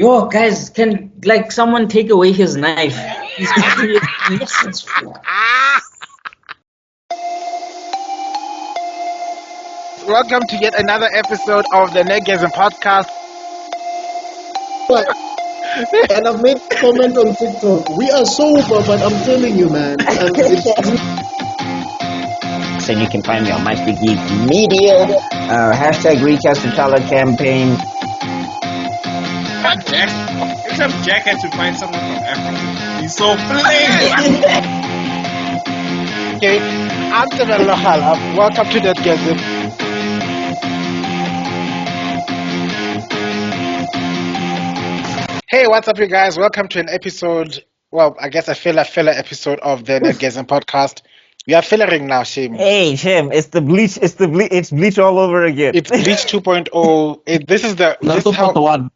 Yo, guys, can like someone take away his knife? He's making it mess. Welcome to yet another episode of the Nerdgasm podcast. And I've made a comment on TikTok. We are sober, but I'm telling you, man. And you can find me on Mr Geek Media. Hashtag Reach Us to Tala campaign. Except Jack had to find someone from Africa. He's so plain. Okay, I'm tebellokhala. Welcome to Nerdgasm. Hey, what's up, you guys? Welcome to an episode. Well, I guess a filler episode of the Nerdgasm podcast. We are fillering now, Shim. Hey, Shem, it's the bleach. It's bleach all over again. It's Bleach 2.0. This is how one.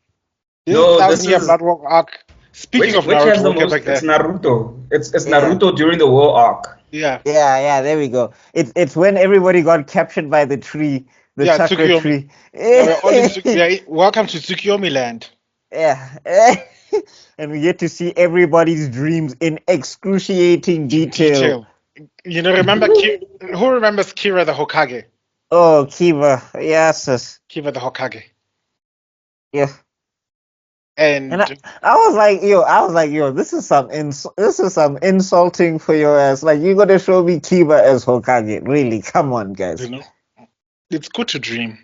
this is No, 1,000-year this is- Blood War arc. Speaking of Which has Naruto, the we'll get most? back there. It's Naruto. It's Naruto during the war arc. Yeah. Yeah, there we go. It's when everybody got captured by the tree, the Yeah, chakra Tsukuyomi. tree. Yeah, we're all in welcome to Tsukuyomi land. Yeah. And we get to see everybody's dreams in excruciating detail. You know, remember who remembers Kira the Hokage? Oh, Kiva. Yes. Kira the Hokage. Yeah. And And I was like, yo, this is some insulting for your ass. Like, you gotta show me Kiva as Hokage. Really, come on, guys. you know, it's good to dream.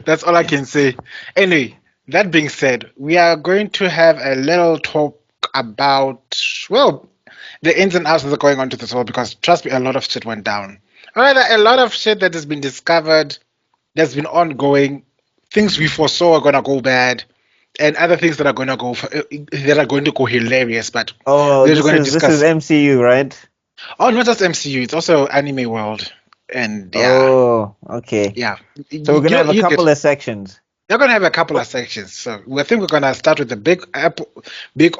That's all I can say. Anyway, that being said, we are going to have a little talk about, well, the ins and outs that are going on to this world, because trust me, a lot of shit went down. Or rather, a lot of shit that has been discovered, that's been ongoing, things we foresaw are gonna go bad, and other things that are gonna go hilarious. But Oh, we're this gonna is discuss. MCU, right? Oh, not just MCU, it's also anime world, and yeah, Oh, okay. yeah. So we're gonna have a couple of sections. You're gonna have a couple of sections. So I think we're gonna start with the big apple, big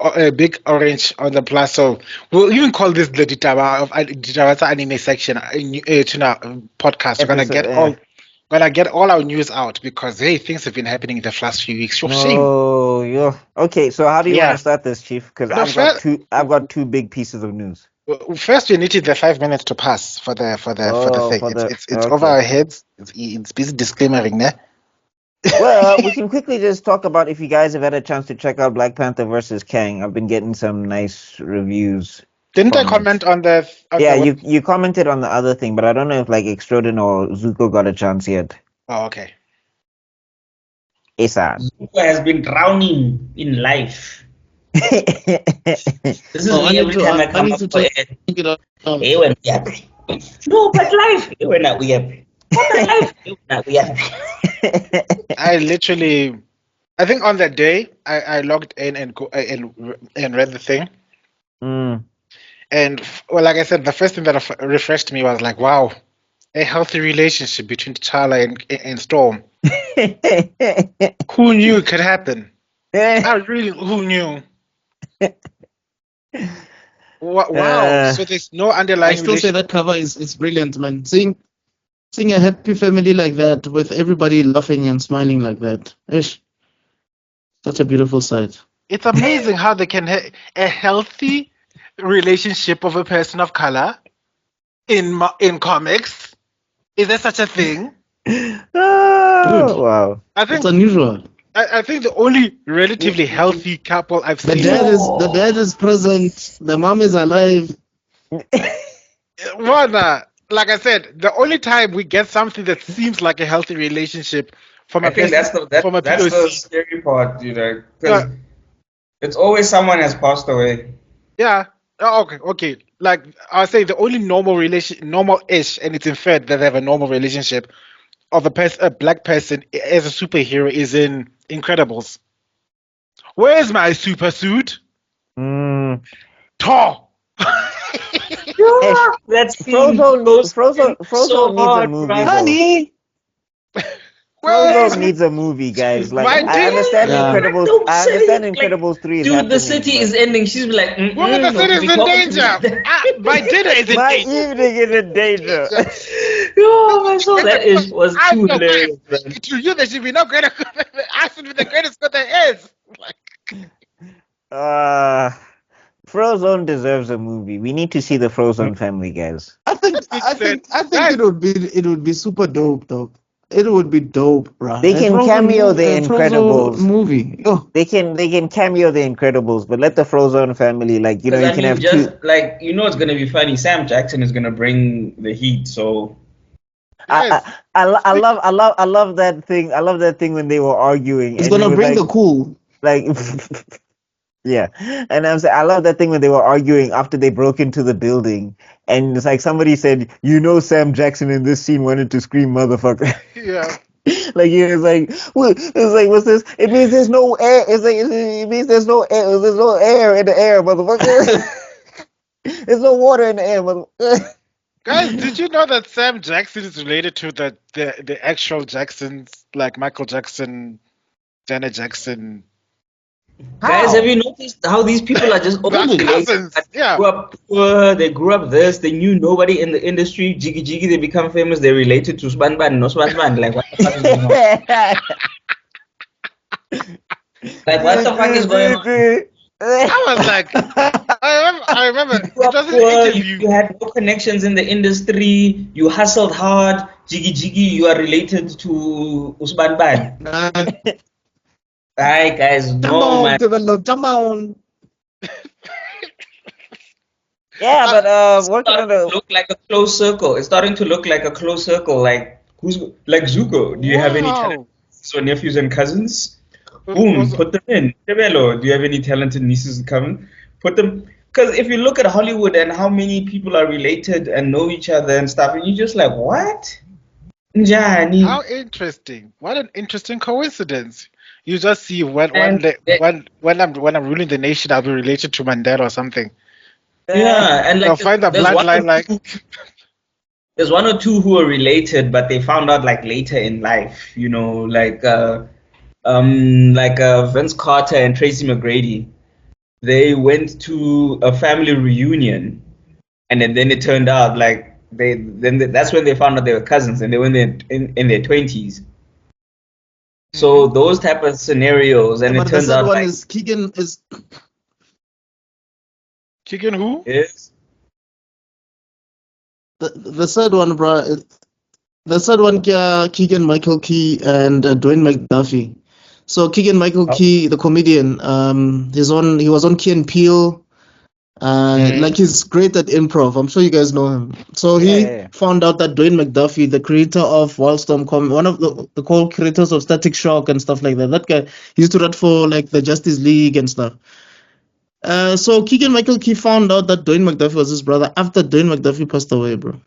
orange on the plus. So we'll even call this the Ditawata anime section in our podcast. We're gonna get all our news out because hey, things have been happening in the last few weeks. Shame. Oh, yeah. Okay, so how do you Yeah. want to start this, Chief? Because No, I've got two big pieces of news. First, we needed the 5 minutes to pass for the thing. It's over okay. our heads. It's busy disclaimering, ne? Well, we can quickly just talk about if you guys have had a chance to check out Black Panther versus Kang. I've been getting some nice reviews. Didn't I Comments. comment on the? Yeah, you commented on the other thing, but I don't know if like Extrodin or Zuko got a chance yet. Oh, okay. Isa. Zuko has been drowning in life. This is me every time I come up for it. Hey, when we happy. No, but life. Hey, when we happy. But life. Hey, when we happy. I think on that day, I logged in and read the thing. Mm. And well, like I said, the first thing that refreshed me was like, wow, a healthy relationship between T'Challa and Storm. Who knew it could happen? Who knew? Wow. So there's no underlying I still say that cover is brilliant, man. Seeing a happy family like that with everybody laughing and smiling like that. Ish. Such a beautiful sight. It's amazing how they can have a healthy relationship of a person of color in comics. Is there such a thing? Oh, wow. I It's think unusual. I think the only relatively healthy couple I've The seen. dad is present. The mom is alive. Well, like I said, the only time we get something that seems like a healthy relationship from I a think person, from a that's the POC. scary part, you know, because it's always someone has passed away. Yeah. Oh, okay. Like I say, the only normal-ish, and it's inferred that they have a normal relationship of a black person as a superhero is in Incredibles. Where's my super suit? Mm. Thor. That's Frozo so needs a hard, movie. bro. though. Honey! Frozone needs a movie, guys. Like I understand Incredibles. I understand Incredibles 3 is happening. Dude, the city is ending. She's like, well, the city is in danger. My dinner is in danger. My evening is in danger. Oh my soul, that was too hilarious. To you, there should be no greater. I should be the greatest good there is. Frozone deserves a movie. We need to see the Frozone family, guys. I think it would be super dope, though. It would be dope, bro. They can cameo the Incredibles movie. Oh. They can cameo the Incredibles, but let the Frozone family, like, you know, you can have just like, you know, it's gonna be funny. Sam Jackson is gonna bring the heat, so. I love that thing. I love that thing when they were arguing. It's gonna bring the cool. Like, yeah, and I'm saying I love that thing when they were arguing after they broke into the building, and it's like somebody said, you know, Sam Jackson in this scene wanted to scream "motherfucker." Yeah. Like it's like, what? It's like, what's this? It means there's no air. It's like it means there's no air. There's no air in the air, motherfucker. There's no water in the air, motherfucker. Guys, did you know that Sam Jackson is related to the actual Jacksons, like Michael Jackson, Janet Jackson? Guys, have you noticed how these people are just cousins? Yeah. Grew up poor, they grew up this, they knew nobody in the industry. Jiggy Jiggy, they become famous, they're related to Spanban, no Spanban. Like, what the fuck is going on? Like, what the fuck is going on? I was like, I remember it was an interview. You had no connections in the industry, you hustled hard. Jiggy Jiggy, you are related to Usbanban. Hi guys, no man. Come on. Yeah, but working on the look like a close circle. It's starting to look like a close circle. Like who's like Zuko? Do you have any talented nieces or nephews and cousins? Boom, put them in. Tebello, do you have any talented nieces and cousins? Put them. Because if you look at Hollywood and how many people are related and know each other and stuff, and you're just like, what? Njani? How interesting! What an interesting coincidence. You just see when I'm ruling the nation, I'll be related to Mandela or something. Yeah, and like I'll find the bloodline. Like there's one or two who are related, but they found out like later in life. You know, like Vince Carter and Tracy McGrady. They went to a family reunion, and then it turned out like that's when they found out they were cousins, and they were in their 20s. So those type of scenarios, and it turns out one like is Keegan who? Yes. The third one, bro. The third one, Keegan Michael Key and Dwayne McDuffie. So Keegan Michael Key, the comedian, he was on Key and Peele. Like he's great at improv. I'm sure you guys know him. So he found out that Dwayne McDuffie, the creator of Wildstorm, one of the co-creators of Static Shock and stuff like that. That guy he used to write for like the Justice League and stuff. So Keegan Michael Key found out that Dwayne McDuffie was his brother after Dwayne McDuffie passed away, bro.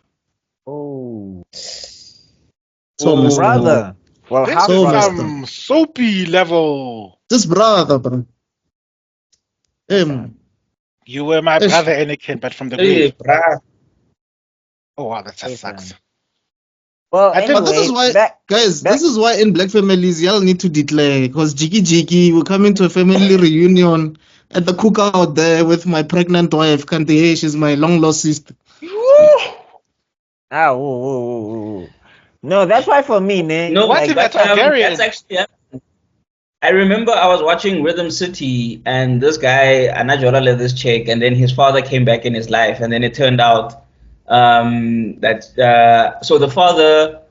Oh. So brother. Well, this is some soapy level. This brother, bro. You were my brother, Anakin, but from the grave. Oh wow, that just sucks. Well, but this is why, guys, this is why in black families y'all need to declare, because Jiggy will come into a family reunion at the cookout there with my pregnant wife, Kante. She's my long lost sister. No, that's why for me, Nick. No, what if that's actually happened. I remember I was watching Rhythm City, and this guy, Anajola, led this chick, and then his father came back in his life, and then it turned out that so the father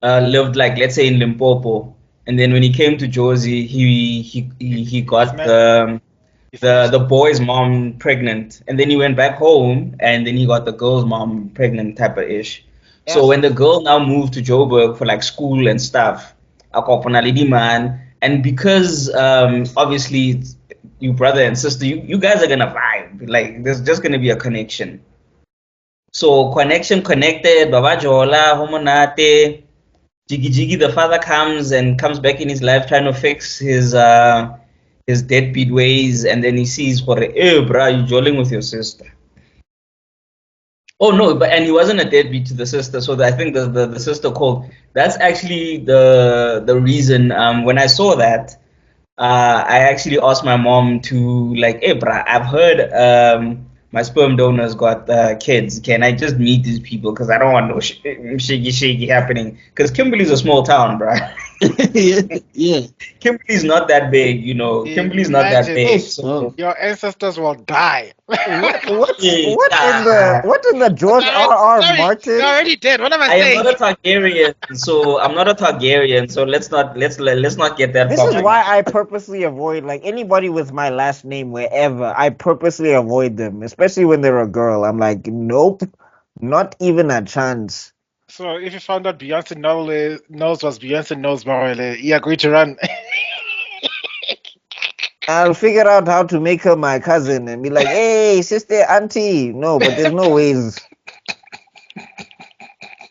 lived like, let's say, in Limpopo, and then when he came to Jozi, he got the boy's mom pregnant, and then he went back home, and then he got the girl's mom pregnant type of ish. Yeah. So when the girl now moved to Joburg for like school and stuff, man. And because obviously you brother and sister, you guys are gonna vibe. Like there's just gonna be a connection. So connected, Baba Jola, Homonate, Jiggy, the father comes back in his life trying to fix his deadbeat ways, and then he sees, hey bro, you jolling with your sister. Oh no, and he wasn't a deadbeat to the sister. So I think the sister called. That's actually the reason. When I saw that, I actually asked my mom to like, hey, bruh, I've heard my sperm donors got kids. Can I just meet these people? Because I don't want no shaky happening. Because Kimberly's a small town, bruh. yeah. Kimberly's not that big, Kimberly's not that Imagine big. Oh. your ancestors will die. What Yeah, in the George R.R. Sorry, Martin? you already did. What am I I am saying? not a Targaryen, so I'm not a Targaryen. So let's not get that. This is why I purposely avoid like anybody with my last name wherever. I purposely avoid them, especially when they're a girl. I'm like, nope, not even a chance. So if you found out Beyonce knows was Beyonce knows Barole, you're going to run. I'll figure out how to make her my cousin and be like, hey, sister, auntie. No, but there's no ways.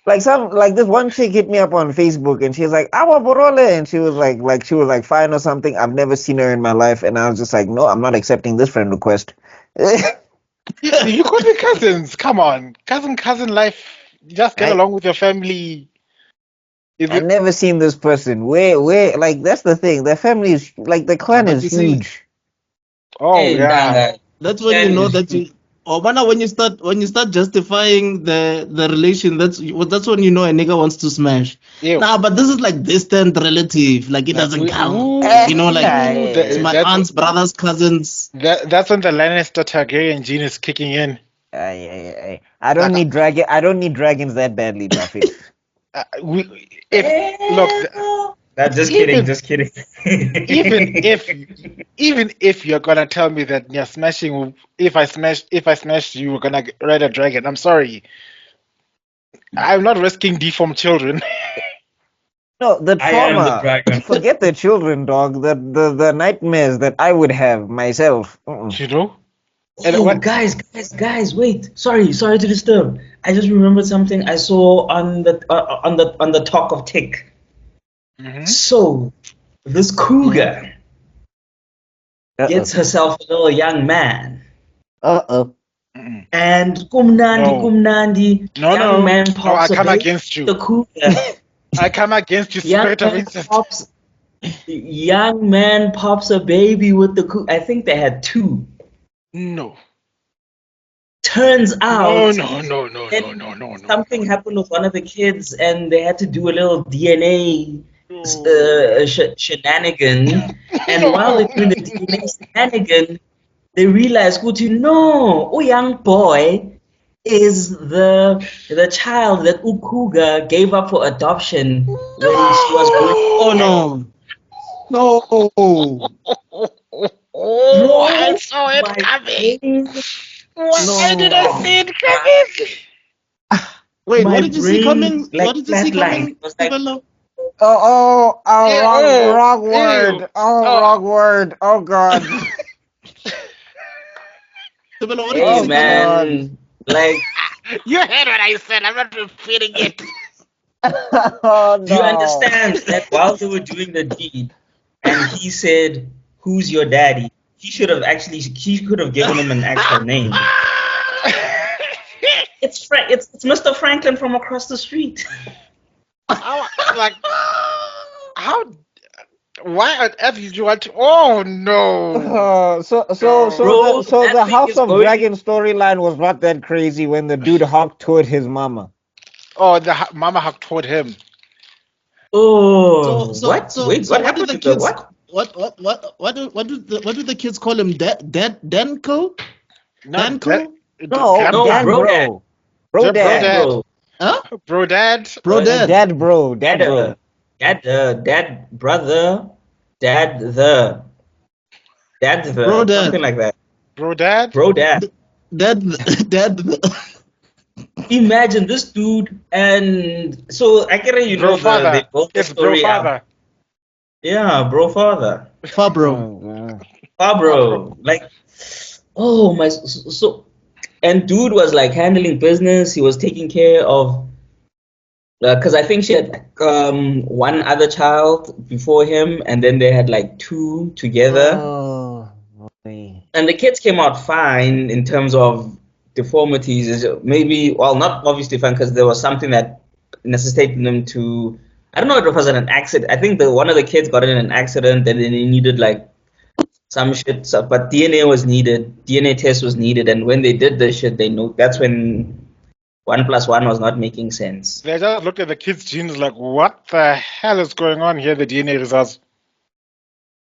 Like this one chick hit me up on Facebook and she was like, "Awa Borole," and she was like fine or something. I've never seen her in my life, and I was just like, no, I'm not accepting this friend request. You could be cousins. Come on, cousin life. You just get along with your family. I've never seen this person. Where like that's the thing. Their family is like the clan is huge. Oh yeah. That's when you know that you. Or when you start justifying the relation, that's when you know a nigga wants to smash. Yeah. Nah, but this is like distant relative, like it doesn't count. It's my aunts, brothers, cousins. That's when the Lannister Targaryen gene is kicking in. I don't need dragon. I don't need dragons that badly, Duffy. Just kidding. Even if you're gonna tell me that you're smashing, if I smash you, we're gonna ride a dragon. I'm sorry. I'm not risking deformed children. No, the trauma. Forget the children, dog. The nightmares that I would have myself. You know. Oh, guys, wait. Sorry to disturb. I just remembered something I saw on the talk of tick. Mm-hmm. So, this cougar gets herself a little young man. And kumnandi, young man pops I come a baby. Against you. The cougar. I come against you, spirit of incest. Young man pops a baby with the cougar. I think they had two. No. Turns out, no. Something happened with one of the kids, and they had to do a little DNA shenanigan. And while they're doing the DNA shenanigan, they realized, no, young boy is the child that Ukuga gave up for adoption when she was growing. Oh no! Oh, I saw it coming. Why did I see it coming? Wait, what did you see coming? Like, what did you see coming? Wrong word. Wrong word. Oh God. Hey man, like you heard what I said. I'm not repeating it. No. Do you understand that while they were doing the deed, and he said, "Who's your daddy?" He could have given him an actual name. It's Mr. Franklin from across the street. Why on earth did you want to? Oh no! So the House of Dragon storyline was not that crazy when the dude hopped toward his mama. Oh, the mama hopped toward him. Oh, what? Wait, what happened to the what? What do the kids call him? Danko? Danko? No, bro. Dad. Huh? Bro dad? Dad bro. Dad brother. Dad the. Bro dad. Something like that. Bro dad? Dad. Imagine this dude, and so I get it, bro father. They both it's bro father. Yeah, bro father. Fabro. Like, oh my, so, and dude was like handling business. He was taking care of, because I think she had one other child before him, and then they had like two together. Oh, okay. And the kids came out fine in terms of deformities is maybe, well, not obviously fine because there was something that necessitated them to, I don't know if it was an accident. I think one of the kids got in an accident and then they needed like some shit, but DNA was needed, DNA test was needed, and when they did this shit, they know that's when 1 + 1 was not making sense. They just looked at the kids' genes like, what the hell is going on here? The DNA results.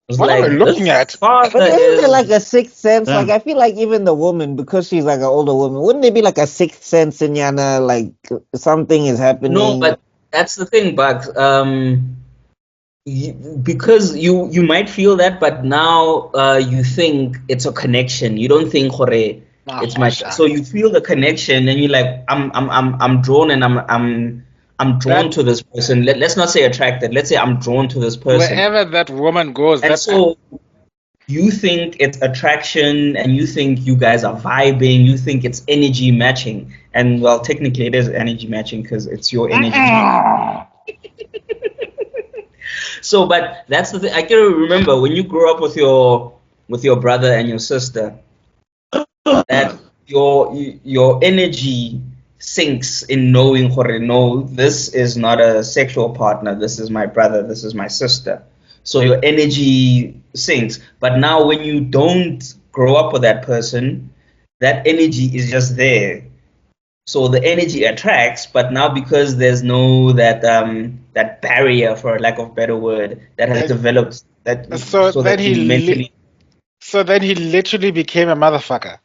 What like, are we looking at? But isn't it like a sixth sense? Like, I feel like even the woman, because she's like an older woman, wouldn't it be like a sixth sense in Yana? Like, something is happening? No, but that's the thing, Bugs. Because you might feel that, but now you think it's a connection. You don't think, Hore, it's my. So you feel the connection, and you're like, I'm drawn, and I'm drawn to this person. Let's not say attracted. Let's say I'm drawn to this person. Wherever that woman goes, and so you think it's attraction, and you think you guys are vibing. You think it's energy matching, and well, technically it is energy matching because it's your energy. So, but that's the thing. I can remember when you grew up with your brother and your sister, that your energy sinks in knowing, no, this is not a sexual partner. This is my brother. This is my sister. So your energy sinks. But now when you don't grow up with that person, that energy is just there. So the energy attracts, but now because there's no that barrier, for lack of a better word, that has developed, that then he literally became a motherfucker.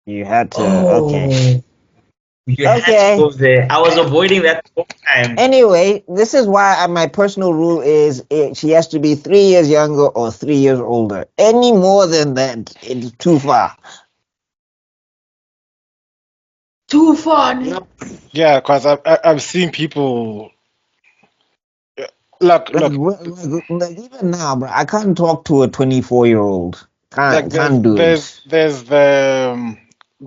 You had to. Okay. You had to go there. I was avoiding that the whole time. Anyway, this is why my personal rule is she has to be 3 years younger or 3 years older. Any more than that, it's too far. Too far. Yeah, because I've seen people. Look. Like even now, bro, I can't talk to a 24-year-old. Can't do it. There's the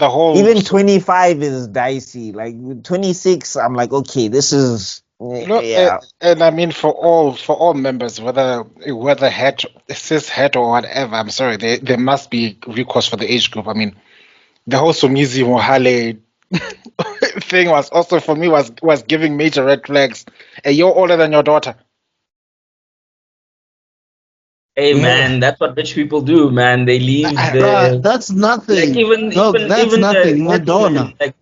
whole. Even 25 is dicey. Like 26, I'm like, okay, this is. Yeah. And I mean, for all members, whether cis het or whatever, I'm sorry, there must be recourse for the age group. I mean, the whole Somizi Mohale thing was also, for me, was giving major red flags. Hey, you're older than your daughter. Hey man, that's what rich people do, man. They leave that's nothing. Like that's nothing. Madonna. Like,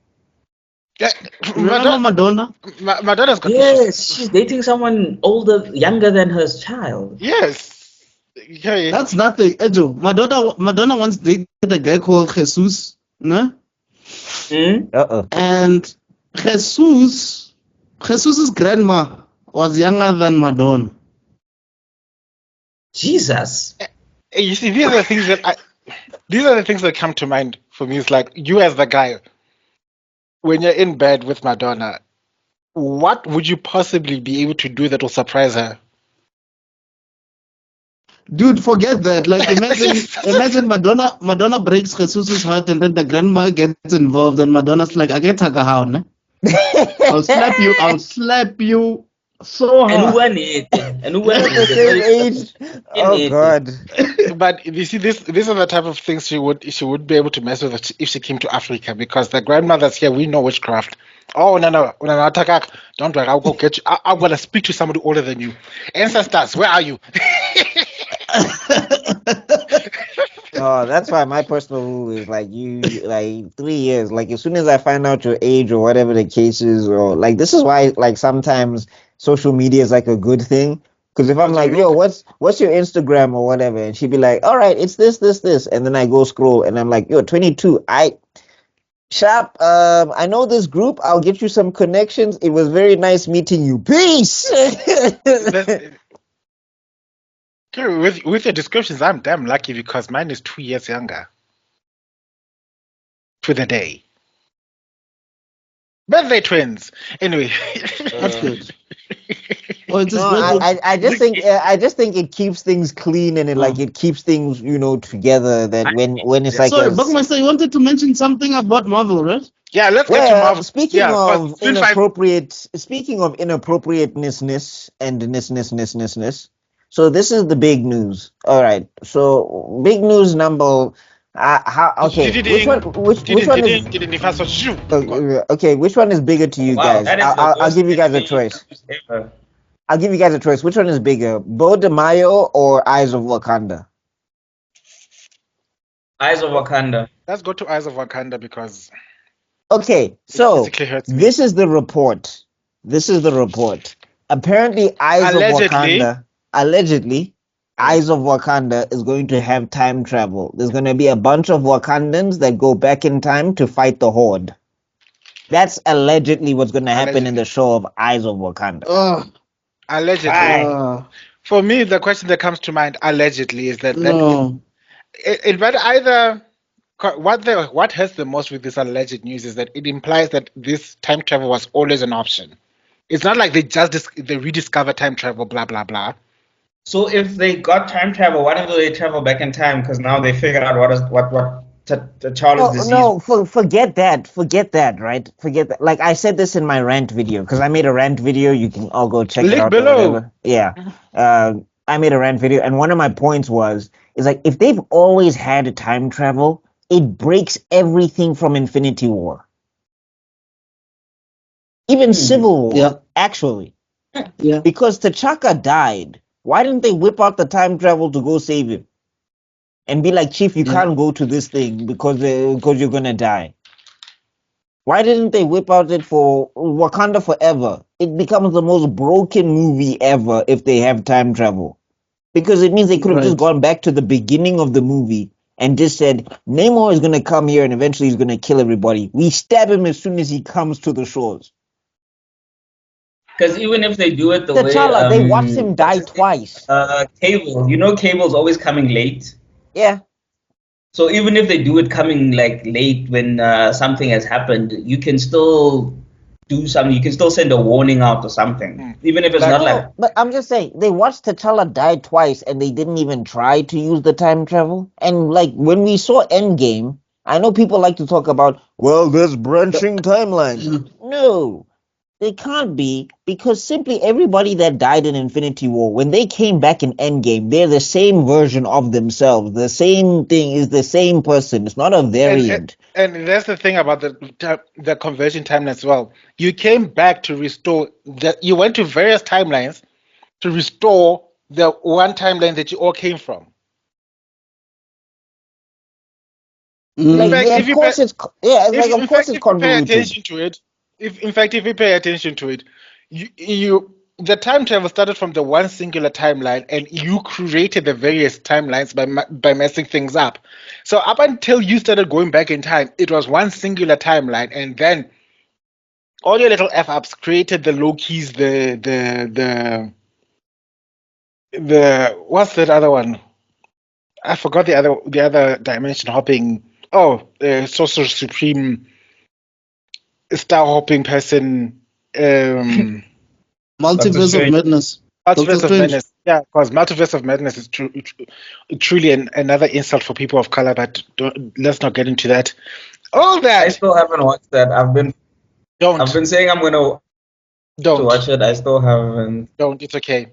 Remember Madonna? Madonna's got she's dating someone younger than her child. Yes. Yeah. That's nothing. Ejo, Madonna once dated a guy called Jesus, no? And Jesus's grandma was younger than Madonna. Jesus. You see, these are the things that come to mind for me. It's like, you as the guy, when you're in bed with Madonna, what would you possibly be able to do that will surprise her? Dude, forget that. Like, imagine Madonna breaks Jesus' heart, and then the grandma gets involved, and Madonna's like, I get how, ne? I'll slap you so hard. And who went the same age? Oh God. But you see, these are the type of things she would be able to mess with if she came to Africa, because the grandmothers here, we know witchcraft. Oh no, don't worry, I'll go get you. I'm gonna speak to somebody older than you. Ancestors, where are you? Oh, that's why my personal rule is like 3 years. Like, as soon as I find out your age or whatever the case is, or like, this is why like sometimes social media is like a good thing. Because if I'm like, yo, what's your Instagram or whatever, and she'd be like, all right, it's this, and then I go scroll and I'm like, yo, 22, Sharp, I know this group. I'll get you some connections. It was very nice meeting you. Peace. With your descriptions, I'm damn lucky because mine is 2 years younger. To the day. Birthday twins. Anyway, that's good. I just think it keeps things clean, and it keeps things together. That when it's like, sorry, Buckmeister, you wanted to mention something about Marvel, right? Yeah, let's get to Marvel. Speaking of inappropriateness and so this is the big news. All right, so big news number Okay, which one? Which one is? Okay, which one is bigger to you guys? I'll give you guys a choice. I'll give you guys a choice. Which one is bigger, Beau DeMayo or Eyes of Wakanda? Eyes of Wakanda. Let's go to Eyes of Wakanda because. Okay, so this is the report. Apparently, Eyes of Wakanda, allegedly, Eyes of Wakanda is going to have time travel. There's going to be a bunch of Wakandans that go back in time to fight the Horde. That's allegedly what's going to happen in the show of Eyes of Wakanda. Allegedly. For me, the question that comes to mind, allegedly, is that it might either. What hurts the most with this alleged news is that it implies that this time travel was always an option. It's not like they rediscover time travel, blah blah blah. So if they got time travel, why don't they travel back in time? Because now they figured out what T'Challa's disease. No, forget that, right? Forget that. Like I said this in my rant video, because I made a rant video. You can all go check it out. Below. Yeah, I made a rant video, and one of my points is like if they've always had time travel, it breaks everything from Infinity War. Even Civil War, actually. Yeah. Because T'Chaka died. Why didn't they whip out the time travel to go save him? And be like, Chief, you can't go to this thing because you're going to die. Why didn't they whip out it for Wakanda Forever? It becomes the most broken movie ever if they have time travel. Because it means they could have just gone back to the beginning of the movie and just said, Namor is going to come here and eventually he's going to kill everybody. We stab him as soon as he comes to the shores. Because even if they do it the T'Challa, they watched him die twice. Cable, Cable's always coming late. Yeah. So even if they do it coming like late when something has happened, you can still do something. You can still send a warning out or something, even if it's not like. But I'm just saying, they watched T'Challa die twice, and they didn't even try to use the time travel. And like when we saw Endgame, I know people like to talk about, well, there's branching timelines. No. They can't be, because simply everybody that died in Infinity War, when they came back in Endgame, they're the same version of themselves. The same thing is the same person. It's not a variant. And that's the thing about the conversion timeline as well. You came back to restore you went to various timelines to restore the one timeline that you all came from. Of course it's convoluted. Pay attention to it. If you pay attention to it, the time travel started from the one singular timeline, and you created the various timelines by messing things up. So up until you started going back in time, it was one singular timeline, and then all your little f-ups created the Lokis, the what's that other one? I forgot the other dimension hopping. Sorcerer Supreme. Star hopping person. Multiverse of Madness. Multiverse of Madness. Yeah, because Multiverse of Madness is truly another insult for people of color, but let's not get into that. All that. I still haven't watched that. I've been saying I'm gonna watch it. I still haven't. Don't. It's okay.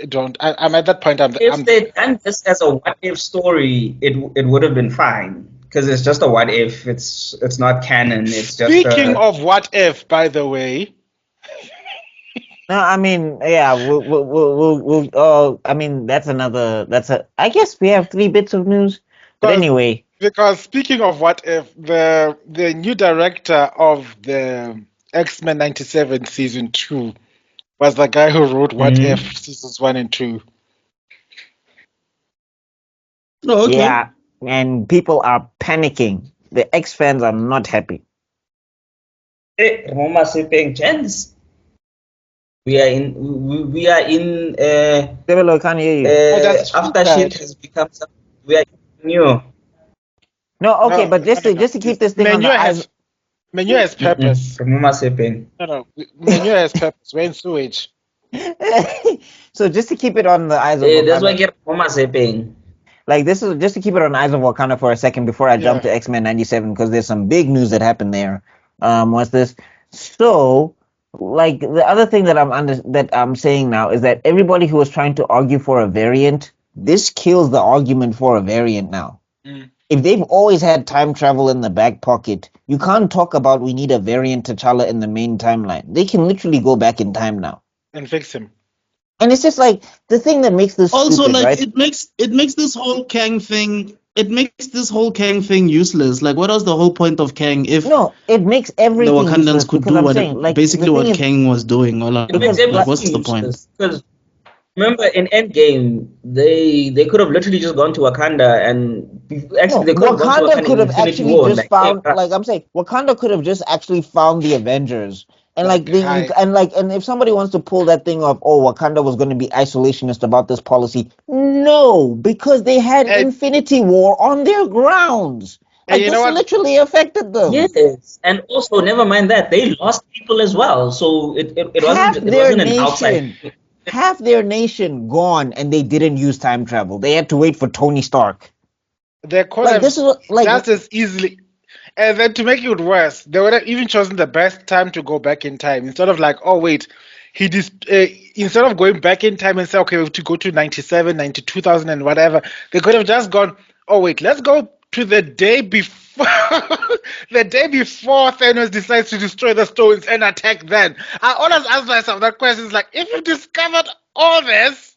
Don't. I'm at that point. If they'd done this as a what if story, it would have been fine. Because it's just a what if. It's not canon. It's just. Speaking of what if, by the way. No, I mean, yeah, we'll I mean, I guess we have 3 bits of news. But anyway. Because speaking of what if, the new director of the X-Men 97 season 2 was the guy who wrote What If seasons 1 and 2. Oh, okay. Yeah. And people are panicking. The X fans are not happy. Hey, remember saying chance? We are in. Tebello, can't hear you. After shit has become something, we are new. No, okay, but just to keep this thing on the eyes. Menu has purpose. Remember saying. No. Menu has purpose. We're in sewage. So just to keep it on the eyes of. That's why I get remember saying. Like, this is just to keep it on Eyes of Wakanda for a second before I jump to X-Men 97, because there's some big news that happened there. What's this? So, like, the other thing that I'm saying now is that everybody who was trying to argue for a variant, this kills the argument for a variant now. if they've always had time travel in the back pocket, you can't talk about we need a variant T'Challa in the main timeline. They can literally go back in time now. And fix him. And it's just like the thing that makes this Also, stupid, like right? it makes this whole Kang thing. It makes this whole Kang thing useless. Like, what was the whole point of Kang if No, it makes the everything useless Wakandans could because do I'm what saying, like, basically the what thing is, Kang was doing all It makes along? Like, what's everything the point? useless. Because remember, in Endgame, they could have literally just gone to Wakanda and actually they could have gone to Wakanda Wakanda could in have Infinity actually War and just like, hey, found, like I'm saying, Wakanda could have just actually found the Avengers. And Like, and if somebody wants to pull that thing of, oh, Wakanda was going to be isolationist about this policy, no, because they had and, Infinity War on their grounds. and Like you know this what? literally affected them. yes, and also never mind that they lost people as well. So it Half wasn't their an outside. nation, half their nation gone, and they didn't use time travel. They had to wait for Tony Stark. They could Like have this is like just as easily. And then to make it worse, they would have even chosen the best time to go back in time instead of like, oh wait, instead of going back in time and say, okay, we have to go to 97, 92,000 and whatever, they could have just gone, oh wait, let's go to the day before the day before Thanos decides to destroy the stones and attack then. I always ask myself that question, is like, if you discovered all this,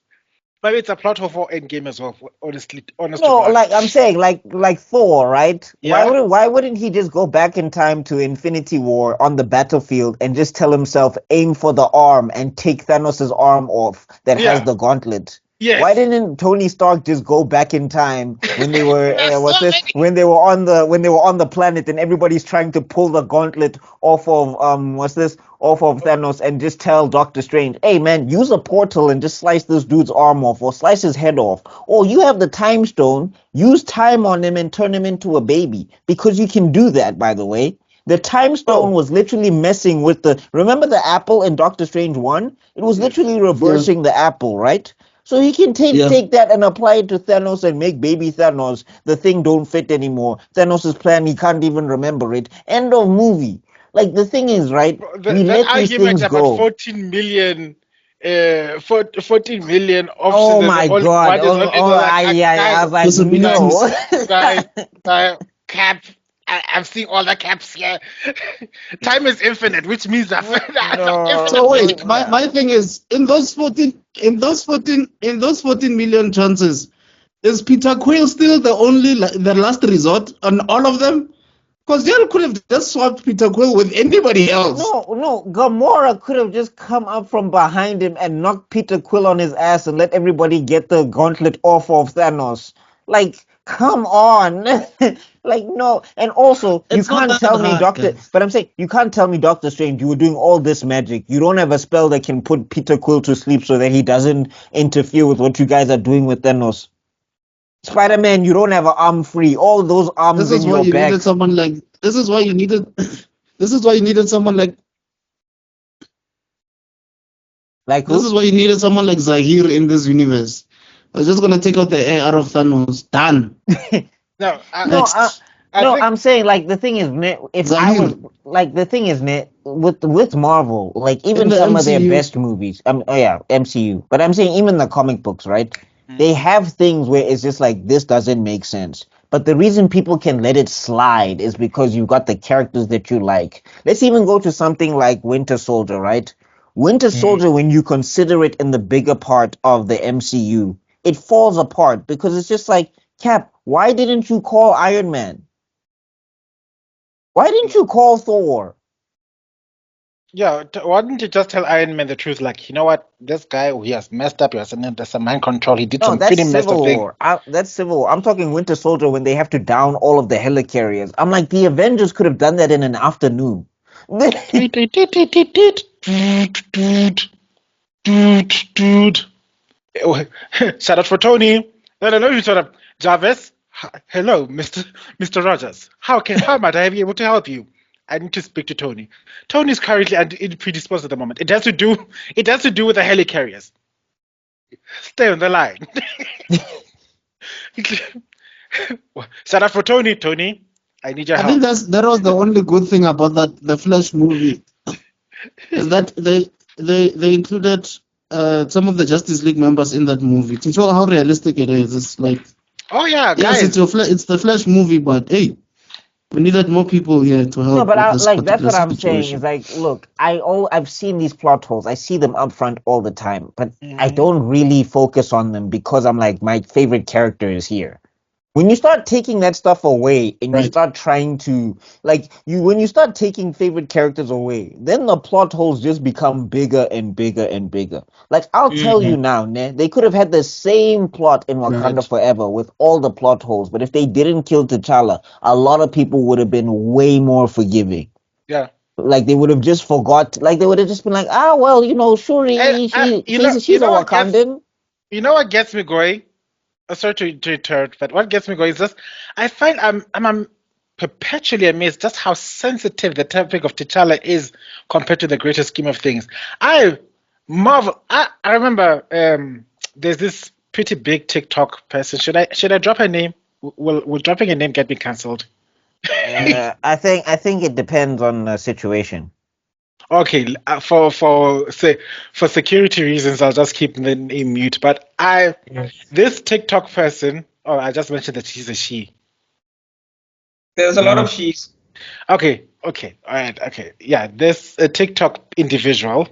maybe it's a plot hole for Endgame as well, honest to no, God. like I'm saying, like Thor, right? Yeah. Why wouldn't he just go back in time to Infinity War on the battlefield and just tell himself aim for the arm and take Thanos' arm off that has Yeah. the gauntlet? Yes. Why didn't Tony Stark just go back in time when they were There's so many. when they were on the planet and everybody's trying to pull the gauntlet off of off of Thanos and just tell Doctor Strange, hey man, use a portal and just slice this dude's arm off or slice his head off. Or you have the time stone, use time on him and turn him into a baby because you can do that, by the way. The time stone was literally messing with remember the apple in Doctor Strange 1? It was literally reversing the apple, right? So he can take that and apply it to Thanos and make baby Thanos. The thing don't fit anymore. Thanos' plan, he can't even remember it. End of movie. Like the thing is, right? We That let these argument things about go. 14 million, 14 million Oh officers and my the only god! one is only I was like, Disobedience. no. Cap. I'm seeing all the caps here. Time is infinite, which means that No. So wait, my thing is in those 14 million chances, is Peter Quill still the last resort on all of them? Because they could have just swapped Peter Quill with anybody else. No, Gamora could have just come up from behind him and knocked Peter Quill on his ass and let everybody get the gauntlet off of Thanos. Like, come on. Like, no. And also, you It's not can't that tell me, hard, guys. but I'm saying, you can't tell me, Doctor Strange, you were doing all this magic. You don't have a spell that can put Peter Quill to sleep so that he doesn't interfere with what you guys are doing with Thanos. Spider-Man, you don't have an arm free. All those arms This is in why your you back. needed someone like. This is why you needed. This is why you needed someone like. Like This who? is why you needed someone like Zahir in this universe. I was just gonna take out the air out of Thanos. Done. no, Next. I No, think I'm saying like the thing is, if I Zahir. was like the thing is, with Marvel, like In even the some of their MCU. best movies, oh yeah, MCU, but I'm saying even the comic books, right? They have things where it's just like this doesn't make sense. But the reason people can let it slide is because you've got the characters that you like. Let's even go to something like Winter Soldier, right? Winter Soldier, when you consider it in the bigger part of the MCU, it falls apart because it's just like, Cap, why didn't you call Iron Man? Why didn't you call Thor? yeah. Why didn't you just tell Iron Man the truth? Like, you know what, this guy, he has messed up. He has some mind control. He did No, some that's pretty messed up Civil things. War. That's Civil War. I'm talking Winter Soldier when they have to down all of the helicarriers. I'm like, the Avengers could have done that in an afternoon. Shout out for Tony. No, you shut up. Jarvis. Hello, Mr. Rogers. How might I be able to help you? I need to speak to Tony. Tony's currently predisposed at the moment. It has to do with the helicarriers. Stay on the line. Shout out for Tony. Tony, I need your I help. think that was the only good thing about the Flash movie is that they included some of the Justice League members in that movie to show how realistic it is. It's like Oh yeah, Yes, guys. it's the Flash movie, but hey, we needed more people here to help No, but with this that's particular what I'm saying. situation. Is like, look, I've seen these plot holes. I see them up front all the time, but I Mhm. don't really focus on them because I'm like, my favorite character is here. When you start taking that stuff away and you Right. start trying to when you start taking favorite characters away, then the plot holes just become bigger and bigger and bigger. Like, I'll tell you now, they could have had the same plot in Wakanda Right. Forever with all the plot holes, but if they didn't kill T'Challa, a lot of people would have been way more forgiving. Yeah. Like, they would have just forgot. Like, they would have just been like, ah, well, And Shuri, she's a Wakandan. you know what gets me going? Sorry to interrupt, but what gets me going is just I find I'm perpetually amazed just how sensitive the topic of T'Challa is compared to the greater scheme of things. I marvel. I remember there's this pretty big TikTok person. Should I drop her name? Will dropping a name get me cancelled? I think it depends on the situation. Okay, for security reasons, I'll just keep the name mute. But this TikTok person. Oh, I just mentioned that she's a she. There's a lot of she's. Okay, all right, okay. Yeah, this TikTok individual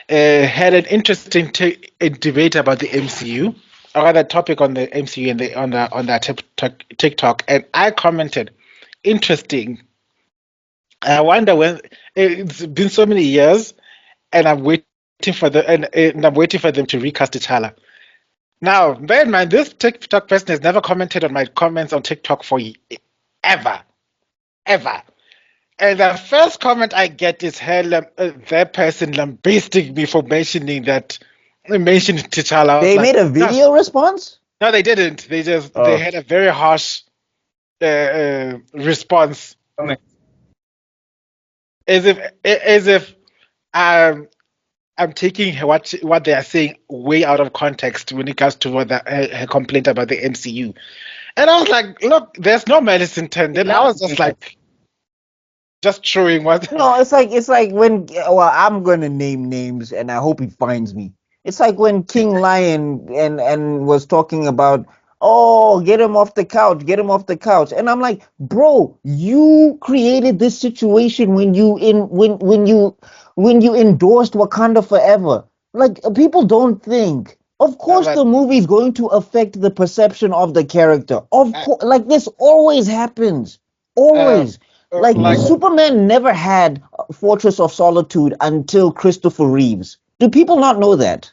had an interesting debate about the MCU, or rather, topic on the MCU and on that TikTok, and I commented, interesting. I wonder when it's been so many years, and I'm waiting for and I'm waiting for them to recast T'Challa. Now, bear in mind, this TikTok person has never commented on my comments on TikTok for ever, ever. And the first comment I get is that person lambasting me for mentioning T'Challa. I was They like, made a video response? no, they didn't. They had a very harsh response, as if I'm taking what they are saying way out of context when it comes to what her complaint about the MCU. And I was like, look, there's no malice intended. I was just like, just showing what. No, it's like when I'm gonna name names and I hope he finds me. It's like when King Lion and was talking about, oh, get him off the couch, get him off the couch. And I'm like, bro, you created this situation when you endorsed Wakanda Forever. Like, people don't think. Of course But the movie's going to affect the perception of the character. Of course, like, this always happens. Always. Like, like Superman never had Fortress of Solitude until Christopher Reeves. Do people not know that?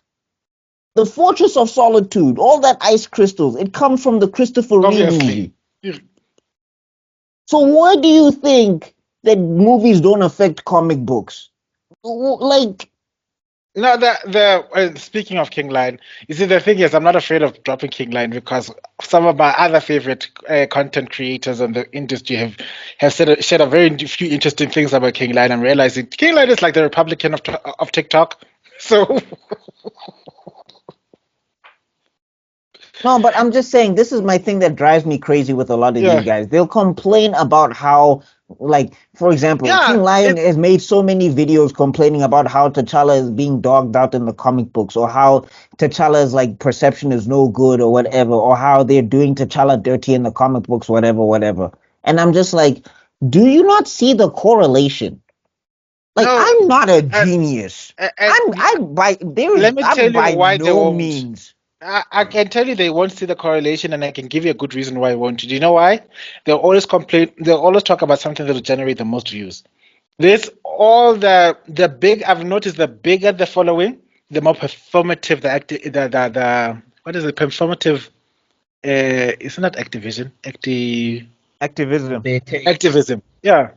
The Fortress of Solitude, all that ice crystals, it comes from the Christopher Reeve movie. obviously. So why do you think that movies don't affect comic books? Like, No, speaking of King Lion, you see, the thing is, I'm not afraid of dropping King Lion because some of my other favorite content creators in the industry have said a very few interesting things about King Lion. I'm realizing King Lion is like the Republican of TikTok. So no, but I'm just saying, this is my thing that drives me crazy with a lot of yeah, these guys. They'll complain about how, like, for example, yeah, King Lion has made so many videos complaining about how T'Challa is being dogged out in the comic books, or how T'Challa's, like, perception is no good, or whatever, or how they're doing T'Challa dirty in the comic books, whatever, whatever. And I'm just like, do you not see the correlation? Like, no. I'm not a genius. And I'm by let me tell you why they no won't. means. I can tell you they won't see the correlation, and I can give you a good reason why they won't. Do you know why? They'll always complain. They'll always talk about something that will generate the most views. This all the big. I've noticed the bigger the following, the more performative the what is it? Performative. It's not Activision. Activism. Activism. Yeah.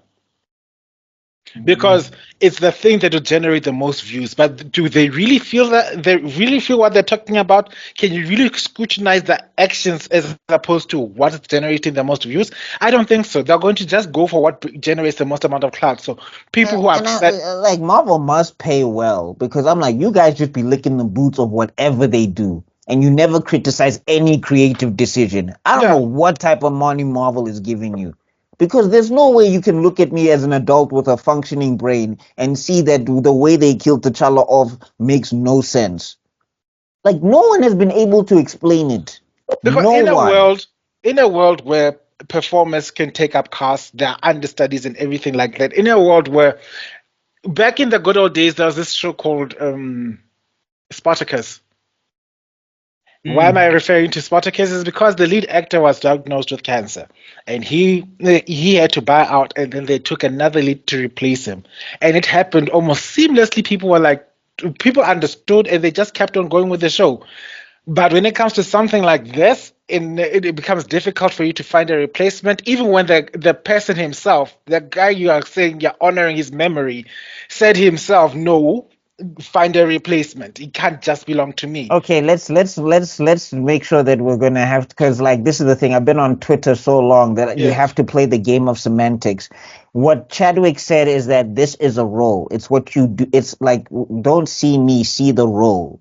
Because it's the thing that will generate the most views. But do they really feel that? They really feel what they're talking about? Can you really scrutinize the actions as opposed to what is generating the most views? I don't think so. They're going to just go for what generates the most amount of clout. So people who are upset, like, Marvel must pay well, because I'm like, you guys just be licking the boots of whatever they do, and you never criticize any creative decision. I don't know what type of money Marvel is giving you. Because there's no way you can look at me as an adult with a functioning brain and see that the way they killed T'Challa off makes no sense. Like, no one has been able to explain it. Because No one. in a world where performers can take up casts, there are understudies and everything like that. In a world where back in the good old days, there was this show called Spartacus. Why am I referring to Spartacus? Is because the lead actor was diagnosed with cancer, and he had to buy out, and then they took another lead to replace him, and it happened almost seamlessly. People understood, and they just kept on going with the show. But when it comes to something like this, it becomes difficult for you to find a replacement, even when the person himself, the guy you are saying you're honoring his memory, said himself, no, find a replacement. It can't just belong to me. Okay, let's make sure that we're gonna have, because like this is the thing. I've been on Twitter so long that you Yes. have to play the game of semantics. What Chadwick said is that this is a role. It's what you do. It's like, don't see me, see the role.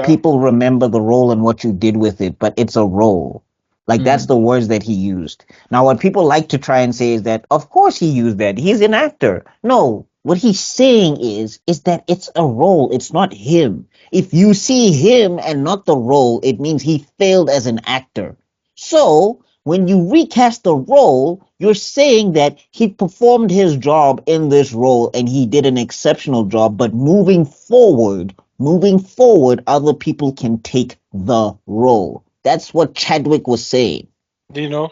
People remember the role and what you did with it, but it's a role. Like that's the words that he used. Now, what people like to try and say is that, of course, he used that. He's an actor. No, what he's saying is that it's a role. It's not him. If you see him and not the role, it means he failed as an actor. So when you recast the role, you're saying that he performed his job in this role and he did an exceptional job. But moving forward, other people can take the role. That's what Chadwick was saying. Do you know?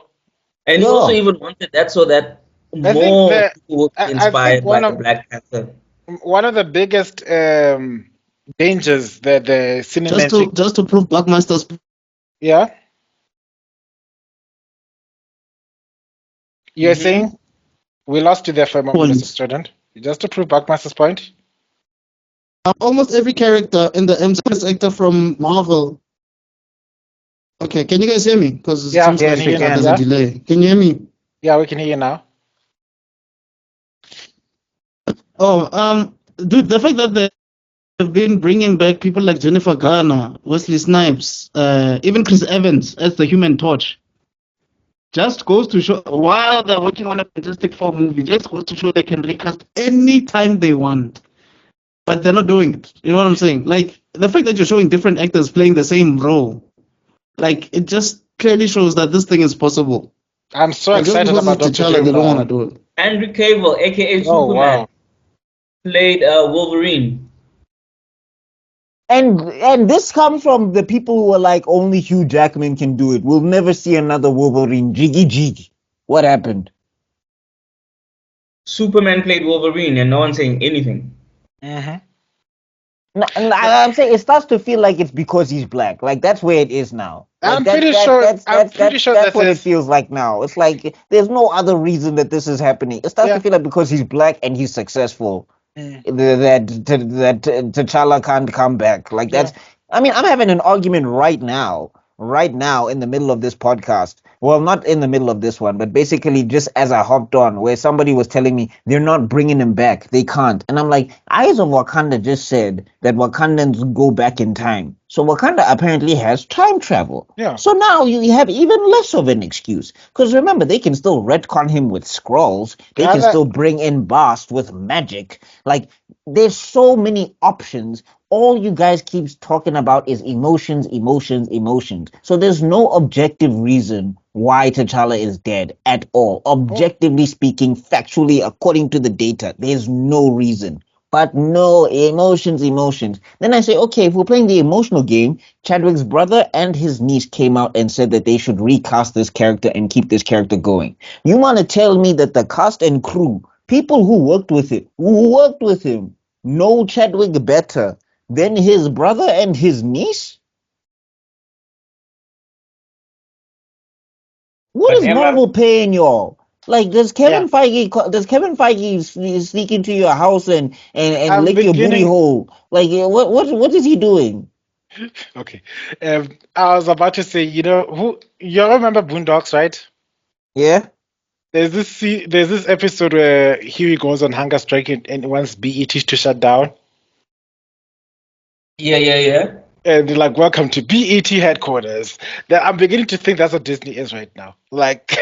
And he also even wanted that so that more people would be inspired by the Black Panther. One of the biggest dangers that the cinematic... Just to prove Buckmeister's... Yeah? You're saying? We lost you there for a moment, Mr. Student. Just to prove Buckmeister's point? Almost every character in the MCU sector from Marvel. Okay, can you guys hear me? Because yes, there's a delay. Can you hear me? Yeah, we can hear you now. Dude, the fact that they've been bringing back people like Jennifer Garner, Wesley Snipes, even Chris Evans as the Human Torch, just goes to show, while they're working on a Fantastic Four movie, just goes to show they can recast any time they want. But they're not doing it. You know what I'm saying? Like, the fact that you're showing different actors playing the same role, like, it just clearly shows that this thing is possible. I'm so excited about Dr. T'Challa, they don't want to do it. Andrew Cavill, aka Superman, played Wolverine. And this comes from the people who are like, only Hugh Jackman can do it. We'll never see another Wolverine. Jiggy. What happened? Superman played Wolverine and no one's saying anything. I'm saying it starts to feel like it's because he's black. Like that's where it is now. Like, I'm pretty sure that's what it feels like now. It's like there's no other reason that this is happening. It starts to feel like because he's black and he's successful, that T'Challa can't come back. Like that's. I mean, I'm having an argument right now in the middle of this podcast. Well, not in the middle of this one, but basically just as I hopped on, where somebody was telling me they're not bringing him back. They can't. And I'm like, Eyes of Wakanda just said that Wakandans go back in time. So Wakanda apparently has time travel. Yeah. So now you have even less of an excuse. Because remember, they can still retcon him with scrolls. They can still bring in Bast with magic. Like, there's so many options. All you guys keep talking about is emotions. So there's no objective reason why T'Challa is dead at all. Objectively speaking, factually, according to the data, there's no reason. But no, emotions. Then I say, okay, if we're playing the emotional game, Chadwick's brother and his niece came out and said that they should recast this character and keep this character going. You want to tell me that the cast and crew, people who worked with him, know Chadwick better than his brother and his niece? What is Marvel paying y'all? Like, does Kevin Feige sneak into your house and lick your booty hole? Like, what is he doing? Okay, I was about to say, you remember Boondocks, right? Yeah. There's this episode where Huey goes on hunger strike and wants BET to shut down. Yeah. and they're like, "Welcome to BET headquarters." That I'm beginning to think that's what Disney is right now. Like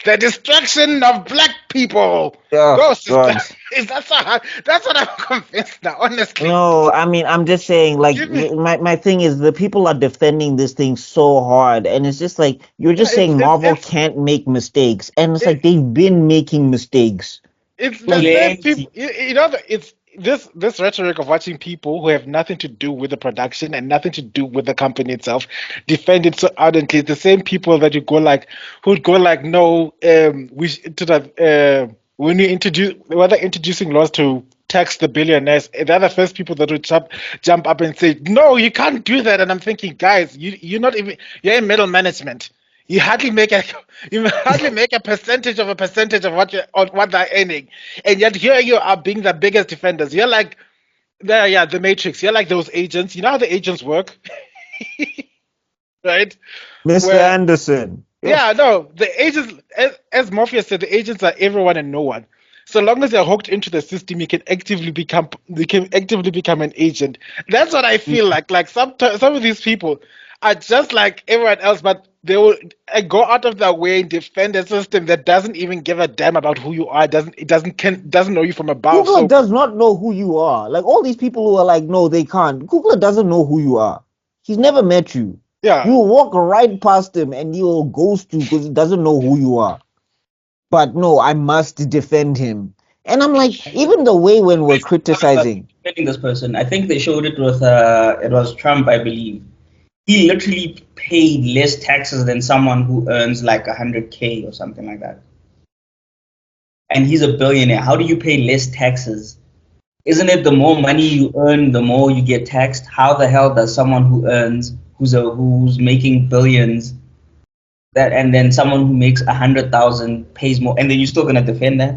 the destruction of black people. Oh Go, sister. God. Is that so hard? That's what I'm convinced now. Honestly, No, I mean, I'm just saying, like, give me. my thing is the people are defending this thing so hard, and it's just like you're Yeah, just saying Marvel can't make mistakes, and it's like it, they've been making mistakes. it's the Like, same Plenty. people. You know, it's this rhetoric of watching people who have nothing to do with the production and nothing to do with the company itself defend it so ardently. It's the same people that you go like, who'd go like, no, to the when you introduce whether introducing laws to tax the billionaires, they're the first people that would jump up and say, no, you can't do that. And I'm thinking, guys, you're not even you're in middle management. You hardly make a you hardly make a percentage of what you of what they're earning, and yet here you are being the biggest defenders. You're like the Matrix. You're like those agents. You know how the agents work, right? Mr. Where Anderson. yeah, no, the agents, as Morpheus said, the agents are everyone and no one. So long as they're hooked into the system, you can actively become an agent. That's what I feel like. Like some of these people are just like everyone else, but they will go out of their way and defend a system that doesn't even give a damn about who you are. Doesn't know you from above. Google So does not know who you are. Like all these people who are like, no, they can't. Google doesn't know who you are. He's never met you. yeah, You will walk right past him and he will ghost you because he doesn't know who you are. But no, I must defend him. And I'm like, even the way when we're criticizing, Defending this person. I think they showed it with it was Trump, I believe. He literally paid less taxes than someone who earns like 100K or something like that. And he's a billionaire. How do you pay less taxes? Isn't it the more money you earn, the more you get taxed? How the hell does someone who's making billions that and then someone who makes 100,000 pays more, and then you're still gonna defend that?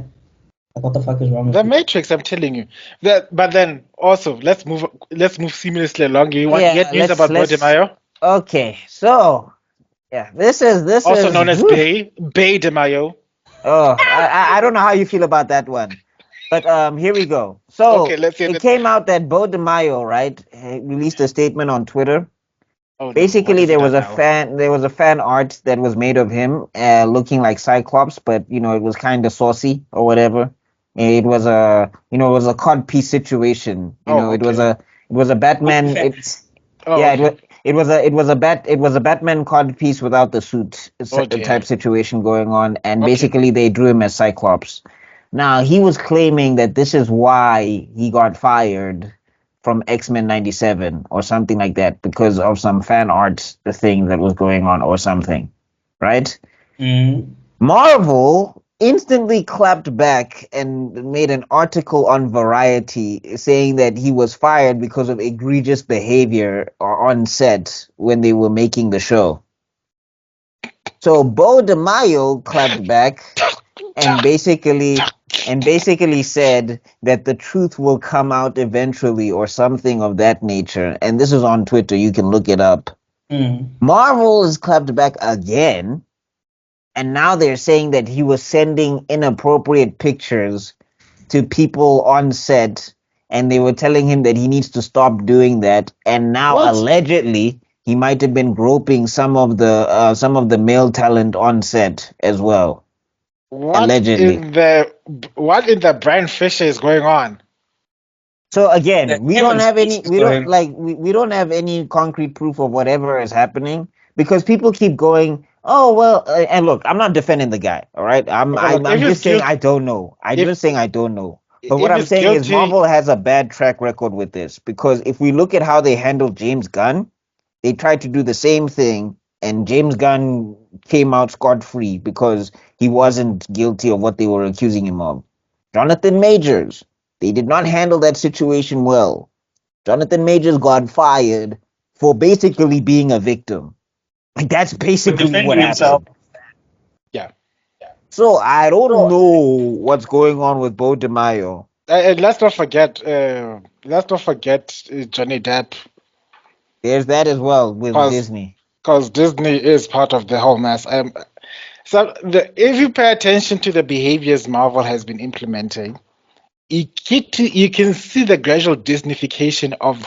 Like, what the fuck is wrong with the you? Matrix. I'm telling you that. But then also let's move seamlessly along. You yeah, get news about Beau deMayo? okay. So yeah, this Also is known as whew. Bay deMayo. Oh, I don't know how you feel about that one. But here we go. Okay, So let's hear it that. came out that Beau DeMayo, right, released a statement on Twitter. Oh no, what Basically, has he done now? there was a fan art that was made of him looking like Cyclops, but you know it was kind of saucy or whatever. It was it was a cod piece situation. You know, Oh, okay. it was a Batman. Fans. Oh, Yeah, okay. it was a Batman cod piece without the suit Oh type dear. situation going on, and Okay. basically they drew him as Cyclops. Now he was claiming that this is why he got fired from X-Men '97 or something like that because of some fan art thing that was going on or something, right? Mm. Marvel instantly clapped back and made an article on Variety saying that he was fired because of egregious behavior on set when they were making the show. So Beau DeMayo clapped back and basically said that the truth will come out eventually or something of that nature. And this is on Twitter, you can look it up. Mm. Marvel has clapped back again. And now they're saying that he was sending inappropriate pictures to people on set, and they were telling him that he needs to stop doing that. And now What? allegedly, he might have been groping some of the male talent on set as well. Allegedly. What in the Brian Fisher is going on? So again, we don't Kevin have any Spacey's for him. we don't have any concrete proof of whatever is happening because people keep going, oh well, and look, I'm not defending the guy, all right? Okay, look, I'm just saying I don't know. I'm if just saying I don't know. But what if I'm he's saying is guilty, Marvel has a bad track record with this because if we look at how they handled James Gunn, they tried to do the same thing and James Gunn came out scot-free because he wasn't guilty of what they were accusing him of. Jonathan Majors, they did not handle that situation well. Jonathan Majors got fired for basically being a victim. Like that's For basically what defending himself. happened. yeah. So I don't know what's going on with Beau DeMayo. And let's not forget. Let's not forget Johnny Depp, There's that as well with because Disney. Disney is part of the whole mess. If you pay attention to the behaviors Marvel has been implementing, you can see the gradual Disneyfication of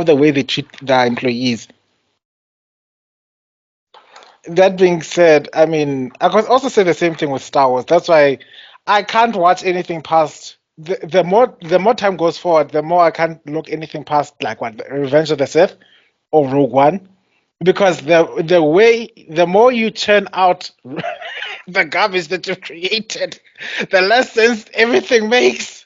the way they treat the employees. That being said, I mean, I could also say the same thing with Star Wars. That's why I can't watch anything past the more time goes forward, the more I can't look anything past like what Revenge of the Sith or Rogue One, because the more you churn out the garbage that you've created, the less sense everything makes.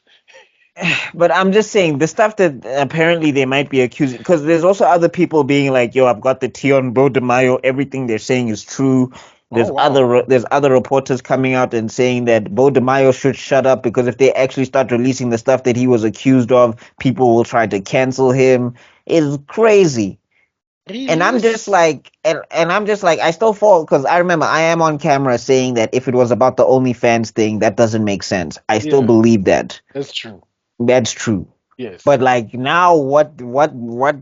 But I'm just saying the stuff that apparently they might be accusing, because there's also other people being like, "Yo, I've got the tea on Beau deMayo. Everything they're saying is true." There's Oh, wow. there's other reporters coming out and saying that Beau deMayo should shut up because if they actually start releasing the stuff that he was accused of, people will try to cancel him. It's crazy. And I'm just like, and I'm just like, I still fall because I remember I am on camera saying that if it was about the OnlyFans thing, that doesn't make sense. I still Yeah, believe that. that's true. That's true. Yes. But like now, what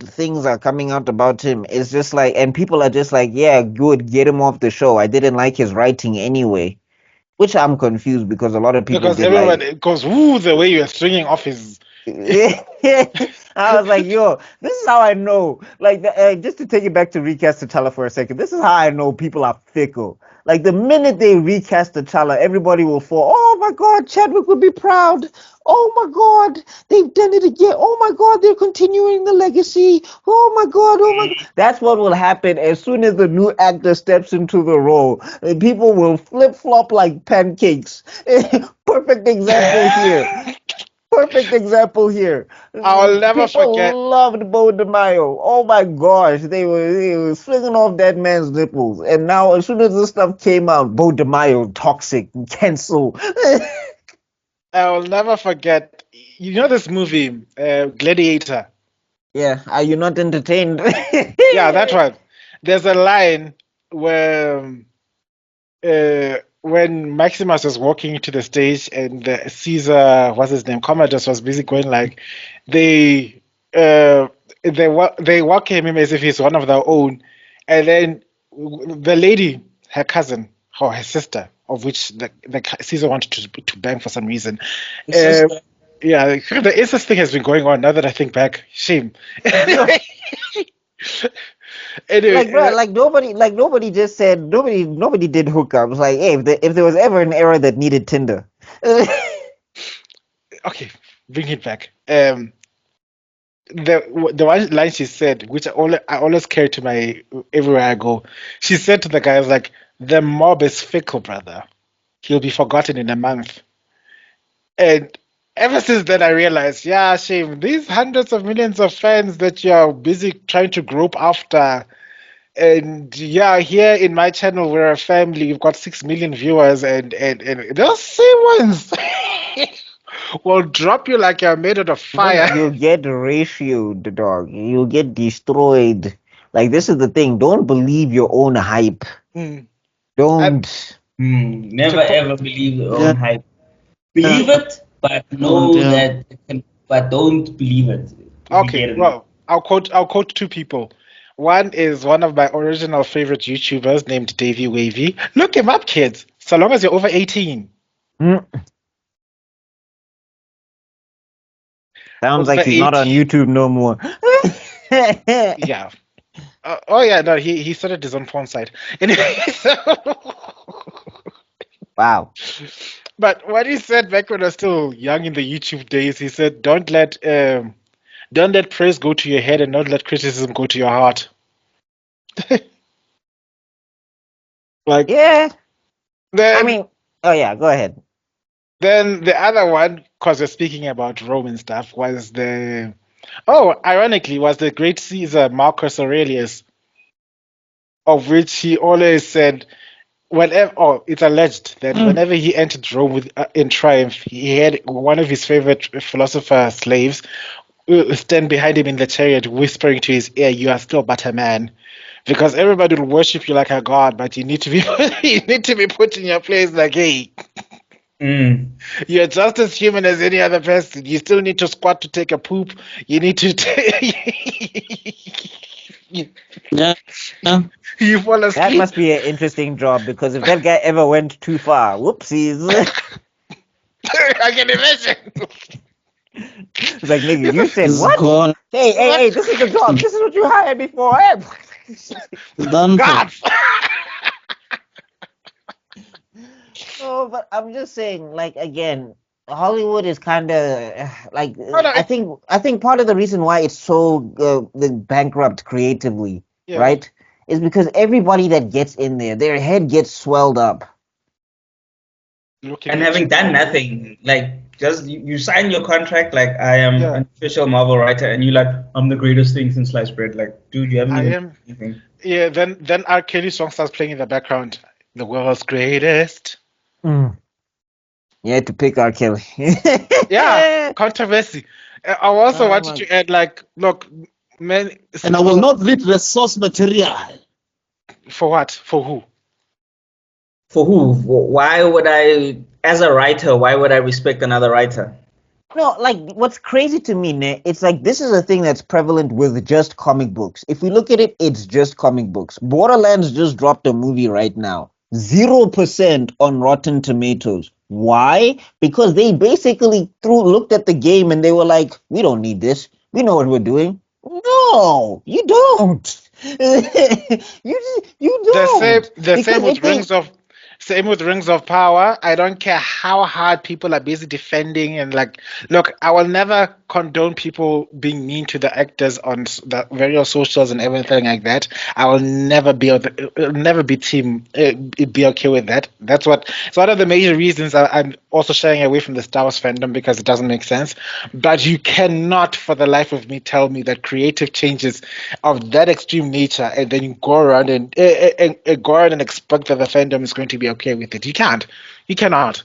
things are coming out about him is just like, and people are just like, yeah, good, get him off the show. I didn't like his writing anyway, which I'm confused because a lot of people Because did everyone like. goes, ooh, the way you're stringing off his. I was like, yo, this is how I know. Like, just to take it back to recast T'Challa for a second, this is how I know people are fickle. Like, the minute they recast T'Challa, everybody will fall. Oh my God, Chadwick would be proud. Oh my God, they've done it again. Oh my God, they're continuing the legacy. Oh my God, oh my God. That's what will happen as soon as the new actor steps into the role. People will flip flop like pancakes. Perfect example here. Perfect example here. I'll never forget. People loved Beau deMayo. Oh my gosh, they were swinging off that man's nipples. And now, as soon as this stuff came out, Beau deMayo toxic, cancel. I'll never forget. You know this movie, Gladiator? Yeah, are you not entertained? Yeah, that one. There's a line where when Maximus was walking into the stage and Caesar, what's his name, Commodus was busy going like, they they welcome him as if he's one of their own, and then the lady, her cousin or her sister, of which the Caesar wanted to bang for some reason. Uh, yeah, the incest thing has been going on now that I think back. Shame. Anyway, Like, bro, like nobody just said nobody did hookups. Like, hey, if there was ever an era that needed Tinder. okay, bring it back. The one line she said, which I always carry to my everywhere I go. She said to the guys like, "The mob is fickle, brother. He'll be forgotten in a month." And ever since then, I realized, yeah, shame. These hundreds of millions of fans that you're busy trying to grope after. And yeah, here in my channel, we're a family. We've got 6 million viewers, and those same ones will drop you like you're made out of fire. You'll get ratioed, dog. You'll get destroyed. Like, this is the thing. Don't believe your own hype. Mm. Don't. Never ever believe your Yeah. own hype. Believe it, but know Yeah. but don't believe it. if you get Okay, it. well, I'll quote two people. One is one of my original favorite YouTubers named Davey Wavy. Look him up, kids. So long as you're over 18. Mm. Sounds like Over he's not on 18. YouTube no more. Yeah. Oh yeah, no, he started his own porn site. Anyway, so Wow. but what he said back when I was still young in the YouTube days, he said, don't let praise go to your head and don't let criticism go to your heart." Like Yeah. then I mean, oh yeah, go ahead. then the other one, because we're speaking about Roman stuff, was ironically, was the great Caesar Marcus Aurelius, of which he always said, it's alleged that whenever he entered Rome in triumph, he had one of his favorite philosopher slaves stand behind him in the chariot, whispering to his ear, "You are still but a man." Because everybody will worship you like a god, but you need to be you need to be put in your place like, hey, you're just as human as any other person. You still need to squat to take a poop. You need to Yeah. you fall That asleep. must be an interesting job because if that guy ever went too far, whoopsies. I can imagine. It's like, nigga, you said It's what? gone. Hey, this is the job. This is what you hired me for. Hey. It's done. God. No, but I'm just saying, like, again, Hollywood is kind of like No, no, I think part of the reason why it's so bankrupt creatively, yeah. right, is because everybody that gets in there, their head gets swelled up. Looking And at having you. done nothing, like just you sign your contract, like I am Yeah. an official Marvel writer, and you like I'm the greatest thing since sliced bread. Like, dude, you haven't I even am. done anything. Yeah. Then R. Kelly song starts playing in the background. The world's greatest. You had to pick R. Kelly. Yeah. Controversy. I also wanted man. to add, like, look, man. And I will not read the source material. For what? For who? For who? Why would I, as a writer, why would I respect another writer? No, like what's crazy to me, ne, it's like this is a thing that's prevalent with just comic books. If we look at it, it's just comic books. Borderlands just dropped a movie right now. 0% on Rotten Tomatoes. Why? Because they basically looked at the game and they were like, we don't need this. We know what we're doing. No, you don't. You don't. The same Because with if they Rings of Power. I don't care how hard people are busy defending and, like, look, I will never condone people being mean to the actors on the various socials and everything like that. I will never be be okay with that. It's one of the major reasons I'm also shying away from the Star Wars fandom, because it doesn't make sense. But you cannot for the life of me tell me that creative changes of that extreme nature and then you go around and expect that the fandom is going to be okay with it. You can't. You cannot.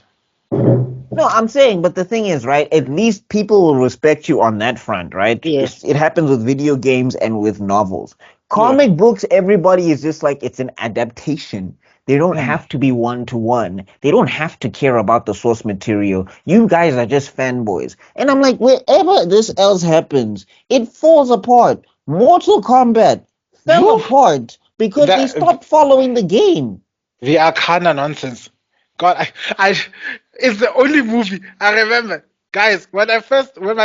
No, I'm saying, but the thing is, right? At least people will respect you on that front, right? Yeah. It happens with video games and with novels. Yeah. Comic books, everybody is just like it's an adaptation. They don't have to be one to one. They don't have to care about the source material. You guys are just fanboys. And I'm like, wherever this else happens, it falls apart. Mortal Kombat fell Whew. apart because they That stopped following the game. the Arcana nonsense. God, it's the only movie I remember. Guys, when my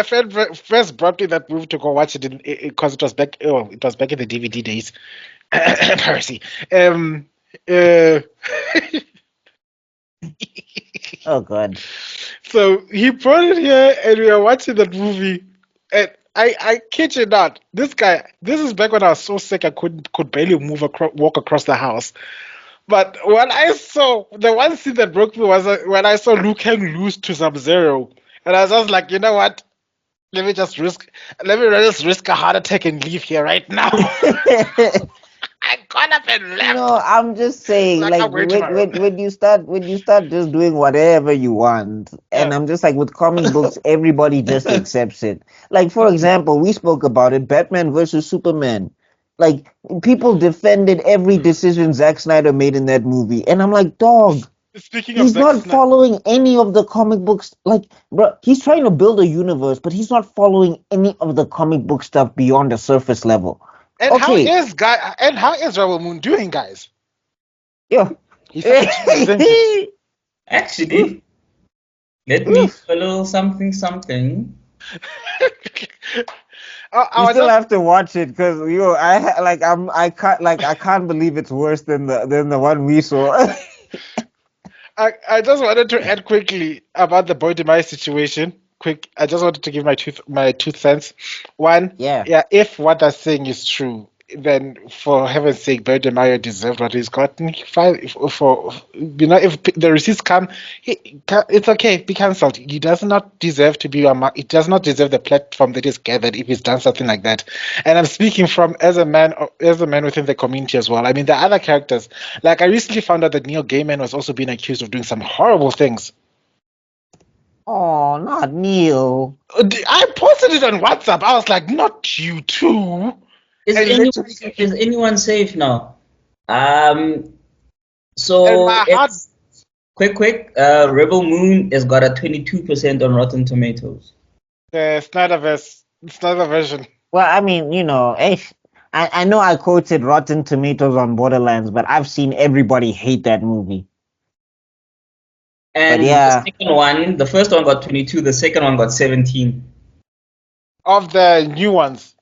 friend first brought me that movie to go watch it, because it was back in the DVD days. Percy. Uh, Oh God. so he brought it here, and we were watching that movie. And I kid you not, this is back when I was so sick I could barely walk across the house. But when I saw the one scene that broke me was when I saw Liu Kang lose to Sub-Zero, and I was just like, you know what? Let me just risk a heart attack and leave here right now. I got up and left. No, I'm just saying, Like, like I'm going tomorrow. when you start just doing whatever you want, and Yeah. I'm just like with comic books, everybody just accepts it. Like for example, we spoke about it, Batman versus Superman. Like people defended every decision Zack Snyder made in that movie, and I'm like, dog, Speaking of he's Zack not Snyder, following any of the comic books. Like, bro, he's trying to build a universe, but he's not following any of the comic book stuff beyond the surface level. and Okay, how is Rebel Moon doing, guys? yeah. He started to present it. Actually, let me do a little something. I You was still just have to watch it because I can't believe it's worse than the one we saw. I just wanted to add quickly about the Beau situation. Quick, I just wanted to give my 2 cents. One, Yeah. yeah, if what they're saying is true, then for heaven's sake, Beau deserved what he's gotten. If the receipts come, it's okay, be cancelled. He does not deserve to be he does not deserve the platform that he's gathered if he's done something like that. And I'm speaking from as a man within the community as well. I mean, the other characters, like I recently found out that Neil Gaiman was also being accused of doing some horrible things. Oh, not Neil. I posted it on WhatsApp. I was like, not you too. Is And anyone safe now? and So my heart. it's quick. Rebel Moon has got a 22% on Rotten Tomatoes. The Snyder version. Well, I mean, I know I quoted Rotten Tomatoes on Borderlands, but I've seen everybody hate that movie. And yeah. the second one, the first one got 22, the second one got 17. Of the new ones.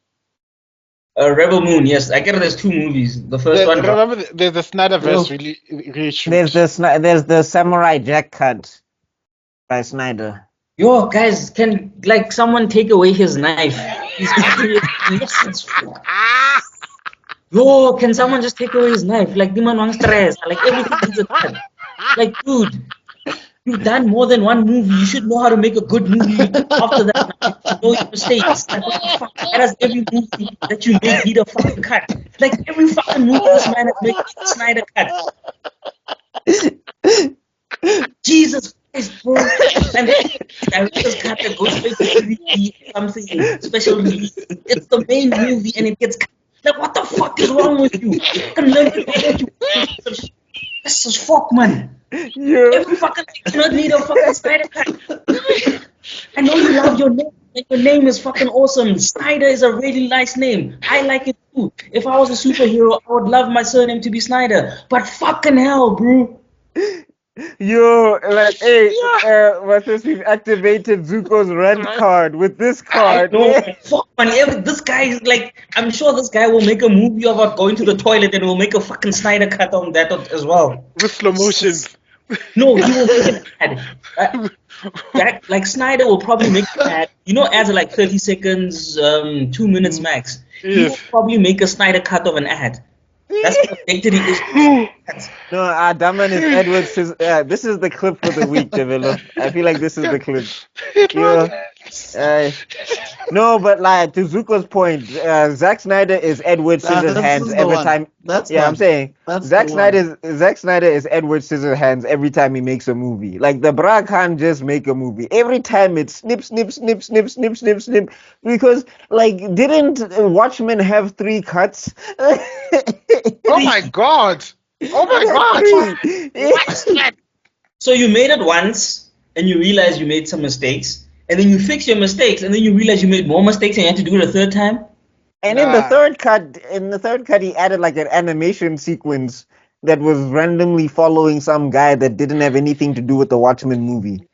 Rebel Moon, yes. I get it, there's two movies. The first one. Remember, there's the Snyderverse reshoot. There's the Samurai Jack cut by Snyder. Yo, guys, can like someone take away his knife? He's cutting it. Yo, can someone just take away his knife? Like, the man wants stress. Like, everything needs a cut. Like, dude, you've done more than one movie. You should know how to make a good movie after that. You should know your mistakes. Like, what the fuck? Why does every movie that you make need a fucking cut? Like, every fucking movie this man has made a Snyder cut. Jesus Christ, bro. And director's cut that goes straight to 3D, something special release. It's the main movie and it gets cut. Like, what the fuck is wrong with you? Fucking learn to know you. This is fuck, man. Yeah. Every fucking thing does not need a fucking Snyder cut. I know you love your name. Like, your name is fucking awesome. Snyder is a really nice name. I like it too. If I was a superhero, I would love my surname to be Snyder. But fucking hell, bro. Yo, like, hey, what's this? We've activated Zuko's rent card with this card. No, fuck, man. This guy is like, I'm sure this guy will make a movie about going to the toilet and will make a fucking Snyder cut on that as well. With slow motions. No, he will make an ad. Like, Snyder will probably make an ad. You know, ads are like 30 seconds, 2 minutes max. Yes. He will probably make a Snyder cut of an ad. That's what he is. No, that man is Edward Scissorhands. This is the clip for the week, tebello. I feel like this is the clip. No, but like to Zuko's point, Zack Snyder is Edward Scissorhands every time. I'm saying Zack Snyder is Edward Scissorhands every time he makes a movie. Like the bra can't just make a movie. Every time it's snip, snip, snip, snip, snip, snip, snip. Because like, didn't Watchmen have 3 cuts? Oh my god! Oh my god! What? So you made it once, and you realize you made some mistakes, and then you fix your mistakes, and then you realize you made more mistakes, and you have to do it a third time. And in the third cut, he added like an animation sequence that was randomly following some guy that didn't have anything to do with the Watchmen movie.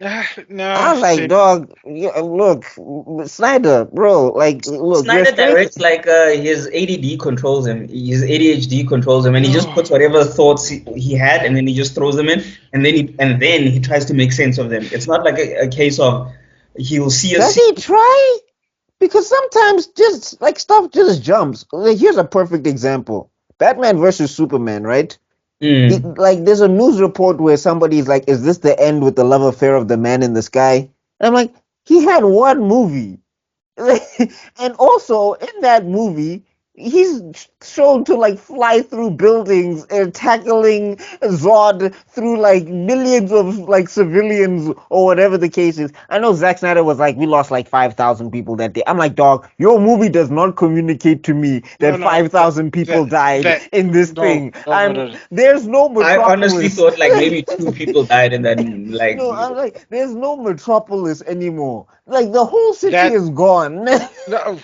No, I was like, dog, look, Snyder, bro, like, look. Snyder directs like his ADD controls him, his ADHD controls him, and he just puts whatever thoughts he had, and then he just throws them in, and then he tries to make sense of them. It's not like a case of he'll see Does he try? Because sometimes just like stuff just jumps. Like, here's a perfect example: Batman versus Superman, right? Like, there's a news report where somebody's like, is this the end with the love affair of the man in the sky? And I'm like, he had one movie. And also, in that movie, he's shown to like fly through buildings and tackling Zod through like millions of like civilians or whatever the case is. I know Zack Snyder was like, we lost like 5,000 people that day. I'm like, dog, your movie does not communicate to me that 5,000 people died in this thing. There's no Metropolis. I honestly thought like maybe 2 people died in that. Like, no, I'm like, there's no Metropolis anymore. Like, the whole city is gone.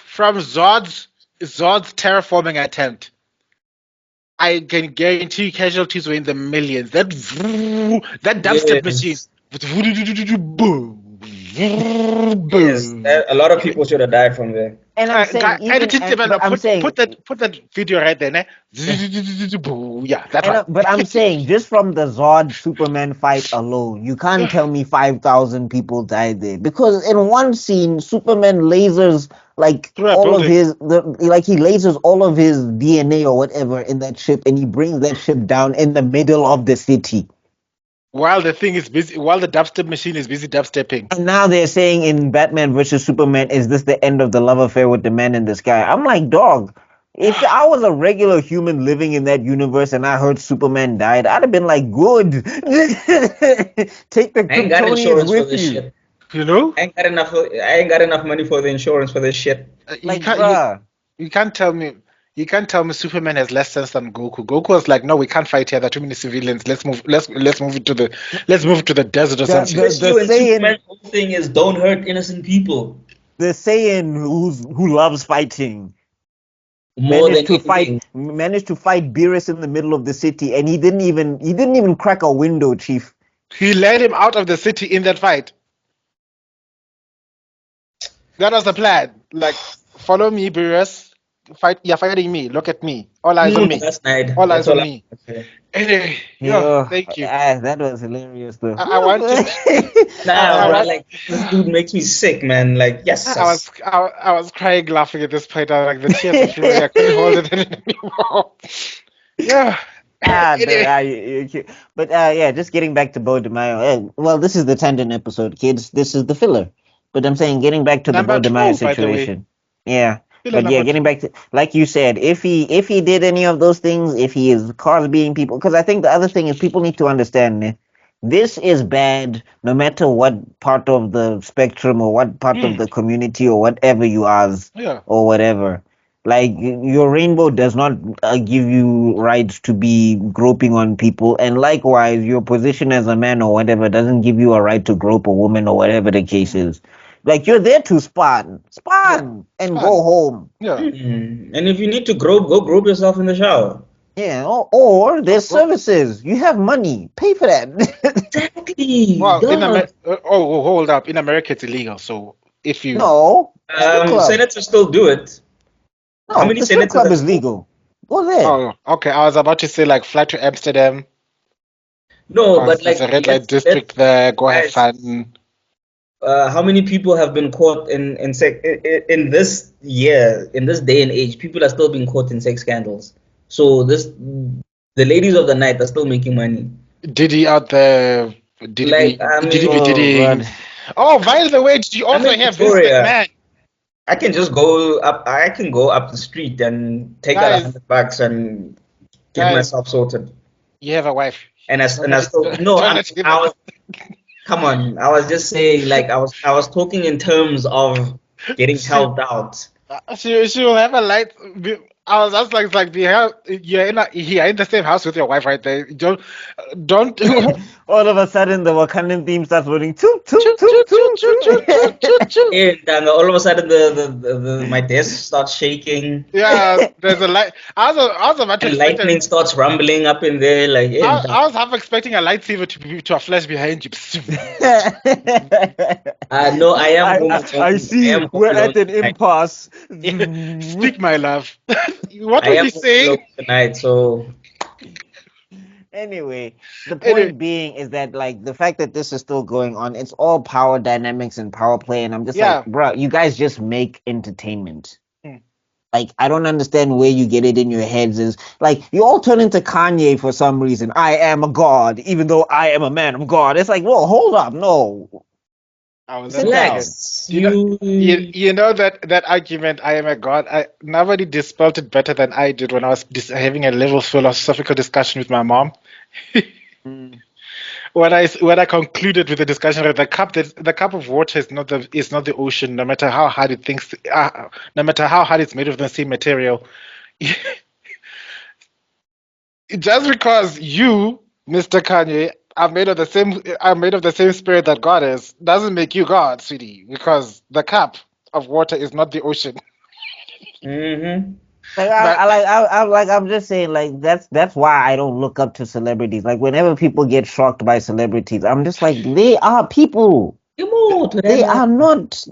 From Zod's terraforming attempt, I can guarantee casualties were in the millions. That dubstep machine. Yes, a lot of people should have died from there. And I'm saying, put that video right there. Yeah, that's right. But I'm saying, just from the Zod Superman fight alone, you can't tell me 5,000 people died there, because in one scene, Superman lasers like all of his, he lasers all of his DNA or whatever in that ship, and he brings that ship down in the middle of the city. While the thing is busy, while the dubstep machine is busy dubstepping. And now they're saying in Batman versus Superman, is this the end of the love affair with the man in the sky? I'm like, dog, if I was a regular human living in that universe and I heard Superman died, I'd have been like, good. Take the Kryptonians with you. Shit. You know? I ain't got enough money for the insurance for this shit. You can't tell me. You can't tell me Superman has less sense than Goku. Goku was like, no, we can't fight here. There are too many civilians. Let's move to the desert or something. The Superman's whole thing is don't hurt innocent people. The Saiyan who loves fighting managed to fight Beerus in the middle of the city, and he didn't even crack a window, Chief. He led him out of the city in that fight. That was the plan. Like, follow me, Beerus. Fight. You're fighting me. Look at me. All eyes on me. Last night. All That's eyes on all. me. Anyway, thank you. That was hilarious, though. I want to. Like this dude makes me sick, man. Like yes. I was crying, laughing at this point. I was like the tears were flowing. I couldn't hold it anymore. Yeah. But just getting back to Beau deMayo. Well, this is the tangent episode, kids. This is the filler. But I'm saying, getting back to the Beau deMayo situation. Yeah. But yeah, getting back to, like you said, if he did any of those things, if he is cosbying people, because I think the other thing is people need to understand this is bad no matter what part of the spectrum or what part of the community or whatever you are or whatever. Like, your rainbow does not give you rights to be groping on people, and likewise, your position as a man or whatever doesn't give you a right to grope a woman or whatever the case is. Like, you're there to spawn, and go home. Yeah. And if you need to grope, go grope yourself in the shower. Yeah, or there's services. You have money. Pay for that. Exactly. Well, hold up. In America, it's illegal. So if you senators still do it. No, how many the senators club is legal? Go there. Oh, okay. I was about to say like fly to Amsterdam. No, but like there's a red light district there. Go have fun. How many people have been caught in this year, in this day and age? People are still being caught in sex scandals. So the ladies of the night are still making money. Diddy out there. Diddy. Oh, by the way, did you also have this man? I can just go up. I can go up the street and take out $100 and get myself sorted. You have a wife. And I still no. I was. Come on, I was just saying, like I was talking in terms of getting helped out. She will have a light. I was just like you're in the same house with your wife right there. Don't. All of a sudden, the Wakandan theme starts running. And all of a sudden, my desk starts shaking. Yeah, there's a light. I was about to. Lightning starts rumbling up in there. Like I was half expecting a lightsaber to flash behind you. No, I am. I see. We're at an impasse. Speak, my love. What were you saying tonight? So anyway, the point being is that, like, the fact that this is still going on, it's all power dynamics and power play, and I'm just like, bro, you guys just make entertainment. Like, I don't understand where you get it in your heads. Is like you all turn into Kanye for some reason. I am a god, even though I am a man of God. It's like, well, hold up, no. Relax. You know that argument, I am a god. Nobody dispelled it better than I did when I was having a little philosophical discussion with my mom. When I concluded with the discussion that the cup of water is not the ocean, no matter how hard it thinks, no matter how hard it's made of the same material. Just because you, Mr. Kanye, are made of the same spirit that God is, doesn't make you God, sweetie. Because the cup of water is not the ocean. I'm just saying, like, that's why I don't look up to celebrities. Like, whenever people get shocked by celebrities, I'm just like, they are people. They are not.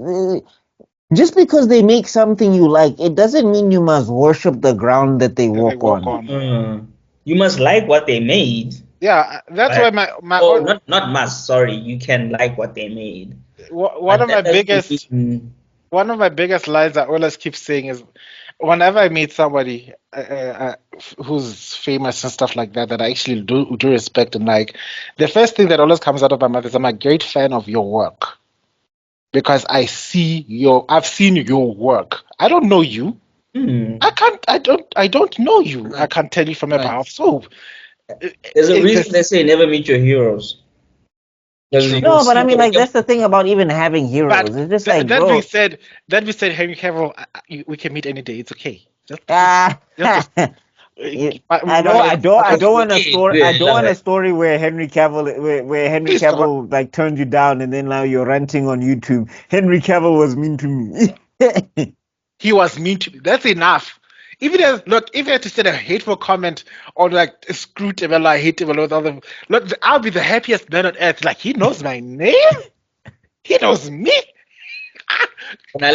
Just because they make something you like, it doesn't mean you must worship the ground that they walk on. You must like what they made. Yeah, that's why my not must. Sorry, you can like what they made. One of my biggest lines I always keep saying is, whenever I meet somebody who's famous and stuff like that I actually do respect and like, the first thing that always comes out of my mouth is, I'm a great fan of your work, because I've seen your work. I don't know you. I don't know you. I can't tell you from a bar of soap. There's a reason they say never meet your heroes. No, but I mean, like, that's the thing about even having heroes. It's just like, that being said, Henry Cavill, we can meet any day. It's okay. I don't want a story where Henry Cavill like turned you down and then now you're ranting on YouTube. Henry Cavill was mean to me. He was mean to me. That's enough. Even if you had to send a hateful comment or like screw tebello, I hate tebello, look, I'll be the happiest man on earth. Like, he knows my name, he knows me. Like,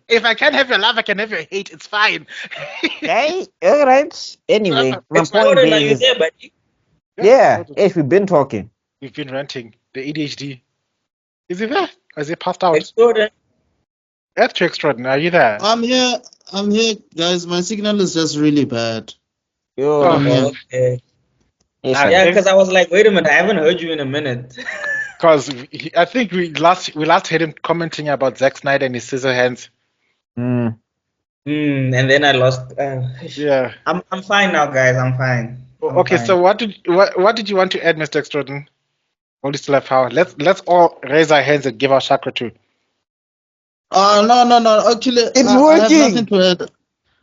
if I can't have your love, I can have your hate. It's fine. Hey, all right. Anyway, my It's point Extrodin, are you is, there, buddy? yeah, if we've been talking. We've been ranting. The ADHD. Is he there? Or is he passed out? Extrodin. That's too extraordinary. Are you there? I'm here, guys. My signal is just really bad. Yo, Oh, Yeah. Okay. listen, Yeah, because I was like, wait a minute, I haven't heard you in a minute. Because I think we last heard him commenting about Zack Snyder and his scissor hands. mm, And then I lost. Yeah. I'm fine now, guys. I'm fine. I'm Okay, fine. so what did you want to add, Mr. Extrodin? All this left power. Let's all raise our hands and give our chakra too. No. Actually, It's I have working. nothing to add.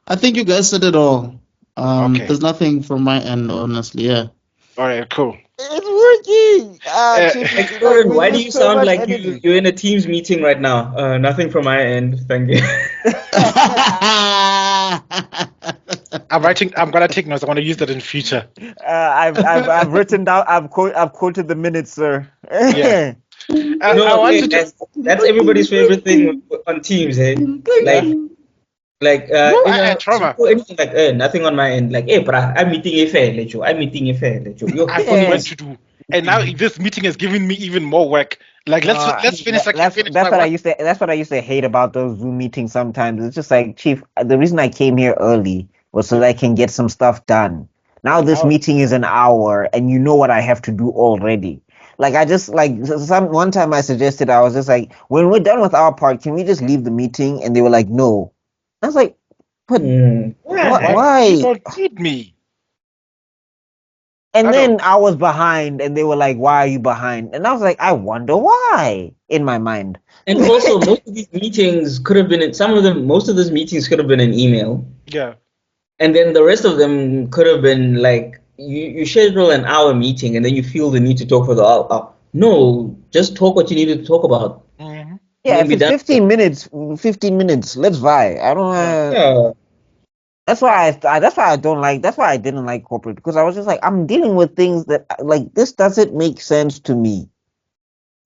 I think you guys said it all. Okay. There's nothing from my end, honestly. Yeah. All right, cool. it's working. Extrodin, why do you sound like energy? you're in a Teams meeting right now? Nothing from my end. Thank you. I'm gonna take notes. I want to use that in future. I've written down. I've quoted the minutes, sir. Yeah. I No, wanted to. that's everybody's favorite thing on Teams, eh? Trauma. Zuko, anything like nothing on my end. Like, hey, bruh, I'm meeting a fair, let you. I'm meeting a fair, let you. Yo, I've got work to do, and now this meeting has given me even more work. Like, let's finish. That's what I used to. That's what I used to hate about those Zoom meetings. Sometimes it's just like, Chief. The reason I came here early was so that I can get some stuff done. Now this meeting is an hour, and you know what I have to do already. Like, I just one time I suggested, I was just like, when we're done with our part, can we just leave the meeting? And they were like, no. I was like, but why? You don't need me. And then I was behind, and they were like, why are you behind? And I was like, I wonder why, in my mind. And also, most of these meetings could have been most of these meetings could have been an email. Yeah. And then the rest of them could have been like, you schedule an hour meeting and then you feel the need to talk for the hour. No, just talk what you needed to talk about. Mm-hmm. Yeah, if it's 15 minutes, 15 minutes, let's vibe. I don't Yeah. That's why I don't like. That's why I didn't like corporate, because I was just like, I'm dealing with things that like this doesn't make sense to me.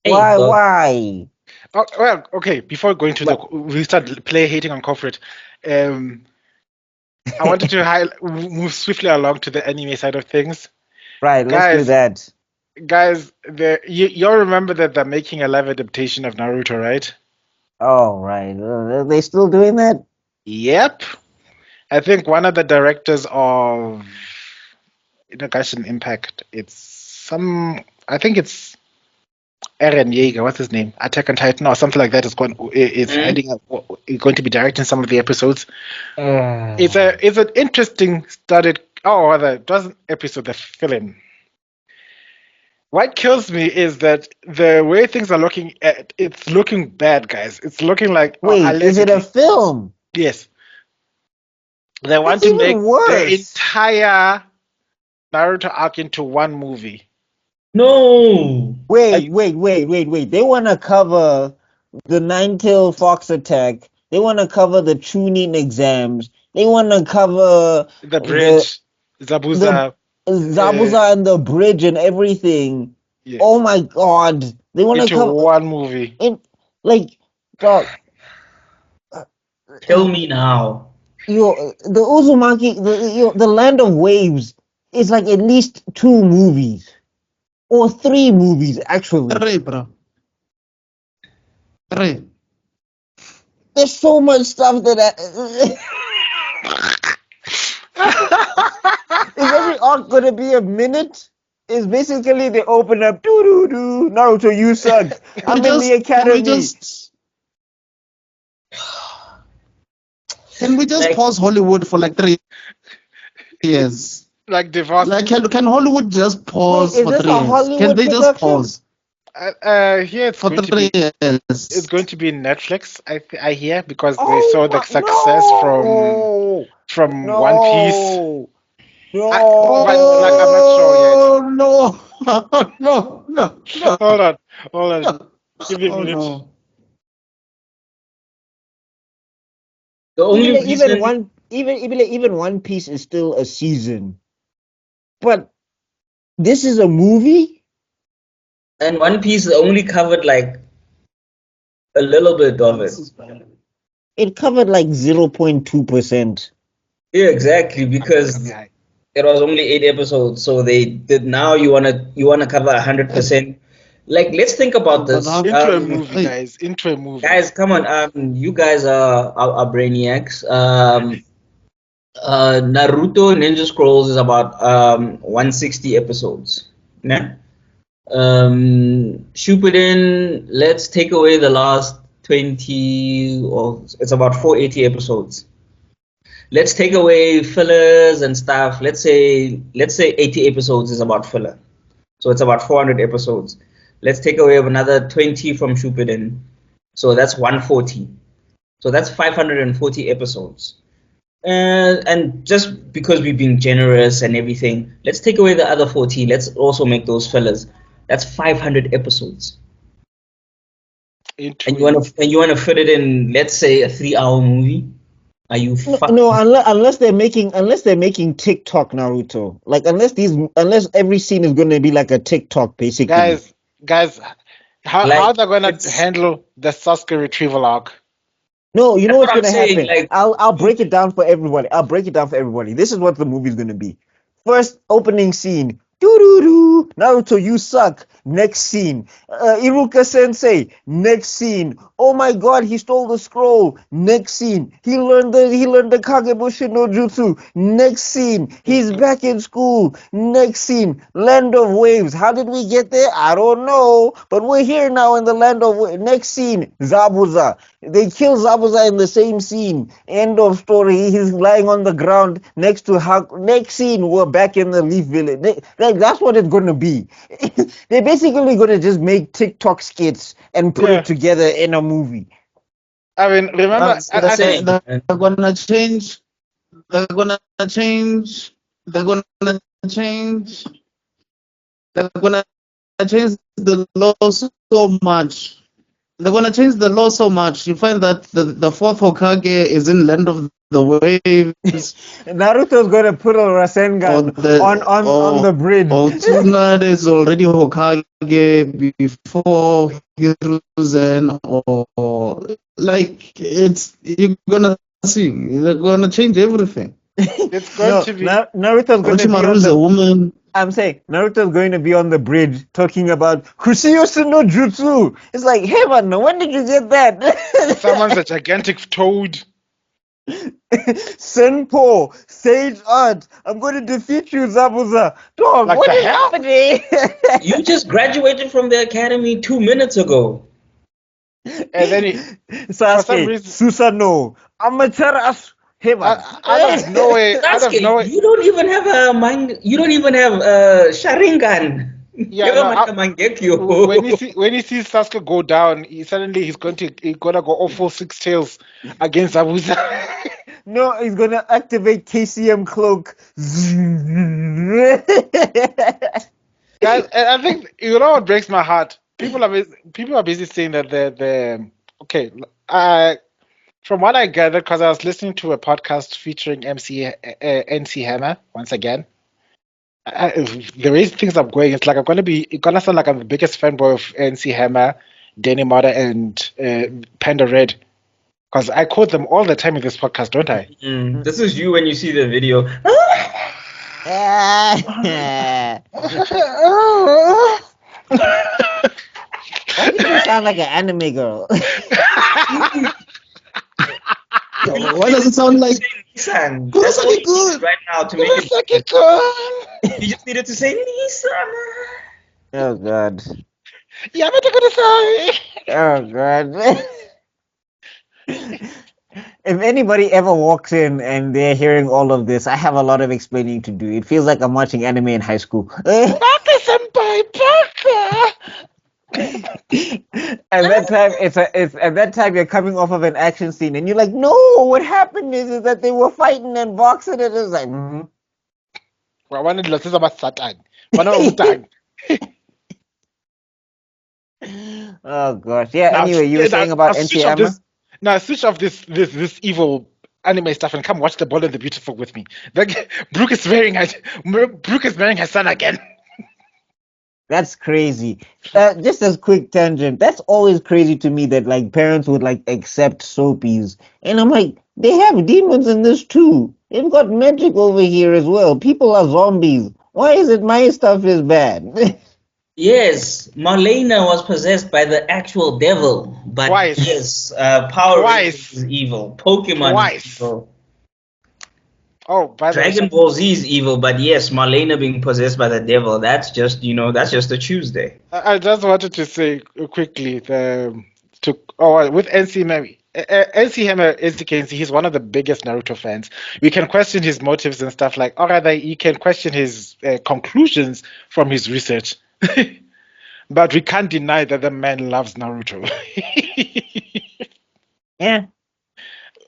Why? Oh, well, okay. Before going to we start hating on corporate. I wanted to move swiftly along to the anime side of things. Right, let's do that. Guys, you all remember that they're making a live adaptation of Naruto, right? Oh, right. Are they still doing that? Yep. I think one of the directors of Nerdgasm Impact, I think it's Eren Yeager, what's his name? Attack on Titan or something like that is going to be directing some of the episodes. It's an interesting started. Oh, it wasn't episode, the film. What kills me is that the way things are looking it's looking bad, guys. It's looking like is it a film? Yes. They want to make the entire Naruto arc into one movie. No. Wait. They want to cover the Nine-Tailed Fox attack. They want to cover the Chunin exams. They want to cover the bridge, Zabuza and the bridge and everything. Yes. Oh my God! They want to cover one movie. Dog. Tell me now. The Uzumaki, the Land of Waves is like at least 2 movies. Or 3 movies, actually. 3, bro. 3. There's so much stuff that is every arc gonna be a minute? Is basically they open up Naruto, you suck. I'm in the academy. Can we just pause Hollywood for like 3 years? Like divorce. Like can Hollywood just pause for 3 years? Can they just pause? Here it's for 3 years. It's going to be Netflix, I hear, because they saw the success from One Piece. No. I'm not sure yet. No. Hold on. Give me a minute. No. The only reason, even One Piece is still a season, but this is a movie. and One Piece only covered like a little bit of it. It covered like 0.2%. Yeah, exactly, because it was only 8 episodes. So they did. Now you wanna cover 100%. Like, let's think about this. Into a movie, guys. Into a movie. Guys, come on. You guys are brainiacs. Naruto Ninja Scrolls is about 160 episodes. Yeah. Shippuden, let's take away the last 20, or it's about 480 episodes. Let's take away fillers and stuff. Let's say 80 episodes is about filler. So it's about 400 episodes. Let's take away another 20 from Shippuden. So that's 140. So that's 540 episodes. And just because we've been generous and everything, let's take away the other 40. Let's also make those fillers. That's 500 episodes. And you wanna fit it in, let's say, a 3-hour movie? Are you no, unless they're making TikTok Naruto. Like unless every scene is gonna be like a TikTok, basically. Guys, how they're gonna handle the Sasuke retrieval arc? No, you know what's gonna happen. Like, I'll break it down for everybody. This is what the movie's gonna be. First opening scene. Doo-doo-doo. Naruto, you suck. Next scene. Iruka Sensei. Next scene. Oh my God, he stole the scroll. Next scene. He learned the Kagebushi no Jutsu. Next scene. He's back in school. Next scene. Land of Waves. How did we get there? I don't know. But we're here now in the Land of Waves. Next scene. Zabuza. They kill Zabuza in the same scene. End of story. He's lying on the ground next to Next scene, we're back in the Leaf Village. That's what it's going to be. They're basically going to just make TikTok skits and put it together in a movie. I mean, remember, they're going to change. They're going to change the law so much. They're going to change the law so much. You find that the fourth Hokage is in Land of the Waves. Naruto's going to put a Rasengan on the bridge. Tsunade is already Hokage before Hiruzen. Or like, you're going to see. They're going to change everything. It's going to be... Naruto's going to be a woman. I'm saying Naruto's going to be on the bridge talking about Kushiyoshi no Jutsu. It's like, hey man, when did you get that? Someone's a gigantic toad. Senpo, Sage Art, I'm going to defeat you, Zabuza. Dog, like what is happening? You just graduated from the academy 2 minutes ago. And then Sasuke, Susanoo, Amaterasu. Hey man, out of nowhere, you don't even have a mind. You don't even have Sharingan. Yeah, when he sees Sasuke go down, he's gonna go all full six tails against Zabuza. No, he's gonna activate KCM cloak. Guys, I think you know what breaks my heart. People are busy saying that okay. From what I gathered, because I was listening to a podcast featuring NC Hammer once again. The way things are going, it's like it's gonna sound like I'm the biggest fanboy of NC Hammer, Danny Mata, and Panda Red, because I quote them all the time in this podcast, don't I? This is you when you see the video. Why do you sound like an anime girl? Why does it sound like Nissan? That's all you need right now to make it good. You just needed to say Nissan. Oh God. Yeah, but I'm sorry. Oh God. If anybody ever walks in and they're hearing all of this, I have a lot of explaining to do. It feels like I'm watching anime in high school. Baka-senpai, Baka! At that time you're coming off of an action scene and you're like, no, what happened is that they were fighting and boxing and it was like Oh gosh. Yeah, anyway, you were saying about NC Hammer? Now switch off this evil anime stuff and come watch The Bold and the Beautiful with me. Brooke is marrying her son again. That's crazy. Just as quick tangent, that's always crazy to me that like parents would like accept soapies, and I'm like, they have demons in this too. They've got magic over here as well. People are zombies. Why is it my stuff is bad? Yes, Marlena was possessed by the actual devil, but Twice. yes, Power Rangers is evil. Pokemon is Twice. evil. Oh, by the way, Dragon Ball Z is evil, but yes, Marlena being possessed by the devil, that's just, that's just a Tuesday. I just wanted to say quickly with NC Mary. NC Hammer, as you can see, he's one of the biggest Naruto fans. We can question his motives and stuff or rather, you can question his conclusions from his research. But we can't deny that the man loves Naruto. Yeah.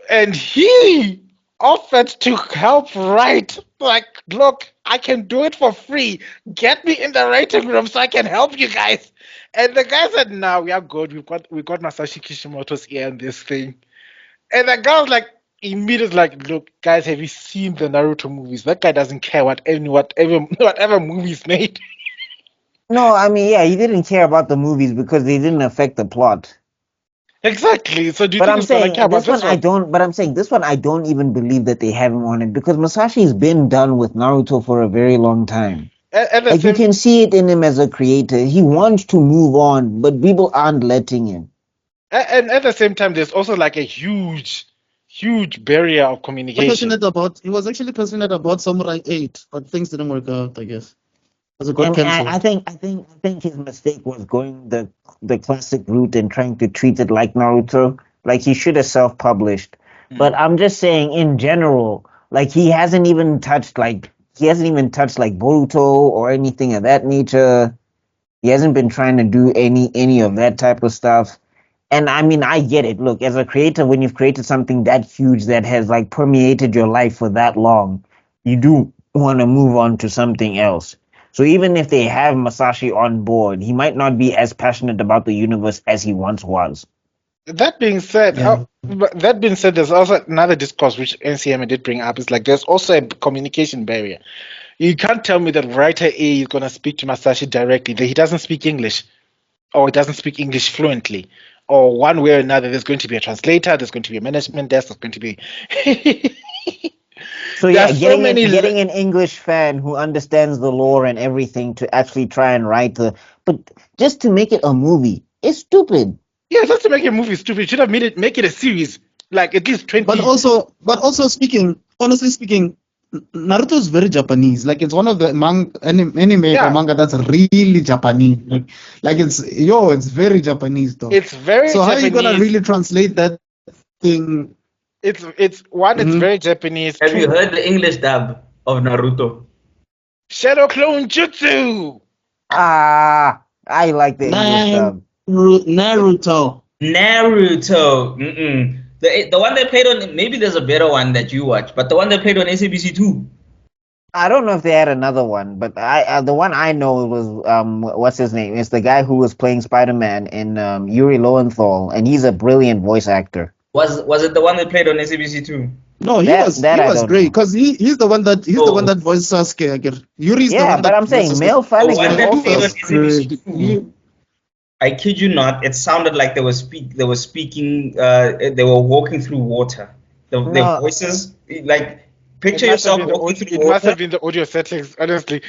And he offered to help write. Like, look, I can do it for free. Get me in the writing room so I can help you guys. And the guy said, "No, we are good. We got Masashi Kishimoto's ear in this thing." And the guy was like, immediately like, "Look, guys, have you seen the Naruto movies? That guy doesn't care whatever movies made." No, I mean, yeah, he didn't care about the movies because they didn't affect the plot. Exactly. So do you But think I'm he's gonna saying care about this one this I don't. But I'm saying this one I don't even believe that they have him on it because Masashi's been done with Naruto for a very long time. At the Like you same can see it in him as a creator. He wants to move on, but people aren't letting him. and at the same time, there's also like a huge barrier of communication. He was actually passionate about Samurai 8, but things didn't work out, I guess. It got And cancelled. I think his mistake was going the classic route and trying to treat it like Naruto. Like he should have self-published. But I'm just saying in general, like he hasn't even touched like Boruto or anything of that nature. He hasn't been trying to do any of that type of stuff. And I mean, I get it. Look, as a creator, when you've created something that huge that has like permeated your life for that long, you do want to move on to something else. So even if they have Masashi on board, he might not be as passionate about the universe as he once was. That being said, Yeah. there's also another discourse which NCM did bring up. It's like there's also a communication barrier. You can't tell me that writer A is gonna speak to Masashi directly, that he doesn't speak English, or he doesn't speak English fluently, or one way or another. There's going to be a translator. There's going to be a management desk. There's going to be. So There yeah, are so many getting an English fan who understands the lore and everything to actually try and write but just to make it a movie, it's stupid. Yeah, just to make a movie stupid, you should have make it a series, like at least 20. But also honestly speaking, Naruto is very Japanese. Like it's one of the anime Yeah. or manga that's really Japanese. Like it's very Japanese though. It's very So how are you gonna Japanese. really translate that thing? It's it's very Japanese. Have you heard the English dub of Naruto? Shadow Clone Jutsu. Ah, I like the English dub. Naruto. Naruto. The one they played on, maybe there's a better one that you watch, but the one they played on SABC 2. I don't know if they had another one, but the one I know was what's his name? It's the guy who was playing Spider-Man in Yuri Lowenthal, and he's a brilliant voice actor. Was it the one they played on SABC 2? No, he was great because he's the one that voiced Sasuke. I guess Yuri's the one but I'm saying Mel Flanagan The one also. that played on SABC 2. I kid you not, it sounded like they were speaking. They were walking through water. Their voices, like picture yourself walking through water. It must have been the audio settings, honestly.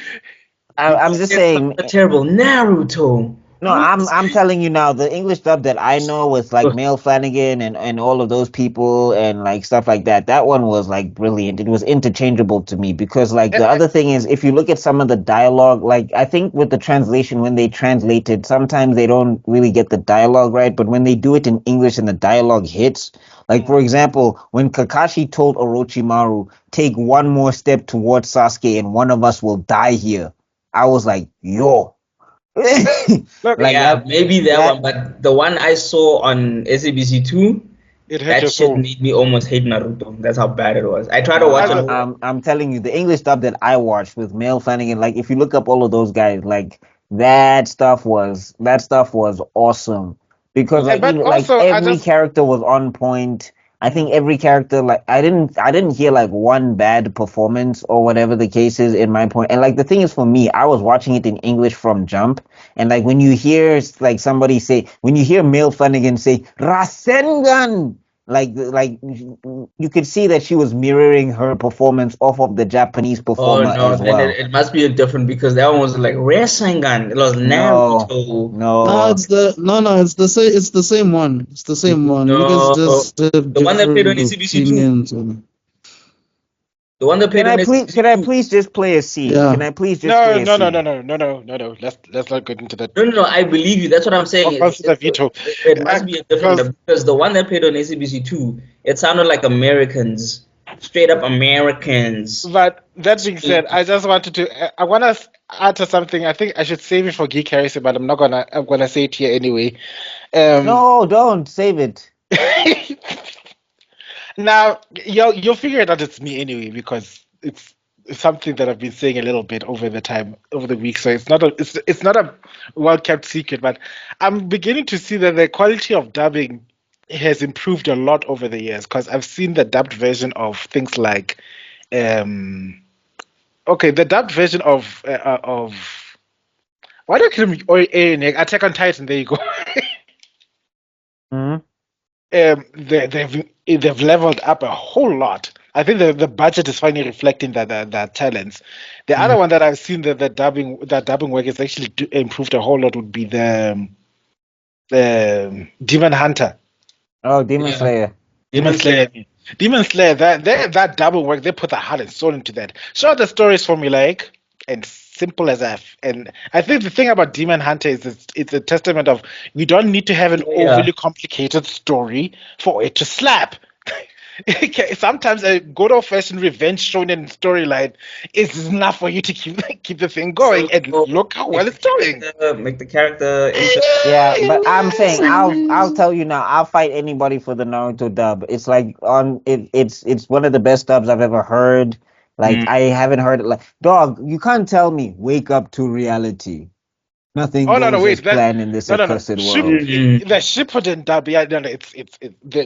I'm just saying. Terrible Naruto. No, I'm telling you now, the English dub that I know was like Mel Flanagan and all of those people and like stuff like that. That one was like brilliant. It was interchangeable to me because like the other thing is if you look at some of the dialogue, like I think with the translation when they translate it, sometimes they don't really get the dialogue right, but when they do it in English and the dialogue hits, like for example, when Kakashi told Orochimaru, take one more step towards Sasuke and one of us will die here. I was like, yo. Maybe that one, but the one I saw on SABC 2, that shit made me almost hate Naruto. That's how bad it was. I tried to watch it. I'm telling you, the English dub that I watched with Mel Flanagan, like if you look up all of those guys, like that stuff was awesome because every character was on point. I think every character, like I didn't hear like one bad performance or whatever the case is in my point. And like the thing is for me, I was watching it in English from jump, and like when you hear like somebody say, when you hear Mel Flanagan say Rasengan, like you could see that she was mirroring her performance off of the Japanese Oh performer no, as then well. it must be a different because that one was like Rasengan. It was No, Naruto. No, no. it's the same. It's the same one. It's the same one. You guys No, just have the one that played on different ECBC two. opinions. The one that played on ECBC Can I two. please just play a scene? Can Yeah. I please just No, play a no, no, no, scene? no, no, no, no, no. Let's not get into that. No. I believe you. That's what I'm saying. Consider veto. It must be a different Because because the one that played on ACBC two, it sounded like Americans, straight up Americans. But that being said, I just wanted to. I want to utter something. I think I should save it for Geek Heresy, but I'm not gonna. I'm gonna say it here anyway. No, don't save it. Now you'll figure it out. It's me anyway because it's something that I've been saying a little bit over the week. So it's not a well kept secret. But I'm beginning to see that the quality of dubbing has improved a lot over the years because I've seen the dubbed version of things like um the dubbed version of why do I call him Attack on Titan? There you go. Hmm. They've leveled up a whole lot. I think the budget is finally reflecting that talents. The other one that I've seen that dubbing work has actually improved a whole lot would be the Demon Hunter. Oh, Demon Yeah. Slayer. Demon Slayer. Demon Slayer, that double work, they put the heart and soul into that. Sure, the story is formulaic and simple as F. And I think the thing about Demon Hunter is it's a testament of we don't need to have an overly complicated story for it to slap. Sometimes a good old fashioned revenge shonen storyline is enough for you to keep the thing going. And look how well it's doing. Make the character interesting. Yeah, but I'm saying I'll tell you now, I'll fight anybody for the Naruto dub. It's like it's one of the best dubs I've ever heard. Like I haven't heard it like dog, you can't tell me wake up to reality. Nothing Oh no, goes wait, as planned in this no. accursed world. The Shippuden dub, yeah, no,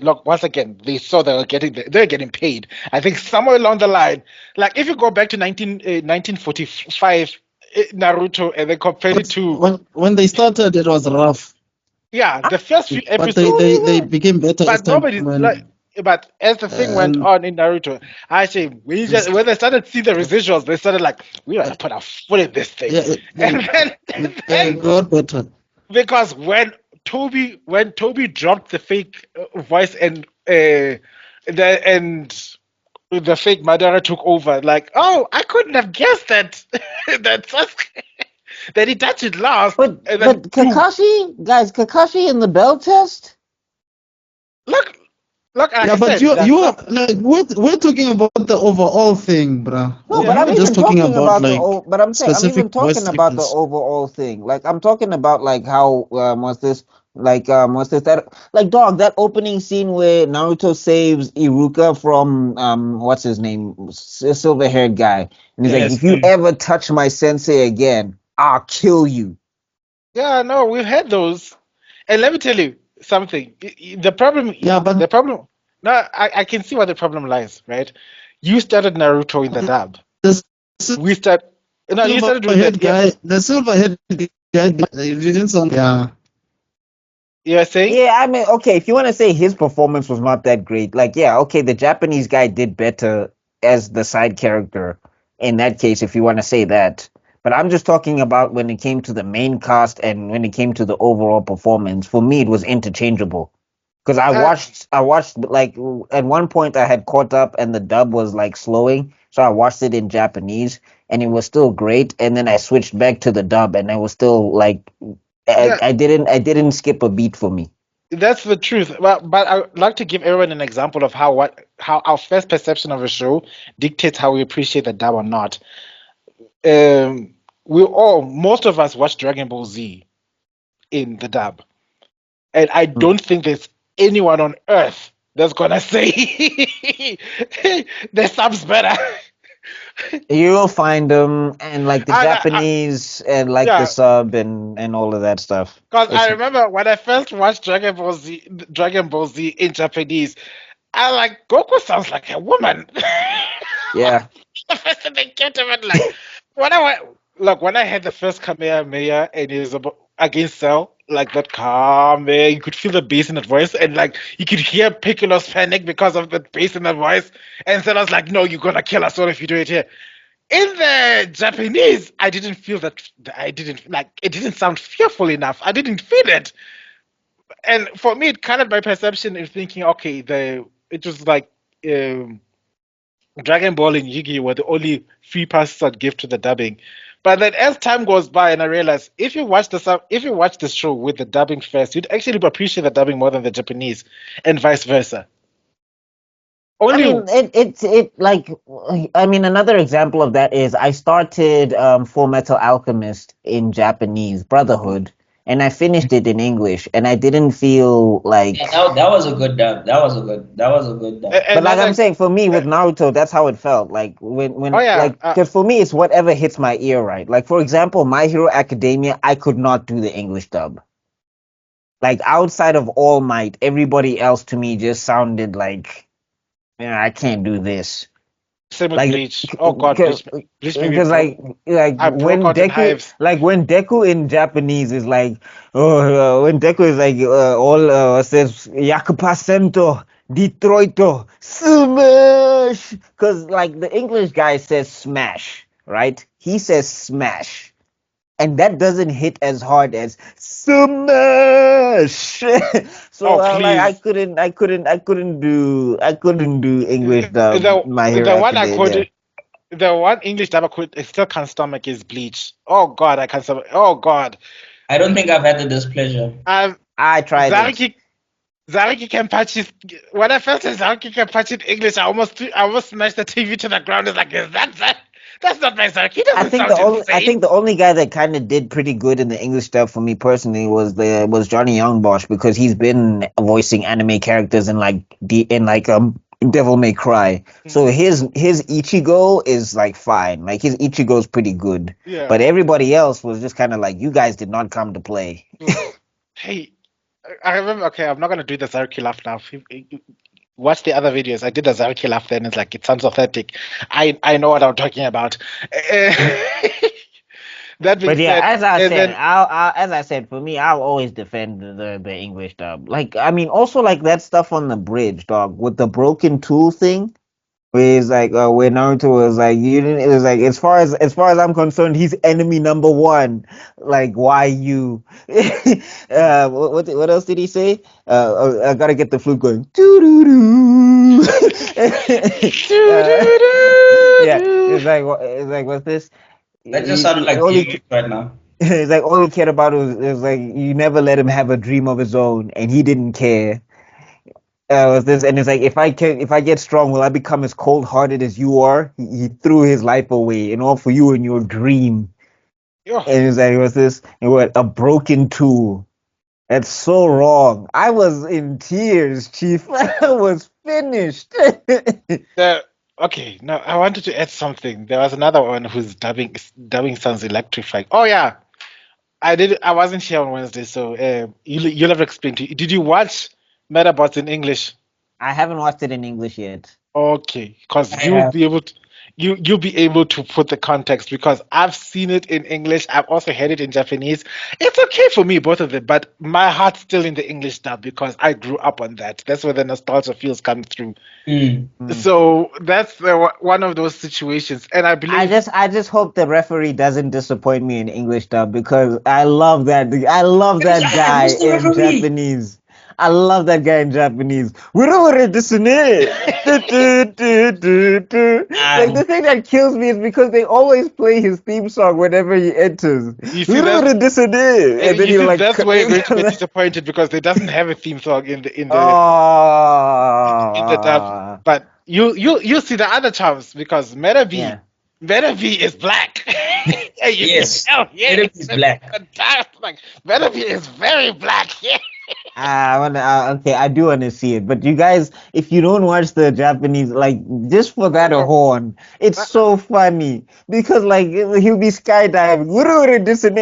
look, once again, they saw they're getting paid. I think somewhere along the line, like if you go back to 1945 Naruto and then compare it to When they started, it was rough, the first few but episodes, they became better as but time nobody went. like. But as the thing went And on in Naruto, actually, when they started seeing the residuals, they started like, we gotta put our foot in this thing. yeah, it got better. Because when Toby dropped the fake voice and the fake Madara took over, like, oh, I couldn't have guessed that that Sasuke, that he touched it last. But And then, Kakashi in the bell test? look, like Yeah, I but said, you are like we're talking about the overall thing, bruh. No, We're but I'm not just even talking talking about about the like but I'm saying I'm specific even voice talking about the actors. overall thing. Like I'm talking about like how was this that like dog that opening scene where Naruto saves Iruka from what's his name, silver haired guy, and he's like, Yes. if you ever touch my sensei again, I'll kill you. yeah, no, we've had those. And let me tell you something. The problem, Yeah, but the problem. No, I can see where the problem lies. Right? You started Naruto in the dub. the We start. No, you silver started with head that. Yeah, guy, the silver head guy, it didn't sound. Yeah, you are saying. Yeah, I mean, okay, if you want to say his performance was not that great, like, yeah, okay, the Japanese guy did better as the side character in that case, if you want to say that. But I'm just talking about when it came to the main cast and when it came to the overall performance. For me, it was interchangeable. Because I watched, like, at one point I had caught up and the dub was, like, slowing. So I watched it in Japanese and it was still great. And then I switched back to the dub and it was still, like, Yeah, I didn't skip a beat for me. that's the truth. But I would like to give everyone an example of how our first perception of a show dictates how we appreciate the dub or not. Most of us watch Dragon Ball Z in the dub, and I don't think there's anyone on earth that's gonna say the sub's better. You'll find them and like the I, Japanese and like the yeah, sub and all of that stuff. because It's I remember when I first watched Dragon Ball Z in Japanese, I like Goku sounds like a woman. Yeah. The first thing that came to mind, like when I went, look, when I had the first Kamehameha and he was against Cell, like that calm, you could feel the bass in that voice, and like you could hear Piccolo's panic because of the bass in that voice. And Cell was like, "No, you're gonna kill us all if you do it here." In the Japanese, I didn't feel that. I didn't like. It didn't sound fearful enough. I didn't feel it, and for me, it colored my perception in thinking, okay, it was like. Dragon Ball and Yu-Gi were the only free passes I'd give to the dubbing. But then as time goes by and I realized if you watch the show with the dubbing first, you'd actually appreciate the dubbing more than the Japanese and vice versa. I mean, another example of that is I started Full Metal Alchemist in Japanese, Brotherhood, and I finished it in English, and I didn't feel like. Yeah, that was a good dub. That was a good dub. But like I'm saying, for me with Naruto, that's how it felt. Like because for me, it's whatever hits my ear, right? Like for example, My Hero Academia, I could not do the English dub. Like outside of All Might, everybody else to me just sounded like. Yeah, I can't do this. Same with Bleach. Oh God, Bleach because like when Deku in Japanese is like when Deku is like all says Yakupasento Detroito smash, because like the English guy says smash, right? He says smash. And that doesn't hit as hard as smash. So I couldn't do English dub. My Hero Academia. The one English dub I still can't stomach is Bleach. Oh God, I can't stomach. Oh God. I don't think I've had the displeasure. I tried it. Zaruki Kenpachi. When I first said Zaruki Kenpachi in English, I almost smashed the TV to the ground. It's like, is that? That's not my Zaruki. I think the only guy that kind of did pretty good in the English stuff for me personally was Johnny Youngbosch, because he's been voicing anime characters in Devil May Cry. So his Ichigo is like fine. Like his Ichigo is pretty good. Yeah. But everybody else was just kind of like, you guys did not come to play. Hey, I remember. Okay, I'm not gonna do the Zaruki laugh now. Watch the other videos. I did the Zaruki laugh then. It's like, it sounds authentic. I know what I'm talking about. That being said, as I said, for me, I'll always defend the English dub. Like, I mean, also like that stuff on the bridge, dog, with the broken tool thing. Where it's like, where Naruto was like, you didn't. It was like, as far as I'm concerned, he's enemy number one. Like, why you? What else did he say? I gotta get the flute going. Doo doo doo. Yeah, it's like what's this? That just sounded like you right now. It's like all he cared about was like, you never let him have a dream of his own, and he didn't care. Was this, and it's like, if I get strong, will I become as cold hearted as you are? He threw his life away in all for you and your dream. Yeah. And it's like, what's this? And what, a broken tool? That's so wrong. I was in tears, Chief. I was finished. Okay, now I wanted to add something. There was another one whose dubbing sounds electrifying. Oh yeah, I wasn't here on Wednesday, so you'll have explained to you. Did you watch Metabots in English? I haven't watched it in English yet. Okay, because you'll be able to put the context, because I've seen it in English. I've also heard it in Japanese. It's okay for me, both of them, but my heart's still in the English dub because I grew up on that. That's where the nostalgia feels come through. So that's one of those situations, and I believe I just hope the referee doesn't disappoint me in English dub, because I love that guy in Japanese. I love that guy in Japanese. Like, the thing that kills me is because they always play his theme song whenever he enters. You see, that's why you're going to be disappointed, because they doesn't have a theme song in the dub. But you see the other charms, because Meta V is black. Yes, Meta V is black. Meta V is very black. Okay, I do want to see it, but you guys, if you don't watch the Japanese, like, just for that horn, it's so funny, because like he'll be skydiving,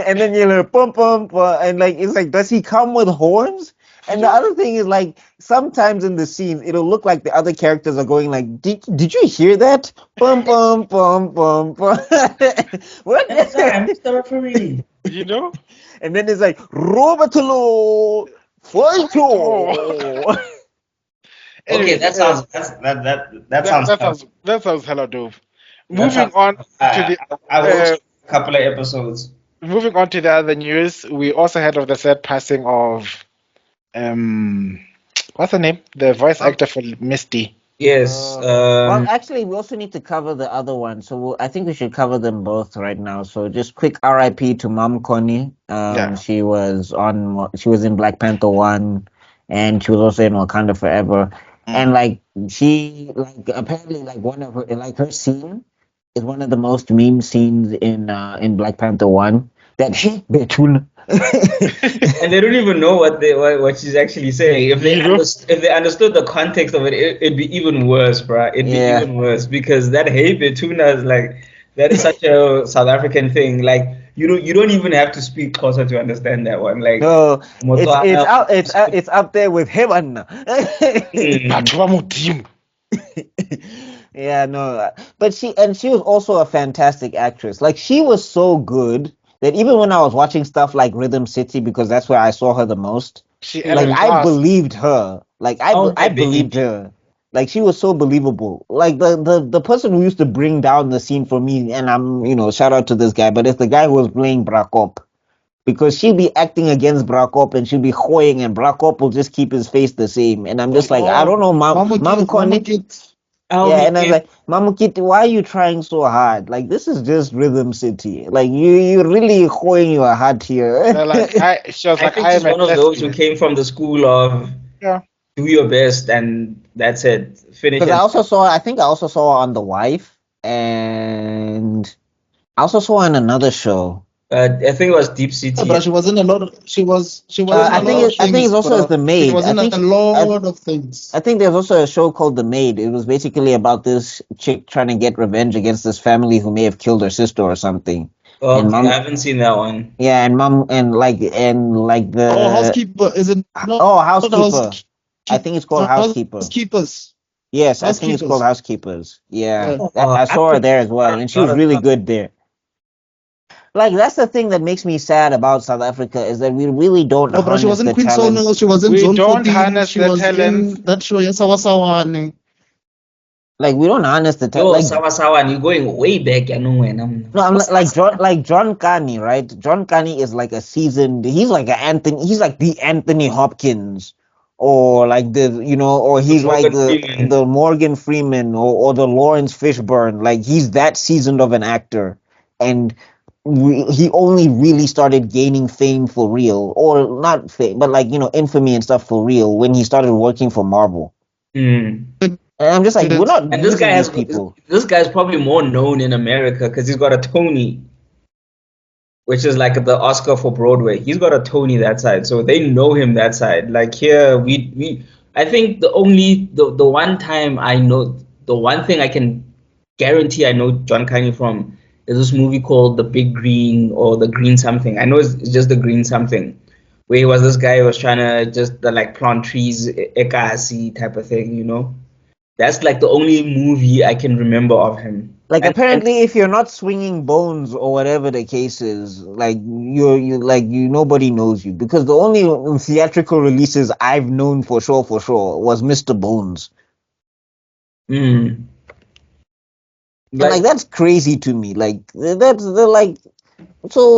and then you'll hear pum pum, and like, it's like, does he come with horns? And the other thing is, like, sometimes in the scenes, it'll look like the other characters are going like, "Did you hear that? Bum bum bum bum bum." What? Sorry, I missed the referee. You know? And then it's like, Robertolo, Foito. Okay, that sounds that sounds hella dope. that Moving sounds- on to the I watched a couple of episodes. moving on to the other news, we also heard of the sad passing of what's her name? The voice actor for Misty. Yes. Well, actually, we also need to cover the other one, so I think we should cover them both right now. So just quick RIP to Mom Connie. Yeah. She was in Black Panther 1, and she was also in Wakanda Forever. And like she apparently one of her scene is one of the most meme scenes in Black Panther 1. That hey Betuna. And they don't even know what she's actually saying. If they understood the context of it, it'd be even worse, bruh. It'd be even worse because that hey betuna is like that is such a South African thing. Like you don't even have to speak closer to understand that one. Like No, it's up there with heaven. Yeah, no, but she was also a fantastic actress. Like she was so good that even when I was watching stuff like Rhythm City, because that's where I saw her the most, I believed her. Like I believed her. Like she was so believable. Like the person who used to bring down the scene for me, and I'm shout out to this guy, but it's the guy who was playing Brakop. Because she'll be acting against Brakop and she'll be hoying and Brakop will just keep his face the same. And I'm just like, I don't know, Mom Connie. Yeah, and I was like, Mamukiti, why are you trying so hard? Like, this is just Rhythm City. Like, you're really holding your heart here. I think she's one of those who came from the school of do your best and that's it. Finish it. Because I think I also saw her on The Wife, and I also saw her in another show. I think it was Deep City. Yeah, but she was in a lot of. She was. I think it's also as The Maid. She was in a lot of things. I think there's also a show called The Maid. It was basically about this chick trying to get revenge against this family who may have killed her sister or something. Oh, I haven't seen that one. Yeah, and the Housekeeper is it? Housekeeper. I think it's called Housekeeper. Housekeepers. Yes, I think it's called Housekeepers. Yeah, I saw her there as well, and she was really good there. Like, that's the thing that makes me sad about South Africa is that we really don't No, but she was in Queen Sono, she was in We Zone don't 14, harness she the was talent. in that show, Sawasawane. Like, we don't harness the talent. Like, Sawa, and you're going way back, No, I'm like John Carney, right? John Carney is like a seasoned. He's like the Anthony Hopkins, or like or he's like the Morgan Freeman, or the Lawrence Fishburne. Like, he's that seasoned of an actor, and he only really started gaining fame for real, or not fame, but like infamy and stuff for real when he started working for Marvel. And I'm just like, we're not. And this guy's probably more known in America because he's got a Tony, which is like the Oscar for Broadway. He's got a Tony that side, so they know him that side. Like here, I think the one time I know, the one thing I can guarantee I know John Carney from. There's this movie called The Big Green or The Green Something. I know it's just The Green Something, where he was this guy who was trying to just plant trees, ekasi type of thing, That's like the only movie I can remember of him. Like, apparently, if you're not swinging bones or whatever the case is, like nobody knows you, because the only theatrical releases I've known for sure was Mr. Bones. Like, that's crazy to me. Like, so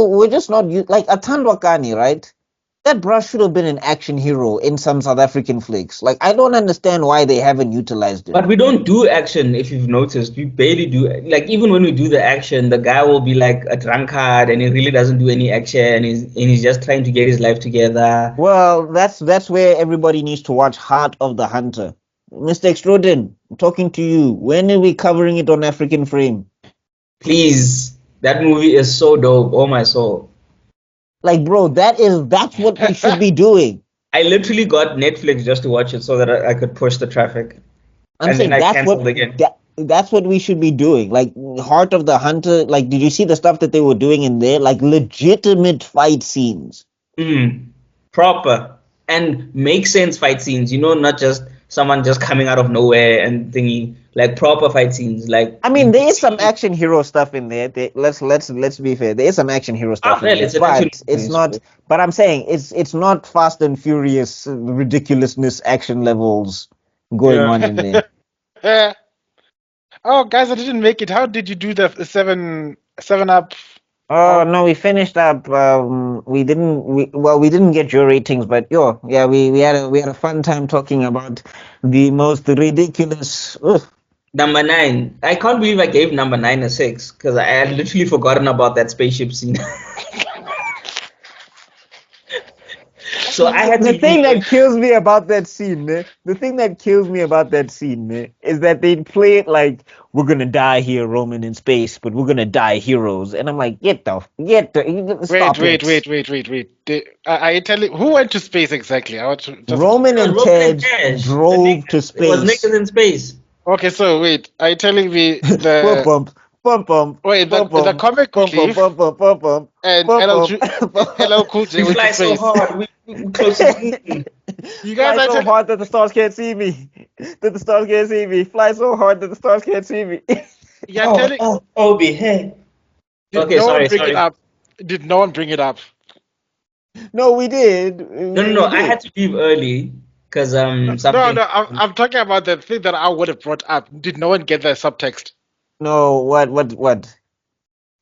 we're just not like Atandwa Kani, right? That brush should have been an action hero in some South African flicks. Like, I don't understand why they haven't utilized it. But we don't do action, if you've noticed. We barely do. Like, even when we do the action, the guy will be like a drunkard and he really doesn't do any action. He's just trying to get his life together. Well, that's where everybody needs to watch Heart of the Hunter. Mr. Extrodin, I'm talking to you. When are we covering it on African Frame? Please. That movie is so dope. Oh my soul. Like, bro, that's what we should be doing. I literally got Netflix just to watch it so that I could push the traffic. I'm saying that's what we should be doing. Like, Heart of the Hunter, like, did you see the stuff that they were doing in there? Like, legitimate fight scenes. Proper. and make sense fight scenes. Not just someone just coming out of nowhere and thingy, like proper fight scenes. Like, I mean, there is some action hero stuff in there. Let's be fair. There is some action hero stuff in there, it's an action but it's not. But I'm saying it's not Fast and Furious ridiculousness action levels going on in there. Oh, guys, I didn't make it. How did you do the seven up? Oh no, we finished up. We didn't get your ratings, but we had a fun time talking about the most ridiculous. Number 9. I can't believe I gave number 9 a 6 because I had literally forgotten about that spaceship scene. So I had the thing that kills me about that scene, man. The thing that kills me about that scene, man, is that they play it like we're gonna die here, roaming in space, but we're gonna die heroes. And I'm like, stop Wait. it. I tell you, who went to space exactly? I want to just... Roman and Ted drove to space. It was niggas in space. Okay, so wait, are you telling me the wait, the comic relief and LL Cool J we went fly to space. so hard, we close to the moon. You guys fly so hard that the stars can't see me. Fly so hard that the stars can't see me. You're telling... Obi, hey. Okay, sorry. Did no one bring it up? No, we did. No. I had to leave early because something. No. I'm talking about the thing that I would have brought up. Did no one get the subtext? No. What?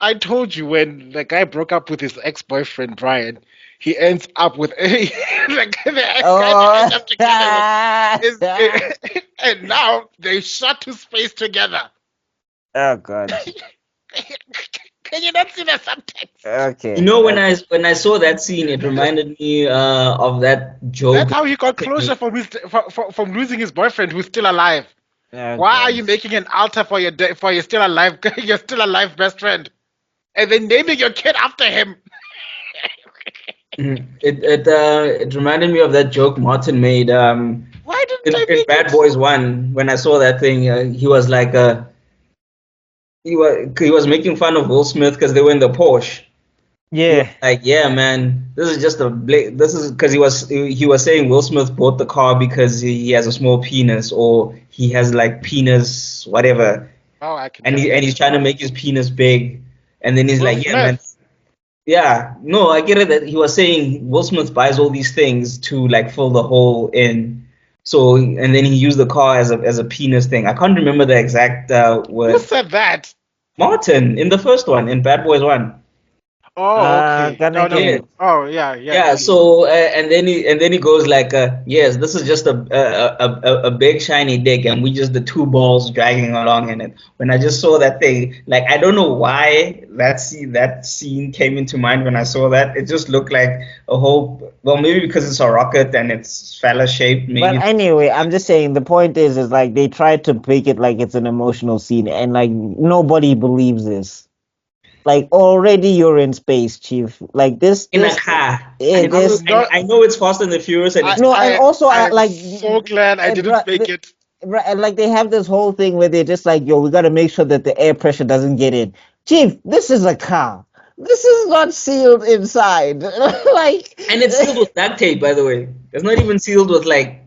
I told you when the guy broke up with his ex-boyfriend Brian, he ends up with the guy ends up together with and now they shot to space together. Oh God. Can you not see the subtext? Okay. When I saw that scene, it reminded me of that joke. That's how he got closure from losing his boyfriend who's still alive. Oh, Why God. are you making an altar for your still alive best friend, and then naming your kid after him? It reminded me of that joke Martin made. Why didn't I in Bad Boys 1? When I saw that thing, he was like he was making fun of Will Smith because they were in the Porsche. Yeah. Like, yeah, man, this is just this is because he was saying Will Smith bought the car because he has a small penis or he has like penis whatever. Oh, I can. And he's trying to make his penis big, and then he's Will like, Smith. yeah, man. Yeah, no, I get it that he was saying Will Smith buys all these things to like fill the hole in. So, and then he used the car as a penis thing. I can't remember the exact word. Who said that? Martin in the first one, in Bad Boys 1. Oh, okay. Yeah. Oh, yeah. Yeah. So and then he goes like, yes, this is just a big shiny dick, and we just the two balls dragging along in it. When I just saw that thing, like I don't know why that scene came into mind when I saw that. It just looked like a whole. Well, maybe because it's a rocket and it's phallus shaped. Maybe. But anyway, I'm just saying the point is like they tried to make it like it's an emotional scene, and like nobody believes this. Like already you're in space, Chief. Like this in a car. I know it's Fast and the Furious, and I'm so glad I didn't make it. Right, and like they have this whole thing where they're just like, yo, we got to make sure that the air pressure doesn't get in. Chief, this is a car. This is not sealed inside. And it's sealed with duct tape, by the way. It's not even sealed with like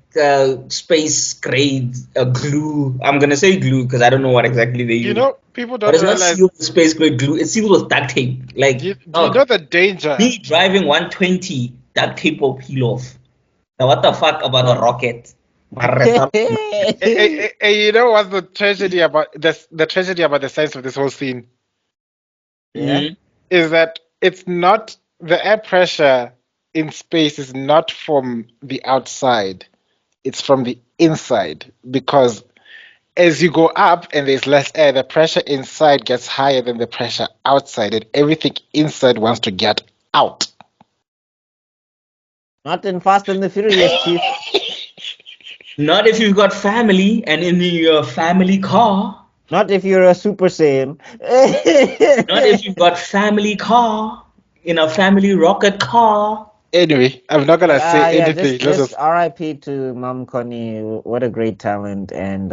space grade glue. I'm gonna say glue because I don't know what exactly they use. People don't realize. But realize. It's not sealed with space grade glue. It's sealed with duct tape. Like you know the danger. Me driving 120, duct tape will peel off. Now what the fuck about a rocket? Hey, you know what's the tragedy about this? The tragedy about the science of this whole scene, is that it's not the air pressure in space is not from the outside, it's from the inside, because as you go up and there's less air, the pressure inside gets higher than the pressure outside, and everything inside wants to get out. Not in Fast and the Furious, Chief. Not if you've got family and in your family car. Not if you're a Super Saiyan. Not if you've got family car in a family rocket car. Anyway, I'm not gonna say anything. Just RIP to Mom Connie. What a great talent, and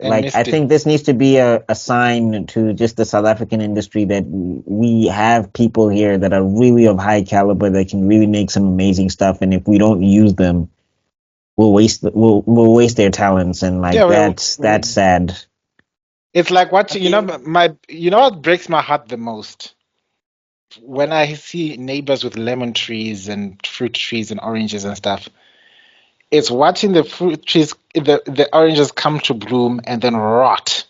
Like, I think this needs to be a sign to just the South African industry that we have people here that are really of high caliber that can really make some amazing stuff, and if we don't use them, we'll waste their talents, and like that's sad. It's like watching, you know what breaks my heart the most? When I see neighbors with lemon trees and fruit trees and oranges and stuff. It's watching the fruit trees, the oranges come to bloom and then rot.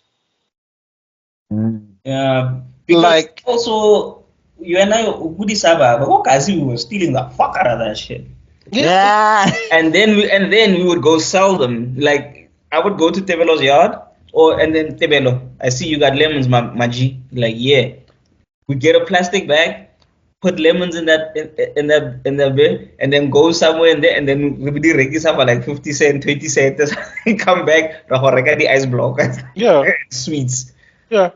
Yeah, because like also you and I we were stealing the fuck out of that shit. Yeah. And then we would go sell them. Like I would go to Tebello's yard and then Tebello, I see you got lemons, my G. Like, yeah. We get a plastic bag, put lemons in that bin, and then go somewhere in there, and then we do regis for like 50 cent, 20 cent, come back, the ice block. Yeah. Sweets. Yeah.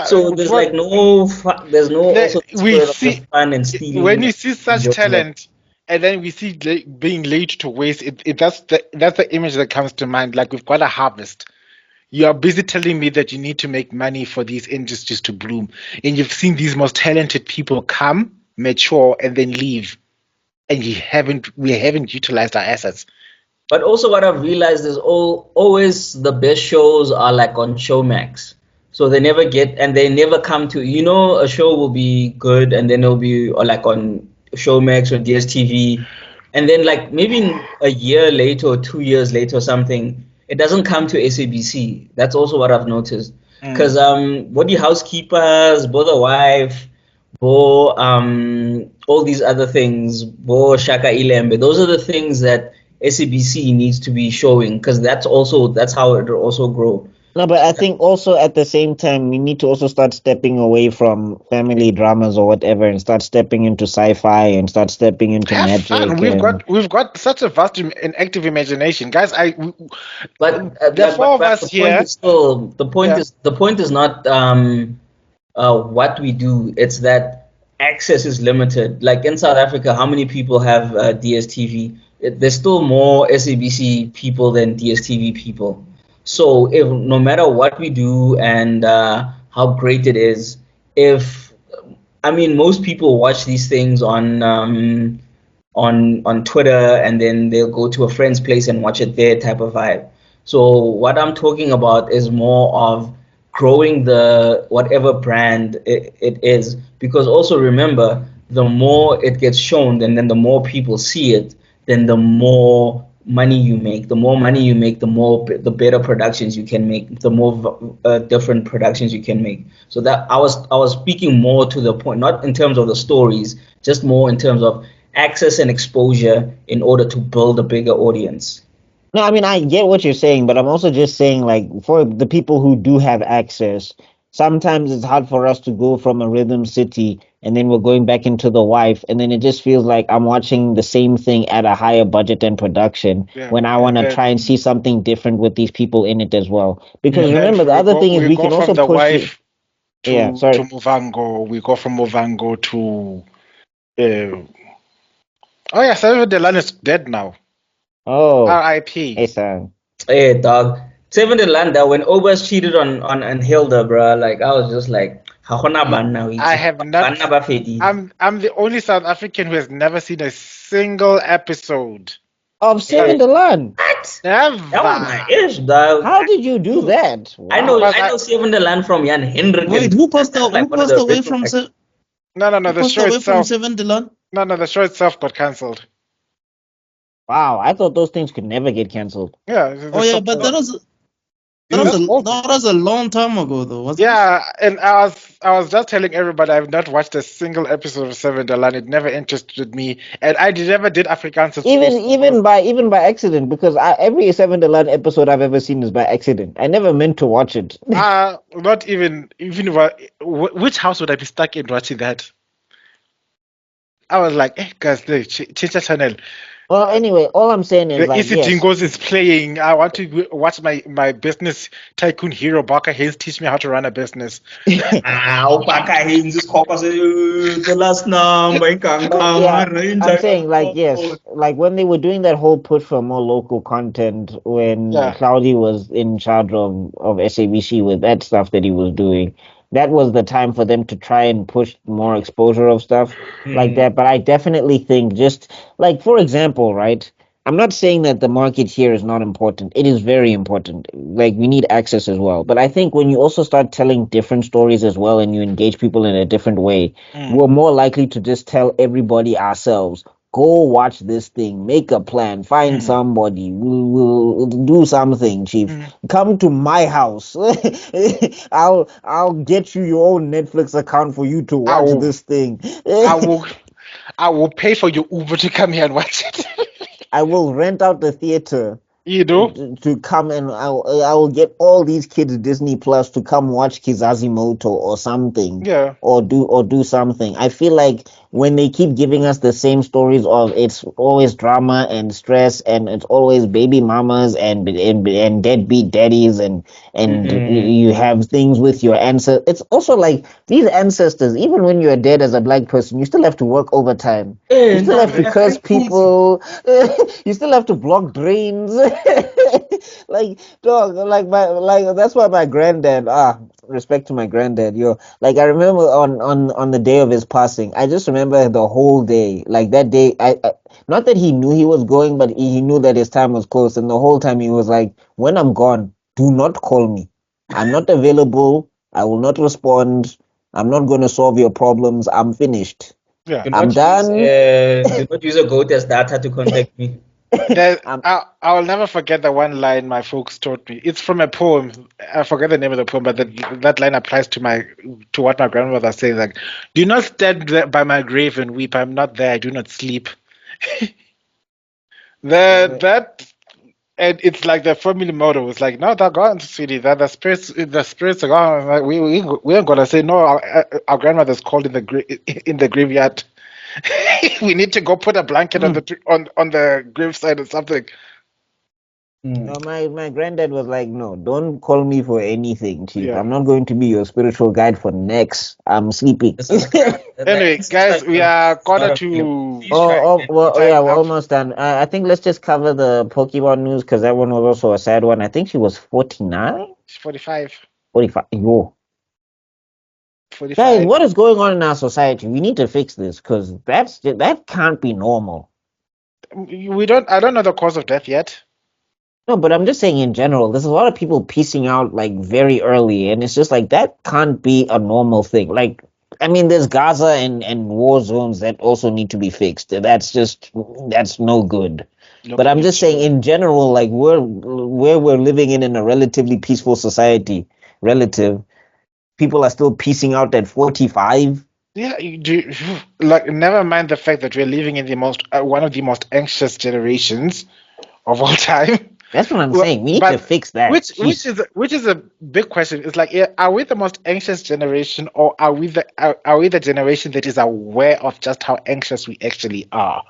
So there's like there's no also we see fun and stealing. When you see such talent, and then we see being laid to waste, that's the image that comes to mind. Like, we've got a harvest. You are busy telling me that you need to make money for these industries to bloom, and you've seen these most talented people come, mature, and then leave, and we haven't utilized our assets. But also, what I've realized is always the best shows are like on Showmax. So they never come to, a show will be good and then it'll be like on Showmax or DSTV. And then like maybe a year later or 2 years later or something, it doesn't come to SABC. That's also what I've noticed. Because Body Housekeepers, Bother Wife, Bo, all these other things, Bo Shaka Ilembe, those are the things that SABC needs to be showing, because that's how it will also grow. No, but I think also at the same time we need to also start stepping away from family dramas or whatever and start stepping into sci-fi and start stepping into magic. Fun. We've got such a vast and active imagination, guys. The four of us here. The point is not what we do. It's that access is limited. Like in South Africa, how many people have DSTV? There's still more SABC people than DSTV people. So if no matter what we do and how great it is, most people watch these things on Twitter and then they'll go to a friend's place and watch it there type of vibe. So what I'm talking about is more of growing the whatever brand it is, because also remember, the more it gets shown and then the more people see it, then the more money you make. The more money you make, the better productions you can make, the more different productions you can make. So that I was speaking more to the point, not in terms of the stories, just more in terms of access and exposure in order to build a bigger audience. No, I get what you're saying, but I'm also just saying, like, for the people who do have access, sometimes it's hard for us to go from a Rhythm City and then we're going back into The Wife, and then it just feels like I'm watching the same thing at a higher budget and production when I want to try and see something different with these people in it as well. Because remember, the other thing is we can also push Wife to Movango. We go from Movango to Seven Delan is dead now. Oh, R.I.P. Hey, dog. Seven Delanda, when Obers cheated on Hilda, bro, like I was just like, I have not. I'm the only South African who has never seen a single episode of Seven Delan. What? Never. That was my ish, dog. How did you do that? Wow. I know Seven Delan from Jan Hendrik. Wait, who passed away from Seven? No. The show itself. Seven Delan? No. The show itself got cancelled. Wow, I thought those things could never get cancelled. Yeah. But that was a long time ago, though, wasn't it? And I was just telling everybody I've not watched a single episode of Seven Delan. It never interested me, and I never did Afrikaans. Even by accident, because every Seven Delan episode I've ever seen is by accident. I never meant to watch it. Not even which house would I be stuck in watching that? I was like, guys, change the channel. Well, anyway, all I'm saying is The like, Easy yes, Dingos is playing. I want to watch my business tycoon hero Baka Hayes teach me how to run a business. Upaka Haynes is the last number. but yeah, I'm saying like, yes, like when they were doing that whole push for more local content when Yeah. Cloudy was in charge of SABC with that stuff that he was doing, that was the time for them to try and push more exposure of stuff like that. But I definitely think just like, for example, right? I'm not saying that the market here is not important. It is very important. Like we need access as well. But I think when you also start telling different stories as well and you engage people in a different way, we're more likely to just tell everybody ourselves, go watch this thing, make a plan, find somebody, we'll do something, chief. Come to my house. I'll get you your own Netflix account for you to I watch will, this thing. I will, I will pay for your Uber to come here and watch it. I will rent out the theater You know? to come, and I will get all these kids Disney Plus to come watch Kizazimoto or something, Yeah. or do something. I feel like when they keep giving us the same stories of it's always drama and stress and it's always baby mamas and deadbeat daddies and you have things with your ancestors. It's also like these ancestors, even when you're dead as a black person, you still have to work overtime. You still have to curse people. You still have to block drains. Like dog, like that's why my granddad. Respect to my granddad. Yo, like I remember on the day of his passing, I just remember the whole day. Like that day, I not that he knew he was going, but he knew that his time was close, and the whole time he was like, "When I'm gone, do not call me. I'm not available. I will not respond. I'm not going to solve your problems. I'm finished. Yeah. I'm done." Do not use a goat as data to contact me. I'm I'll never forget the one line my folks taught me. It's from a poem. I forget the name of the poem, but that line applies to what my grandmother says. Like, do not stand there by my grave and weep. I'm not there. I do not sleep. That and it's like the family motto. It's like, no, they're gone, sweetie. That the spirits are gone. Like, we ain't gonna say no. Our grandmother's called in the graveyard. We need to go put a blanket on the graveside or something. No, my granddad was like, no, don't call me for anything, chief. Yeah. I'm not going to be your spiritual guide for next. I'm sleeping. Anyway, guys, we are quarter to Yeah, time we're up. almost done. I think let's just cover the Pokemon news because that one was also a sad one. I think she was 49, 45. 45. Yo, guys, 45. what is going on in our society? We need to fix this because that can't be normal. I don't know the cause of death yet. No, but I'm just saying in general, there's a lot of people piecing out like very early, and it's just like that can't be a normal thing. Like, I mean, there's Gaza and war zones that also need to be fixed. That's no good. But I'm just saying in general, like where we're living in a relatively peaceful society, relative people are still piecing out at 45. Yeah, like never mind the fact that we're living in the most one of the most anxious generations of all time. That's what I'm Well, saying. We need to but fix that. which is a big question. It's like, yeah, are we the most anxious generation, or are we the generation that is aware of just how anxious we actually are?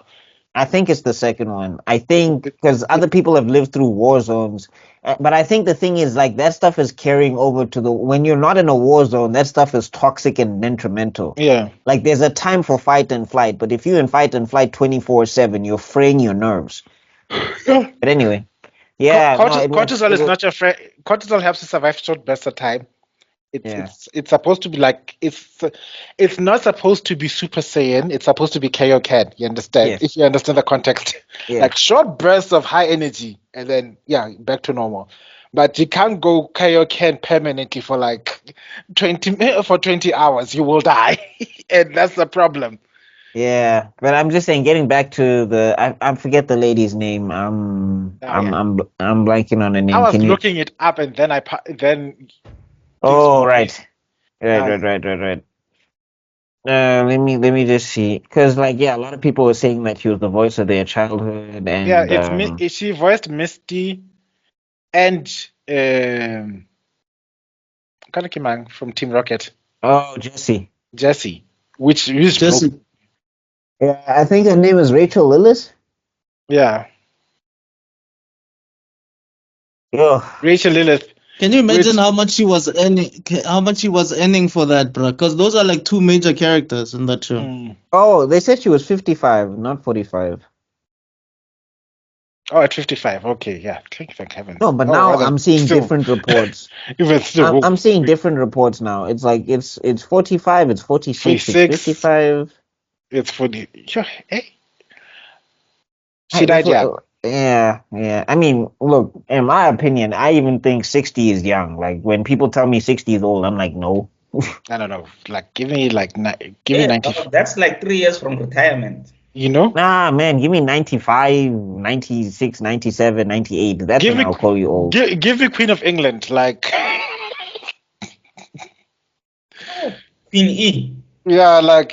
I think it's the second one. I think because other people have lived through war zones, but I think the thing is like that stuff is carrying over to the when you're not in a war zone, that stuff is toxic and detrimental. Yeah. Like there's a time for fight and flight, but if you're in fight and flight 24/7, you're fraying your nerves. But anyway, yeah, no, Cortisol is not your friend. Cortisol helps you survive short bursts of time. It's supposed to be like it's not supposed to be Super Saiyan. It's supposed to be Kaioken. You understand? Yes. If you understand the context, Yeah. like short bursts of high energy, and then back to normal. But you can't go Kaioken permanently for like 20 hours. You will die, and that's the problem. Yeah, but I'm just saying, getting back to I forget the lady's name. I'm blanking on the name. I was Can you? looking it up, and then Oh, right. Right. Let me just see, because like a lot of people were saying that she was the voice of their childhood, Yeah, and she voiced Misty and Kanekimang from Team Rocket. oh, Jesse, Which is Jesse. yeah, I think her name is Rachel Lillis. Yeah. Ugh. Rachel Lilith. Can you imagine Which- how much she was earning? How much she was earning for that, bro? Because those are like two major characters in that show. Oh, they said she was 55, not 45. Oh, at 55. Okay, yeah. Thank heavens. No, but Oh, now rather, I'm seeing still, different reports. even still, I'm seeing different reports now. It's like it's 45, it's 46, 46. it's 55. It's 40. Sure. Hey, Hey, she died young. Yeah. I mean, look, in my opinion, I even think 60 is young. Like when people tell me 60 is old, I'm like, no. I don't know. Like, give me 90. dog, that's like 3 years from retirement. You know? Nah, man, give me 95, 96, 97, 98. That's Give when me, I'll call you old. give me Queen of England. Like, Queen E. yeah, like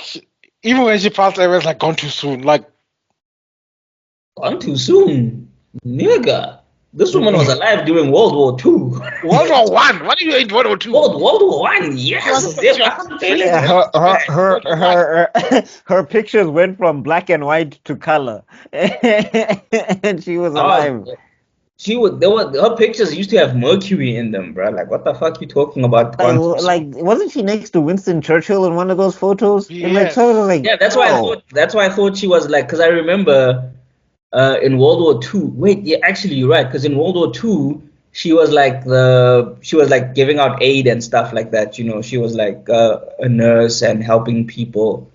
even when she passed away, it was like gone too soon. Like, Gone too soon. Nigga. This woman was alive during World War II. World War One. What are you in World War Two? World War One, yes. I'm telling you. Her pictures went from black and white to color, and she was alive. Her pictures used to have mercury in them, bro. Like, what the fuck you talking about? Like, wasn't she next to Winston Churchill in one of those photos? And like, Yes. sort of like, yeah, that's why I thought she was like, because I remember in World War II. Wait, yeah, actually you're right, because in World War II she was like giving out aid and stuff like that. You know, she was like a nurse and helping people.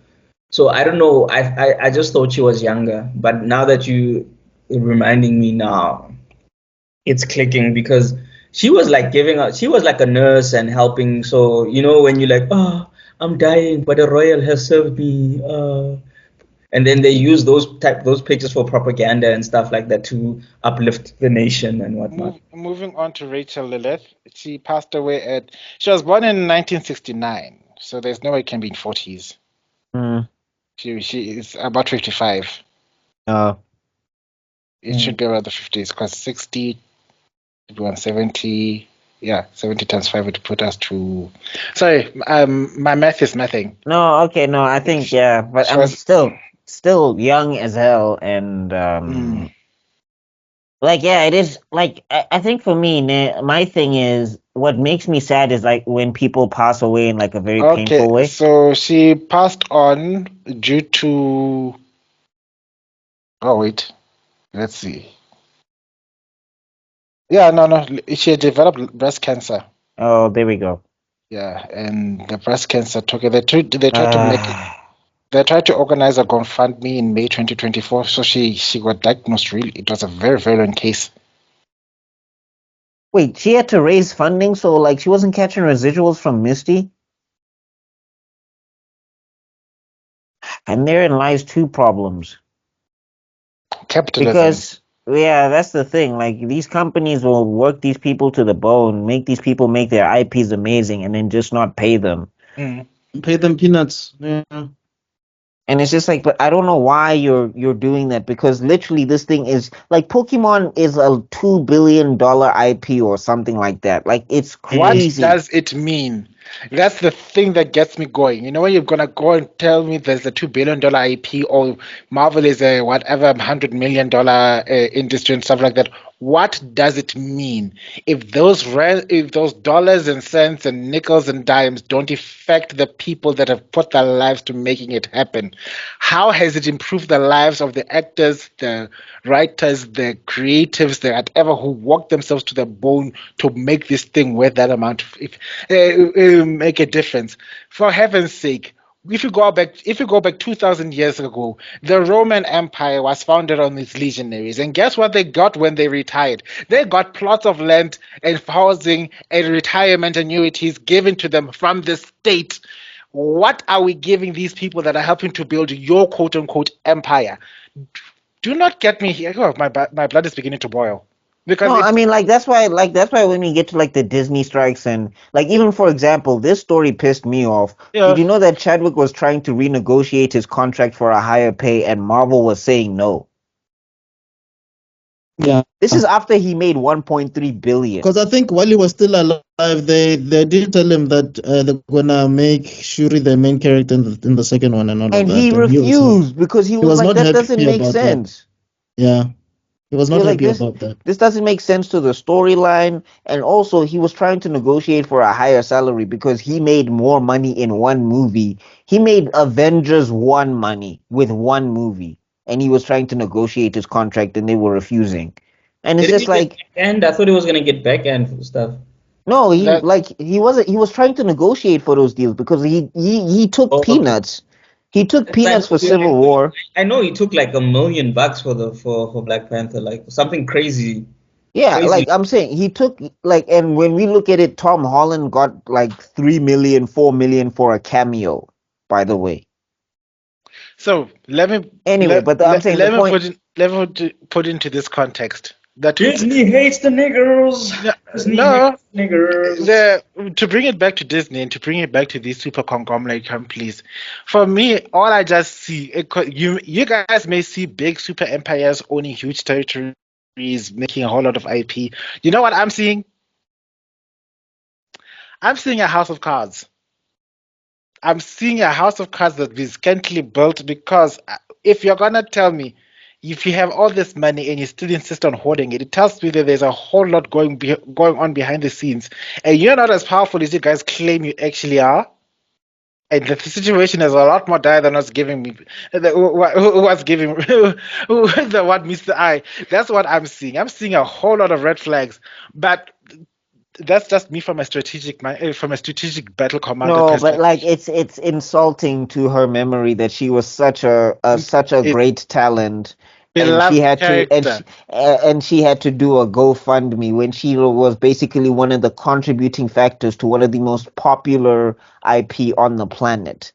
So I don't know. I just thought she was younger, but now that you reminding me now, it's clicking because she was like giving out. She was like a nurse and helping. So you know when you're like, oh, I'm dying, but the royal has served me. And then they use those pictures for propaganda and stuff like that to uplift the nation and whatnot. Moving on to Rachel Lilith. She passed away she was born in 1969, so there's no way it can be in 40s. She is about 55. It should be around the 50s because 60 to 170. Yeah, 70 times 5 would put us to. Sorry, my math is nothing. No, okay, no, I think yeah, but I'm still young as hell, and like yeah, it is like I think for me, my thing is what makes me sad is like when people pass away in like a very painful way. So she passed on due to. Oh wait, let's see. Yeah, no, she had developed breast cancer. Oh, there we go. Yeah, and the breast cancer took it. They tried to make it. They tried to organize a GoFundMe in May 2024, so she got diagnosed. Really, it was a very violent case. Wait, she had to raise funding, so like she wasn't catching residuals from Misty? And therein lies two problems. Capitalism. Because yeah, that's the thing. Like these companies will work these people to the bone, make these people make their IPs amazing, and then just not pay them. Pay them peanuts. Yeah. And it's just like, but I don't know why you're doing that, because literally this thing is like Pokemon is a $2 billion IP or something like that. Like it's crazy. What does it mean? That's the thing that gets me going. You know, when you're gonna go and tell me there's a $2 billion IP or Marvel is a whatever $100 million industry and stuff like that. What does it mean if those dollars and cents and nickels and dimes don't affect the people that have put their lives to making it happen? How has it improved the lives of the actors, the writers, the creatives, the whatever who work themselves to the bone to make this thing worth that amount? Make a difference. For heaven's sake. If you go back 2,000 years ago, the Roman Empire was founded on its legionaries, and guess what they got when they retired? They got plots of land and housing and retirement annuities given to them from the state. What are we giving these people that are helping to build your quote-unquote empire? Do not get me here. Oh, my blood is beginning to boil. Because no, I mean, that's why when we get to like the Disney strikes and like even for example, this story pissed me off. Yeah. Did you know that Chadwick was trying to renegotiate his contract for a higher pay and Marvel was saying no? Yeah. This is after he made 1.3 billion. Because I think while he was still alive, they did tell him that they're gonna make Shuri the main character in the second one and all of that. And he refused because he was like, that doesn't make sense. Yeah, he was not You're like happy this. about that. This doesn't make sense to the storyline, and also he was trying to negotiate for a higher salary because he made more money in one movie. He made Avengers 1 money with one movie, and he was trying to negotiate his contract, and they were refusing. And it's Didn't just he get like, backhand? I thought he was gonna get backhand stuff. no, That he wasn't. He was trying to negotiate for those deals because he took Oh, okay. peanuts. He took Because peanuts for Civil War. I know he took like $1 million for for Black Panther, like something crazy, Yeah, crazy. like I'm saying, he took like, and when we look at it, Tom Holland got like 3 million, 4 million for a cameo, by the way. so let me Anyway, let, but I'm let, saying the let me point, put into this context. The two Disney hates the niggers. no, Disney no hates the niggers. the to bring it back to Disney and to bring it back to these super conglomerate companies, for me, all I just see you guys may see big super empires owning huge territories, making a whole lot of IP. You know what I'm seeing? I'm seeing a house of cards. I'm seeing a house of cards that is scantily built because if you're gonna tell me if you have all this money and you still insist on hoarding it, it tells me that there's a whole lot going on behind the scenes, and you're not as powerful as you guys claim you actually are. And the situation is a lot more dire than what's giving me, what's giving, the what Mr. I. That's what I'm seeing. I'm seeing a whole lot of red flags, but that's just me from a strategic battle commander no, but like perspective. it's insulting to her memory that she was such a It's great talent, and she beloved had to character. and she had to do a GoFundMe when she was basically one of the contributing factors to one of the most popular IP on the planet.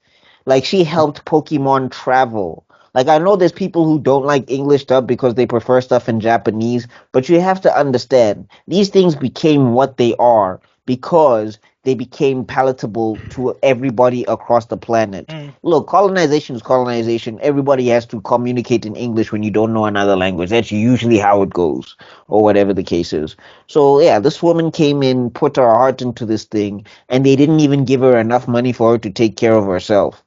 Like she helped Pokemon travel. Like I know there's people who don't like English dub because they prefer stuff in Japanese, but you have to understand these things became what they are because they became palatable to everybody across the planet. Mm. Look, colonization is colonization. Everybody has to communicate in English when you don't know another language. That's usually how it goes, or whatever the case is. So, yeah, this woman came in, put her heart into this thing, and they didn't even give her enough money for her to take care of herself.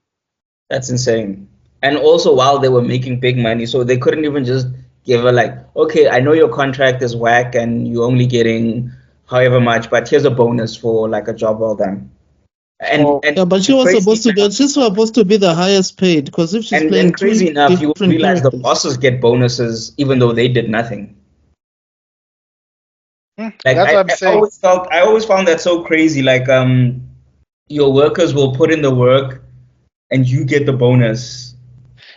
That's insane. And also, while they were making big money, so they couldn't even just give her like, okay, I know your contract is whack and you're only getting however much, but here's a bonus for like a job well done. For And Yeah, but she and was crazy supposed to enough, get. She's supposed to be the highest paid because if she's and playing two crazy enough, you would different realize the characters. bosses get bonuses even though they did nothing. Like that's what I'm I saying. always felt, I always found that so crazy. Like your workers will put in the work and you get the bonus.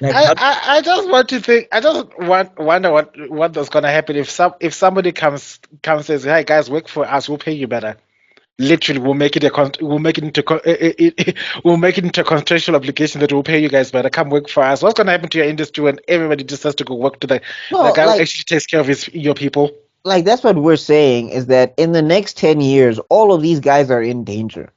Like how? I just want to think. I just wonder what's gonna happen if somebody comes says, "Hey guys, work for us. We'll pay you better." Literally, we'll make it into we'll make it into a contractual obligation that we'll pay you guys better. Come work for us. What's gonna happen to your industry when everybody just has to go work to the No, guy who actually takes care of your people? like that's what we're saying is that in the next 10 years, all of these guys are in danger.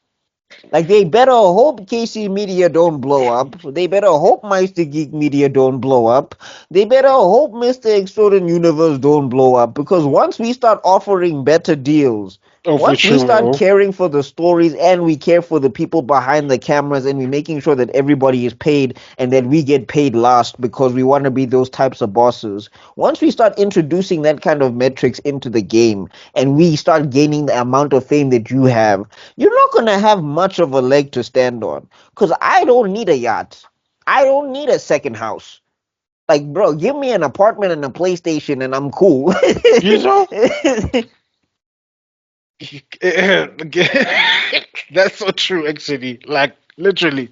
Like they better hope KC Media don't blow up. They better hope Meister Geek Media don't blow up. They better hope Mr. Extrodin Universe don't blow up because once we start offering better deals, Of once which we you start will. caring for the stories and we care for the people behind the cameras and we making sure that everybody is paid and that we get paid last because we want to be those types of bosses. Once we start introducing that kind of metrics into the game and we start gaining the amount of fame that you have, you're not going to have much of a leg to stand on. Because I don't need a yacht. I don't need a second house. Like, bro, give me an apartment and a PlayStation and I'm cool. You know, that's so true. Actually, like literally,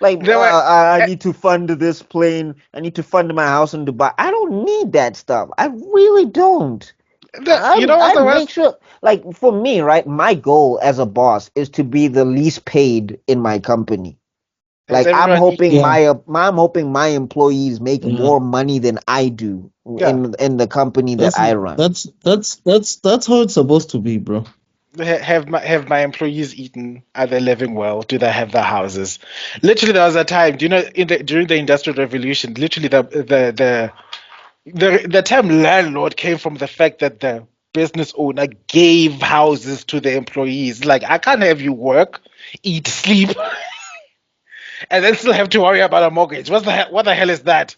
Like, there were. I need to fund this plane. I need to fund my house in Dubai. I don't need that stuff. I really don't. You know what's I'd the make worst? sure, like, for me, right, my goal as a boss is to be the least paid in my company. Has Like everyone eaten? Yeah, I'm hoping my employees make yeah. more money than I do Yeah. in the company that That's I run. that's how it's supposed to be, bro. Have my employees eaten? Are they living well? Do they have their houses? Literally, there was a time. Do you know during the Industrial Revolution? Literally, the term landlord came from the fact that the business owner gave houses to the employees. Like, I can't have you work, eat, sleep, and then still have to worry about a mortgage. What the hell is that?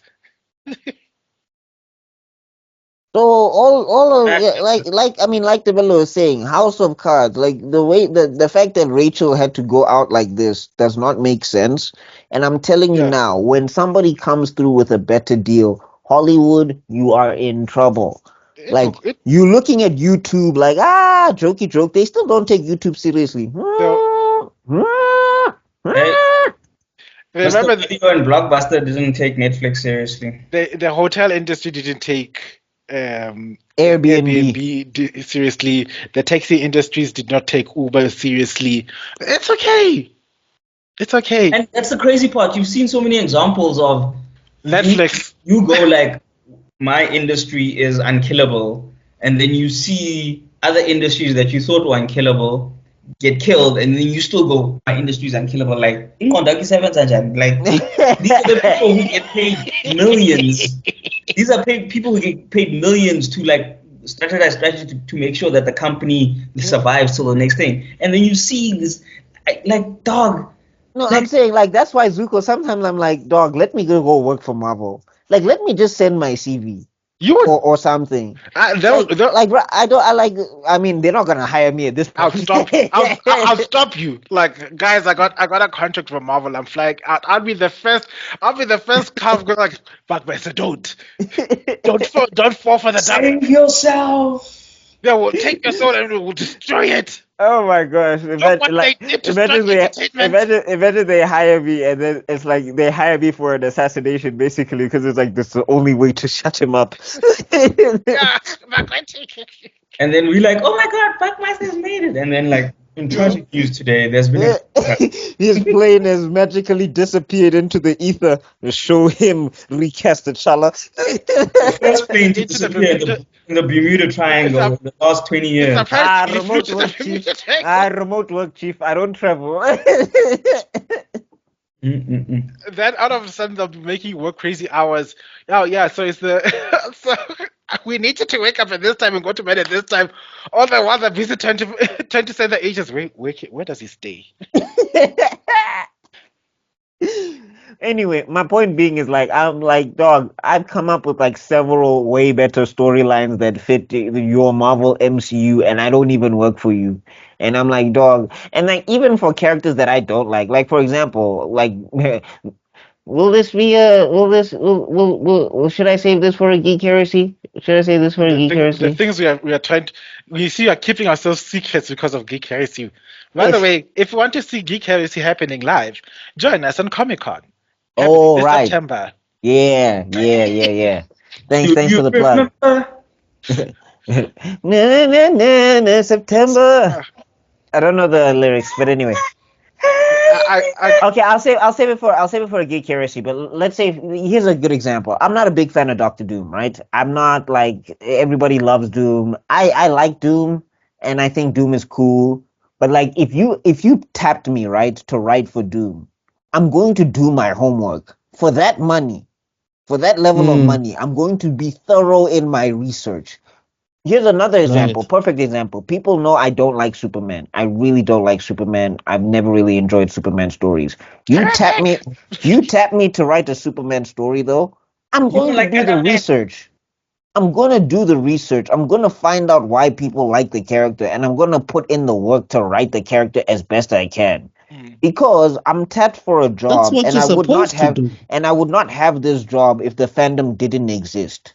So all of yeah, like tebello was saying, House of Cards, like the fact that Rachel had to go out like this does not make sense. And I'm telling you Yeah, now, when somebody comes through with a better deal, Hollywood, you are in trouble. it's Like okay. you looking at YouTube like jokey joke, they still don't take YouTube seriously. So Hey, Mr. remember, Video and Blockbuster didn't take Netflix seriously. the hotel industry didn't take Airbnb. Airbnb seriously. The taxi industries did not take Uber seriously. It's okay. It's okay. And that's the crazy part. You've seen so many examples of Netflix. you go like, my industry is unkillable, and then you see other industries that you thought were unkillable get killed, and then you still go, my industry is unkillable. Like, like these are the people who get paid millions. These are people who get paid millions to like strategize strategy to make sure that the company survives till the next thing. And then you see this, like, dog. No, Like, I'm saying like that's why Zuko. Sometimes I'm like, dog, let me go work for Marvel. Like, let me just send my CV You would. or something. They'll, Like, bro, I don't. I like. I mean, they're not gonna hire me at this I'll point. stop. I'll stop you. Like, guys, I got a contract from Marvel. I'm flying out. I'll be the first. I'll be the first cop going like, Buckmeister, don't fall for the dark. save yourself. Yeah, we'll take your soul and we'll destroy it. Oh my gosh! Look what they did to Stark Entertainment. Imagine they hire me and then it's like they hire me for an assassination basically because it's like this is the only way to shut him up. Yeah, And then we like, oh my God, Buckmeister's made it. And then like in tragic news today, there's been His plane has magically disappeared into the ether to show him recast T'Challa. the first plane to Into the disappear in the Bermuda Triangle in the last 20 years. surprisingly Remote flew to work, the chief. Bermuda Remote work, chief. I don't travel. Mm-mm-mm. Then out of a sudden they'll be making you work crazy hours. Oh yeah, so it's the so we need you to wake up at this time and go to bed at this time. All the while the busy trying to say the ages. Where does he stay? Anyway, my point being is like I'm like dog. I've come up with like several way better storylines that fit your Marvel MCU, and I don't even work for you. And I'm like dog, and like even for characters that I don't like for example, like will this be a will should I save this for a geek heresy? Should I save this for a geek The heresy? things we are trying to, we see are keeping ourselves secrets because of Geek Heresy. By the way, if you want to see Geek Heresy happening live, join us on Comic Con happening Oh this right, September. yeah. Thanks You for the plug. remember? September. I don't know the lyrics, but anyway. Okay, I'll save it for a geek heresy. But let's say here's a good example. I'm not a big fan of Doctor Doom, right? I'm not like everybody loves Doom. I like Doom, and I think Doom is cool. But like if you tapped me right to write for Doom, I'm going to do my homework for that money, for that level of money. I'm going to be thorough in my research. Here's another example, perfect example. People know I don't like Superman. I really don't like Superman. I've never really enjoyed Superman stories. You tap me to write a Superman story though. I'm You going don't to like do the Aquaman? research. I'm going to do the research. I'm going to find out why people like the character and I'm going to put in the work to write the character as best I can. Because I'm tapped for a job That's what and you're I would not supposed to have do. and I would not have this job if the fandom didn't exist.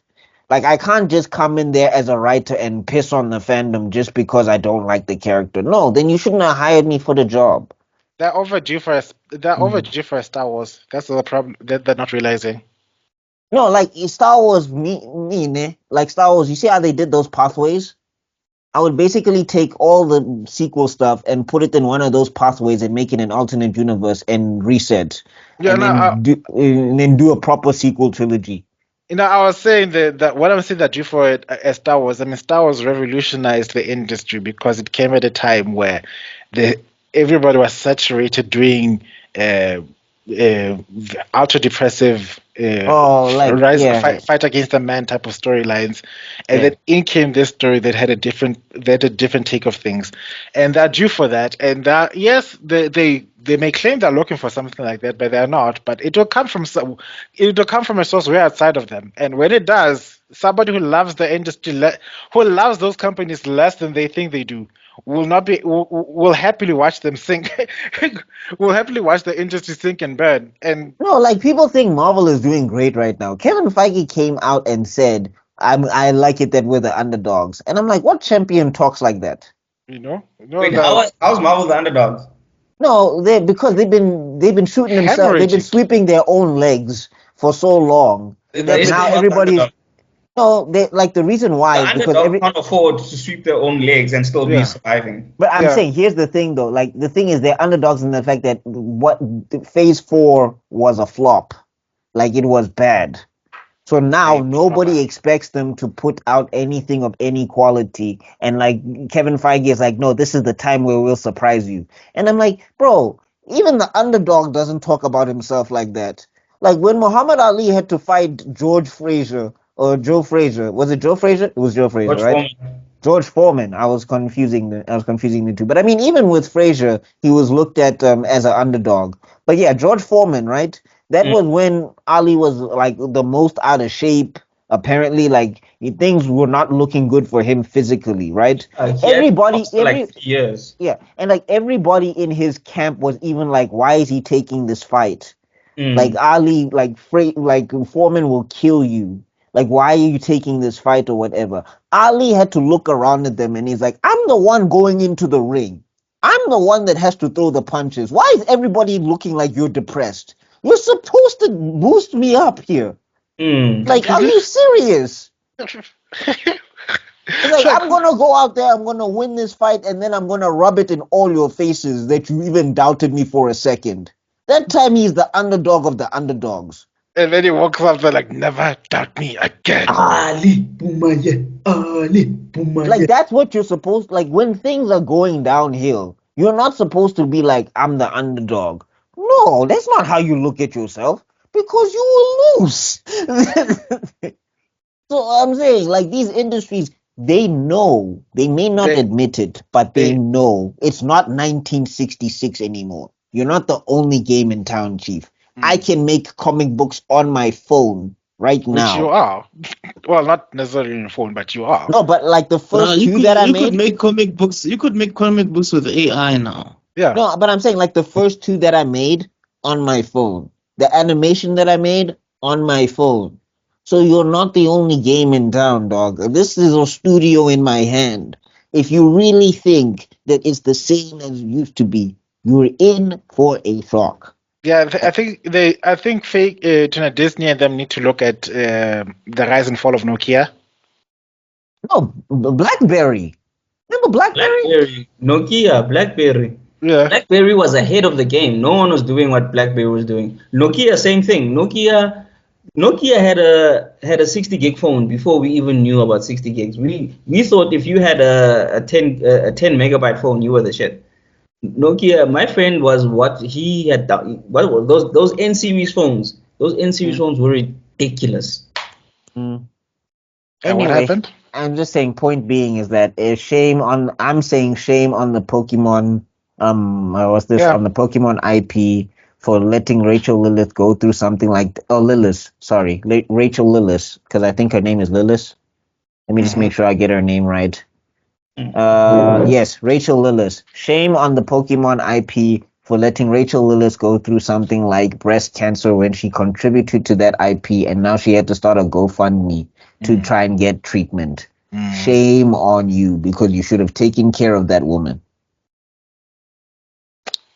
Like I can't just come in there as a writer and piss on the fandom just because I don't like the character. No, then you shouldn't have hired me for the job. They're overdue for us. They're overdue for a Star Wars. That's the problem that they're not realizing. No, like Star Wars, like Star Wars. You see how they did those pathways? I would basically take all the sequel stuff and put it in one of those pathways and make it an alternate universe and reset, Yeah, and then do a proper sequel trilogy. I was saying that what I'm saying that due for it as Star Wars. I mean, Star Wars revolutionized the industry because it came at a time where the everybody was saturated doing ultra depressive fight against a man type of storylines, and then in came this story that had a different take of things, and they're due for that. And that, yes, they may claim they're looking for something like that, but they're not. But it will come from a source way outside of them, and when it does, somebody who loves the industry, who loves those companies less than they think they do, will happily watch them sink. Will happily watch the industry sink and burn. And no, like, people think Marvel is doing great right now. Kevin Feige came out and said, I like it that we're the underdogs. And I'm like, what champion talks like that? Wait, how's Marvel the underdogs? No, because they've been shooting themselves. They've been sweeping their own legs for so long that now everybody's. No, the reason why is because can't afford to sweep their own legs and still be surviving. But I'm saying, here's the thing though. Like, the thing is, they're underdogs in the fact that Phase 4 was a flop. Like, it was bad. So now nobody expects them to put out anything of any quality. And like, Kevin Feige is like, no, this is the time where we'll surprise you. And I'm like, bro, even the underdog doesn't talk about himself like that. Like, when Muhammad Ali had to fight George Frazier or Joe Frazier, was it Joe Frazier? It was Joe Frazier, right? George Foreman. I was confusing the two. But I mean, even with Frazier, he was looked at as an underdog. But yeah, George Foreman, right? That was when Ali was like the most out of shape. Apparently, like, things were not looking good for him physically, right? Everybody, like 3 years. Yeah, and like everybody in his camp was even like, why is he taking this fight? Like, Ali, like Foreman will kill you. Like, why are you taking this fight or whatever? Ali had to look around at them and he's like, I'm the one going into the ring. I'm the one that has to throw the punches. Why is everybody looking like you're depressed? You're supposed to boost me up here. Like, are you serious? Like, I'm gonna go out there, I'm gonna win this fight, and then I'm gonna rub it in all your faces that you even doubted me for a second. That time he's the underdog of the underdogs. And then he walks up there like, never doubt me again. Ali Boumaier. Like, that's what you're supposed, like, when things are going downhill, you're not supposed to be like, I'm the underdog. No, that's not how you look at yourself, because you will lose. So I'm saying, like, these industries, they know, they may not admit it, but they know it's not 1966 anymore. You're not the only game in town, Chief. I can make comic books on my phone right now. Which you are. Well, not necessarily on your phone, but you are. No, but like the first two that I made. You could make comic books. You could make comic books with AI now. Yeah. No, but I'm saying, like, the first two that I made on my phone. The animation that I made on my phone. So you're not the only game in town, dog. This is a studio in my hand. If you really think that it's the same as it used to be, you're in for a shock. Yeah, I think Disney and them need to look at the rise and fall of Nokia. No, BlackBerry. Remember BlackBerry? BlackBerry. Yeah. BlackBerry was ahead of the game. No one was doing what BlackBerry was doing. Nokia, same thing. Nokia had a 60 gig phone before we even knew about 60 gigs. We thought if you had a 10 megabyte phone, you were the shit. Nokia, my friend, was what he had done. What were those N series phones? Those N series phones were ridiculous. And what happened? I'm just saying. Point being is that I'm saying shame on the Pokemon. On the Pokemon IP for letting Rachel Lilith go through something like Rachel Lilith, because I think her name is Lilith. Let me just make sure I get her name right. Yes, Rachel Lilith. Shame on the Pokemon IP for letting Rachel Lilith go through something like breast cancer when she contributed to that IP, and now she had to start a GoFundMe to try and get treatment. Shame on you, because you should have taken care of that woman.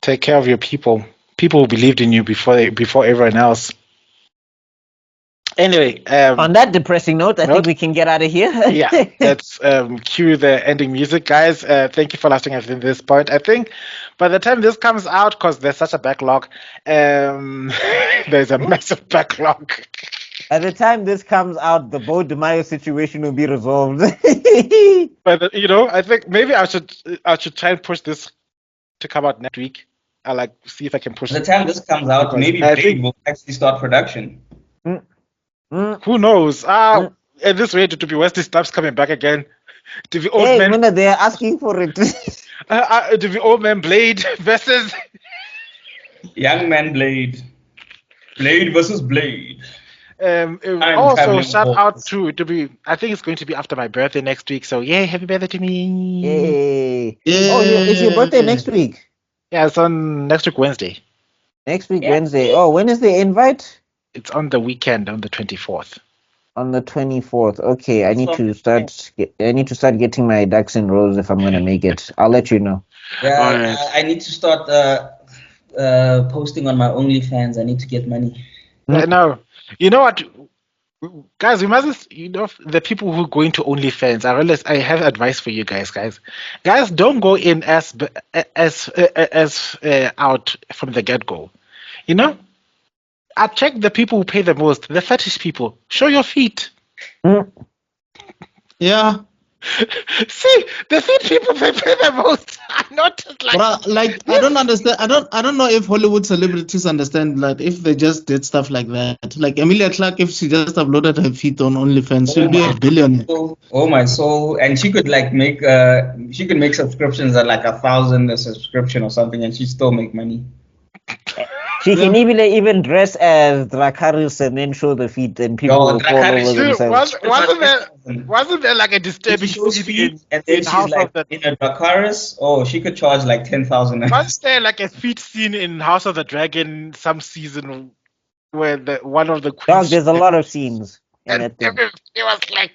Take care of your people. People who believed in you before everyone else. Anyway, on that depressing note, I think we can get out of here. Yeah, let's cue the ending music, guys. Thank you for listening at this point. I think by the time this comes out, because there's such a backlog, there's a massive backlog. At the time this comes out, the Beau deMayo situation will be resolved. But I think maybe I should try and push this to come out next week. I'll like see if I can push By it. the time this comes out, Because maybe I Blade think- will actually start production. Who knows? At this rate, to be Wesley Snipes coming back again. To be old Hey, man, man, they're asking for it. to be old man Blade versus. Young man Blade. Blade versus Blade. Also, traveling shout balls. out to be. I think it's going to be after my birthday next week. So yay, happy birthday to me! Yay. Yeah. Oh, it's your birthday next week. Yeah, it's on next week Wednesday. Next week, Yeah. Wednesday. Oh, when is the invite? It's on the weekend, on the 24th. On the 24th. Okay, I need So- to start. I need to start getting my ducks in rows if I'm gonna make it. I'll let you know. Yeah, Alright. I need to start posting on my OnlyFans. I need to get money. No, you know what, guys? We mustn't. The people who go into OnlyFans. I have advice for you guys. Guys, don't go in as out from the get go. You know, I check the people who pay the most. The fetish people. Show your feet. Yeah. See, the feet people they pay the most. I noticed like. But I don't understand. I don't know if Hollywood celebrities understand like if they just did stuff like that. Like Emilia Clarke, if she just uploaded her feet on OnlyFans, she'll be a billionaire. Oh my soul! And she could like make subscriptions at like 1,000 a subscription or something, and she still make money. She can even dress as Dracarys and then show the feet, and people Yo, will fall Dracarys, over dude, themselves. Wasn't there like a If disturbing she shows scene feet, and then in she's House like of the? in a Dracarys, she could charge like 10,000. Was there like a feet scene in House of the Dragon some season where one of the Dog, queens? there's a lot of scenes in and that thing. it was like.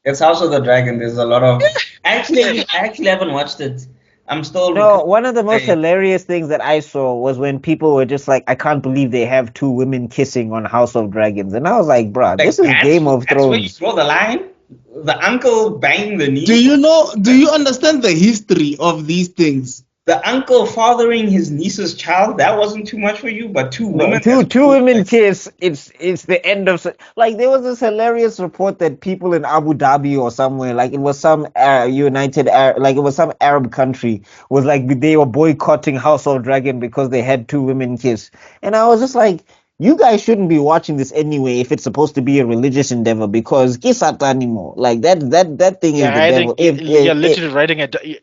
It's House of the Dragon. There's a lot of. I actually haven't watched it. I'm still. No, one of the most Hey. hilarious things that I saw was when people were just like, I can't believe they have two women kissing on House of Dragons. And I was like, bruh, this is Game of That's where you Thrones. draw the line. The uncle banging the knee. Do you understand the history of these things? The uncle fathering his niece's child. That wasn't too much for you, but two women. Two women kiss, it's the end of... Like, there was this hilarious report that people in Abu Dhabi or somewhere, like it was some it was some Arab country, was like they were boycotting House of Dragon because they had two women kiss. And I was just like, you guys shouldn't be watching this anyway if it's supposed to be a religious endeavor, because kisat anymore. Like that thing is the devil. You're literally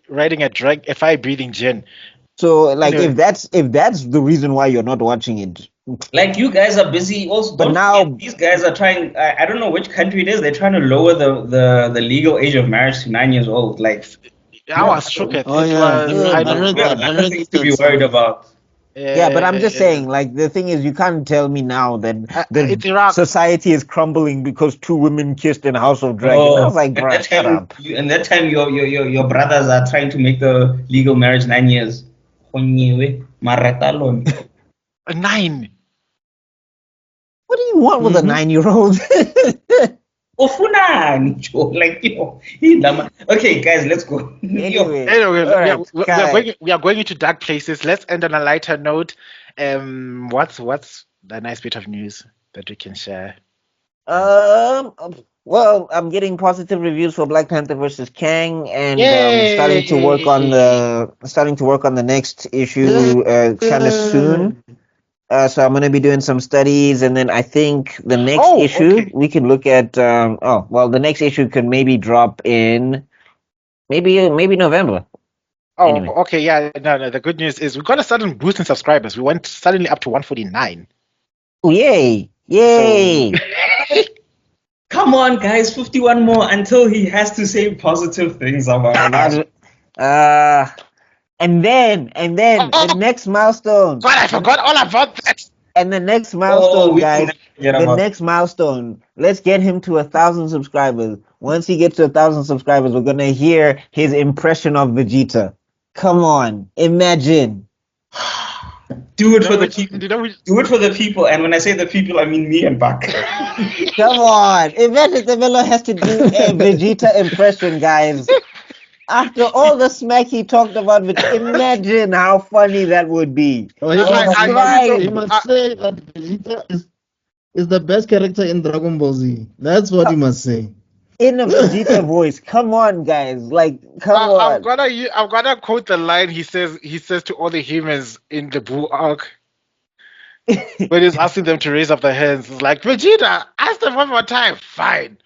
riding a fire-breathing jinn. So like Anyway. if that's the reason why you're not watching it. Like you guys are busy. Also, But don't now- forget, these guys are trying. I don't know which country it is. They're trying to lower the legal age of marriage to 9 years old. Like, I was shook at Oh, it. yeah, Was, yeah, I I don't read we know. have that. I nothing read to be that worried somewhere. about. Yeah, but I'm just saying, like, the thing is, you can't tell me now that it's Iraq. society is crumbling because two women kissed in House of Dragon. I was like, and bruh, that shut time, up. and that time, your brothers are trying to make the legal marriage 9 years. Onyewe, maratalon. 9. What do you want with a 9-year-old? Ofunan, like okay, guys, let's go. Anyway, Anyway, all right, we are going into dark places. Let's end on a lighter note. What's the nice bit of news that we can share? well, I'm getting positive reviews for Black Panther versus Kang, and Yay! starting to work on the next issue kind of soon. So I'm gonna be doing some studies, and then I think the next issue okay. we can look at. The next issue could maybe drop in maybe November. Oh, Anyway. okay, yeah. No. The good news is we got a sudden boost in subscribers. We went suddenly up to 149. Oh, yay! Come on, guys, 51 more until he has to say positive things about us. And then the next milestone. God, I forgot all about that. And the next milestone, we guys. can forget The about next milestone. Let's get him to 1,000 subscribers. Once he gets to 1,000 subscribers, we're gonna hear his impression of Vegeta. Come on, imagine. Do it for the people. You know, we- Do it for the people, and when I say the people, I mean me and Buck. Come on, imagine Tebello has to do a Vegeta impression, guys. After all the smack he talked about, imagine how funny that would be. Oh, he must say that Vegeta is the best character in Dragon Ball Z. That's what he must say. in a Vegeta voice. Come on, guys. Like, come on. I'm gonna quote the line he says to all the humans in the Boo arc when he's asking them to raise up their hands. It's like, Vegeta, ask them one more time. Fine.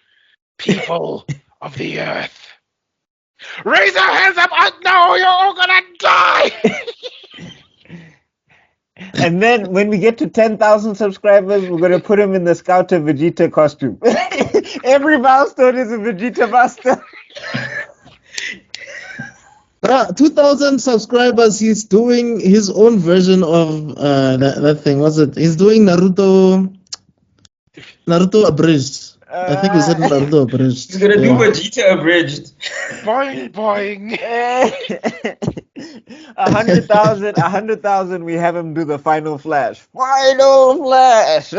People of the earth. Raise your hands up! No, you're all gonna die! And then when we get to 10,000 subscribers, we're gonna put him in the Scouter Vegeta costume. Every milestone is a Vegeta master. 2,000 subscribers. He's doing his own version of that thing. What's it? He's doing Naruto abridged. I think he said Naruto abridged. He's gonna do Vegeta abridged. Boing, boing. 100,000. We have him do the final flash. Final flash.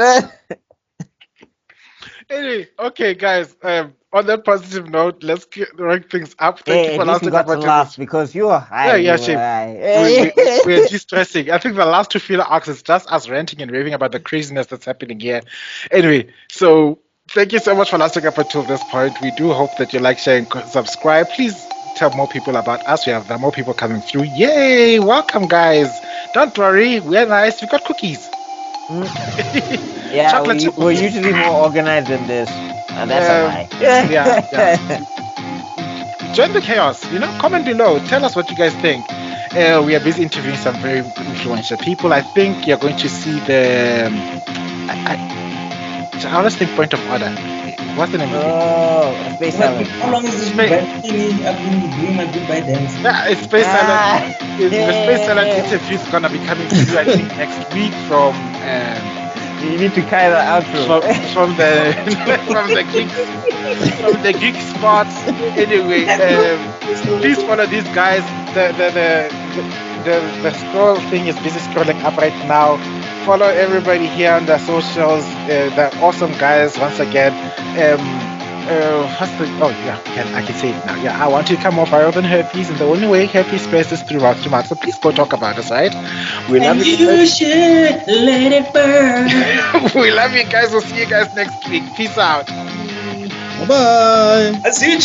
Anyway, okay, guys. On that positive note, let's rank things up. Thank you for got to laugh because you are high. Yeah, Chip. We're de-stressing. I think the last two filler arcs is just us ranting and raving about the craziness that's happening here. Anyway, so thank you so much for lasting up until this point. We do hope that you like, share, and subscribe. Please tell more people about us. There are more people coming through. Yay! Welcome, guys. Don't worry. We're nice. We got cookies. Yeah, we're usually more organized than this. And that's a lie. Yeah. Join the chaos. Comment below. Tell us what you guys think. We are busy interviewing some very influential people. I think you're going to see the. I always think Point of Order. What's the name of it? Oh, Space Island. How long is this been? I've been doing my goodbye dance. Yeah, it's Space Island. The Space Island interview is gonna be coming to you, I think, next week from. You need to carry the outro from the geek spots. Anyway, please follow these guys. The scroll thing is busy scrolling up right now. Follow everybody here on the socials. They're awesome guys once again. I can say it now. Yeah, I want to come more viral than herpes, and the only way herpes spreads is through mouth to mouth. So please go talk about us, right? We love you. You should let it burn. We love you guys. We'll see you guys next week. Peace out. Bye-bye. I'll see you,